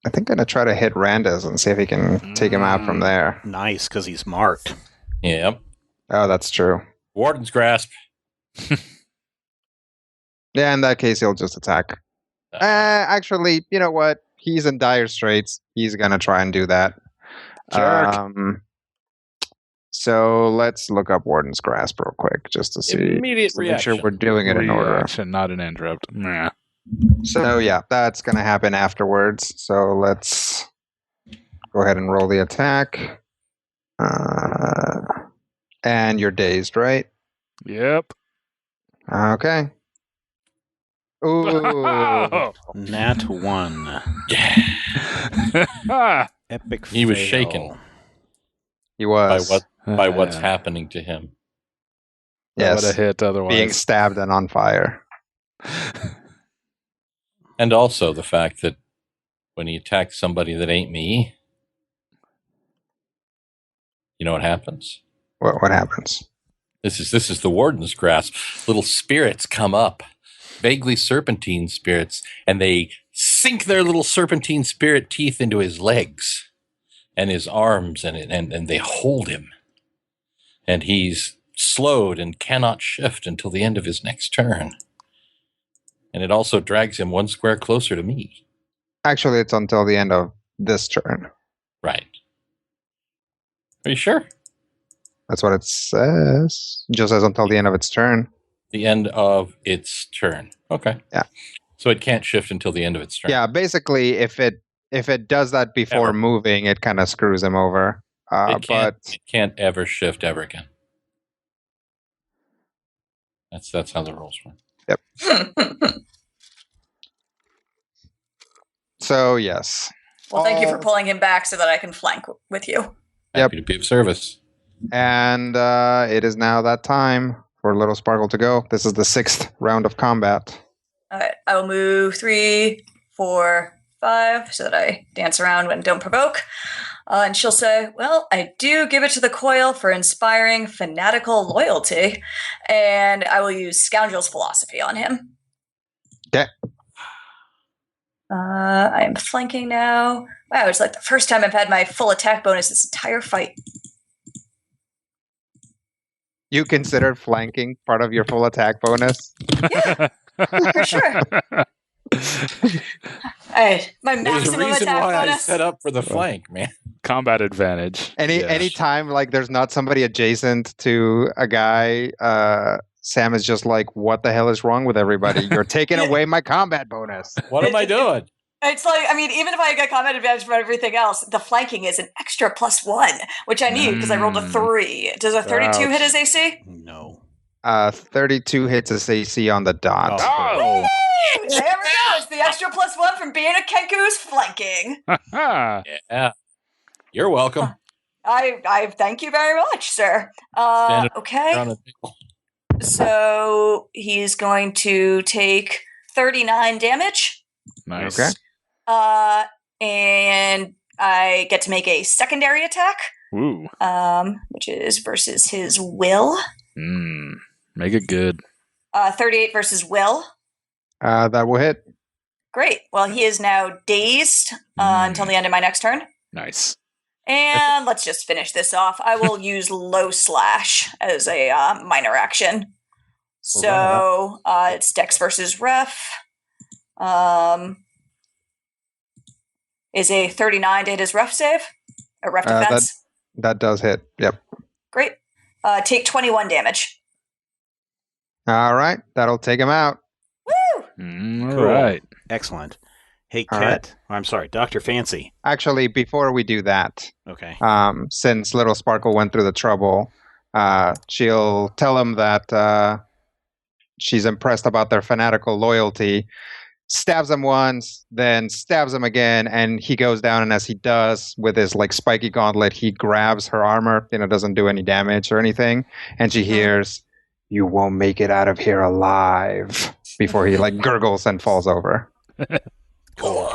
I think, going to try to hit Randus and see if he can take him out from there. Nice, because he's marked. Yep. Oh, that's true. Warden's grasp. Yeah, in that case, he'll just attack. Actually, you know what? He's in dire straits. He's gonna try and do that. Jerk. So let's look up Warden's Grasp real quick, just to see. Immediate to make sure reaction. we're doing it in order. Reaction, not an interrupt. Nah. So yeah, that's gonna happen afterwards. So let's go ahead and roll the attack. And you're dazed, right? Yep. Okay. Ooh. Nat 1. Epic He was fail. shaken. He was. By what's happening to him. That would Yes. have hit otherwise. Being stabbed and on fire. And also the fact that when he attacks somebody that ain't me, you know what happens? What happens? This is the Warden's Grasp. Little spirits come up, vaguely serpentine spirits, and they sink their little serpentine spirit teeth into his legs and his arms, and they hold him. And he's slowed and cannot shift until the end of his next turn. And it also drags him one square closer to me. Actually, it's until the end of this turn. Right. Are you sure? That's what it says. It just says until the end of its turn. The end of its turn. Okay. Yeah. So it can't shift until the end of its turn. Yeah, basically, if it does that before Ever. moving, it kind of screws him over. It can't ever shift ever again. That's how the rules work. So yes. Well, thank you for pulling him back so that I can flank with you. Happy to be of service. And it is now that time for Little Sparkle to go. This is the 6th round of combat. All right, I will move 3, 4, 5 so that I dance around and don't provoke. And she'll say, well, I do give it to the coil for inspiring fanatical loyalty, and I will use Scoundrel's Philosophy on him. Okay. I am flanking now. Wow, it's like the first time I've had my full attack bonus this entire fight. You considered flanking part of your full attack bonus? Yeah, for sure. My There's a maximum reason attack why I bonus. set up for the flank, man. Combat advantage. Any time like there's not somebody adjacent to a guy, Sam is just like, what the hell is wrong with everybody? You're taking away my combat bonus. What am I doing? It's like, I mean, even if I get combat advantage from everything else, the flanking is an extra +1, which I need because I rolled a 3. Does a 32 hit his AC? No. 32 hits his AC on the dot. Oh! There we go. It's the extra +1 from being a Kenku who's flanking. Yeah. You're welcome. I thank you very much, sir. Stand up Okay. on the table. So he's going to take 39 damage. Nice. Okay. And I get to make a secondary attack, Ooh. which is versus his will. Make it good. 38 versus will. That will hit. Great. Well, he is now dazed until the end of my next turn. Nice. And let's just finish this off. I will use low slash as a minor action. So it's Dex versus Ref. Is a 39 to hit his Ref save? A Ref defense? That does hit. Yep. Great. Take 21 damage. All right. That'll take him out. Woo! All Cool. right. Excellent. Hey, All Kat. I'm sorry, Dr. Fancy. Actually, before we do that, Okay. since Little Sparkle went through the trouble, she'll tell him that she's impressed about their fanatical loyalty, stabs him once, then stabs him again, and he goes down, and as he does, with his like spiky gauntlet, he grabs her armor, doesn't do any damage or anything, and she hears, "You won't make it out of here alive," before he like gurgles and falls over. Cool.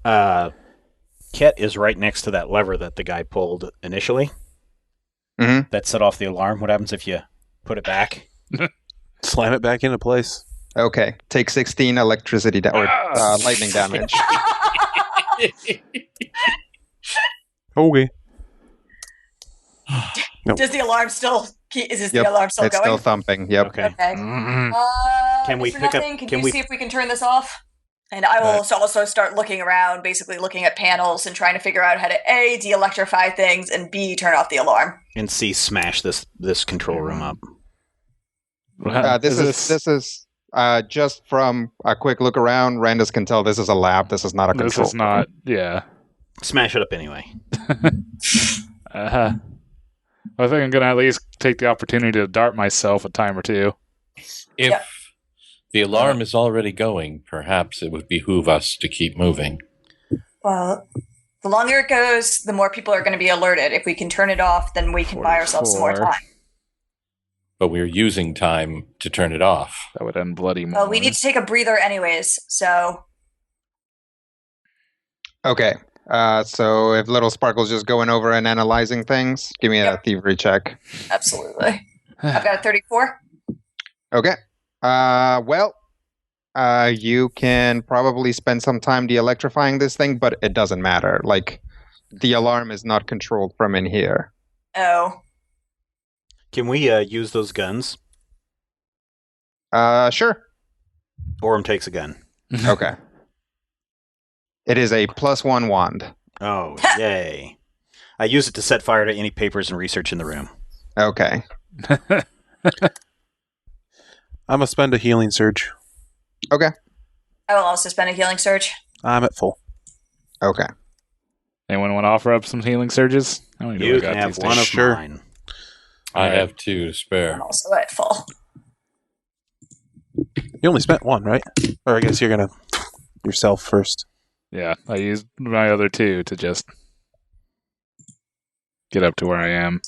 Ket is right next to that lever that the guy pulled initially. Mhm. That set off the alarm. What happens if you put it back? Slam it back into place. Okay, take 16 electricity or lightning damage. Okay. Nope. Does the alarm still? Is Yep, the alarm still it's going? still thumping. Yep. Okay. Okay. Can we Mr. pick up- Nothing, can Can you we- see if we can turn this off? And I will also start looking around, basically looking at panels and trying to figure out how to A, de-electrify things, and B, turn off the alarm. And C, smash this control room up. This is just from a quick look around. Randus can tell this is a lab. This is not a control. This is not. Yeah. Smash it up anyway. I think I'm gonna at least take the opportunity to dart myself a time or two. If Yep. the alarm is already going, perhaps it would behoove us to keep moving. Well, the longer it goes, the more people are going to be alerted. If we can turn it off, then we can buy ourselves some more 44. time. But we're using time to turn it off. That would end bloody more. Well, we need to take a breather anyways, so... Okay. So if Little Sparkle's just going over and analyzing things, give me a thievery check. Absolutely. I've got a 34. Okay. You can probably spend some time de-electrifying this thing, but it doesn't matter. Like, the alarm is not controlled from in here. Oh. Can we use those guns? Sure. Orem takes a gun. Okay. It is a +1 wand. Oh, yay. I use it to set fire to any papers and research in the room. Okay. I'm going to spend a healing surge. Okay. I will also spend a healing surge. I'm at full. Okay. Anyone want to offer up some healing surges? How many do You I can got have these one days? of Sure. mine. I Alright. have 2 to spare. I'm also at full. You only spent one, right? Or I guess you're going to yourself first. Yeah, I used my other 2 to just get up to where I am.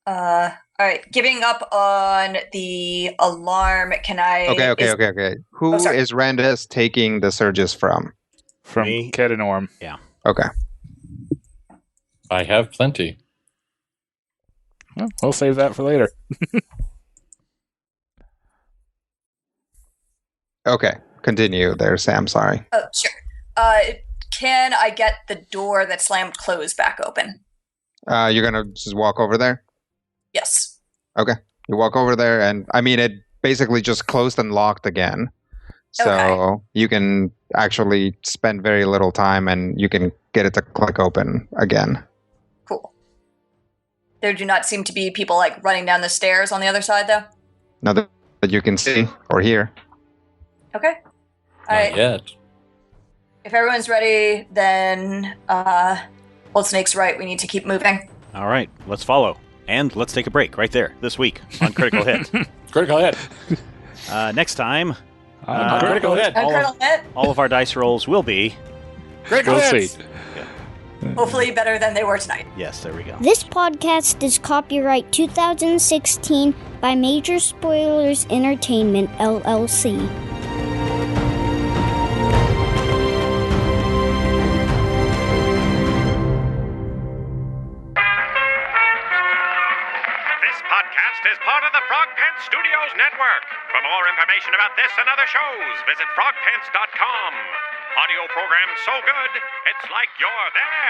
Alright, giving up on the alarm, can I... Okay. Who sorry. is Randus taking the surges from? From Me? Ked and Orm. Okay. I have plenty. Well, we'll save that for later. Okay. Continue there, Sam. Sorry. Oh, sure. Can I get the door that slammed closed back open? You're going to just walk over there? Yes. You walk over there, and I mean, it basically just closed and locked again. So you can actually spend very little time, and you can get it to click open again. Cool. There do not seem to be people, like, running down the stairs on the other side, though? Nothing that you can see or hear. Okay. Not Alright. yet. If everyone's ready, then, Old Snake's right. We need to keep moving. All right, let's follow. And let's take a break right there this week on Critical Hit. Critical hit. Next time, Critical hit. All of- Critical hit. all of our dice rolls will be... Critical We'll hits. see. Hopefully better than they were tonight. Yes, there we go. This podcast is copyright 2016 by Major Spoilers Entertainment, LLC. This podcast is part of the Frog Pants Studios Network. For more information about this and other shows, visit frogpants.com. Audio program so good, it's like you're there.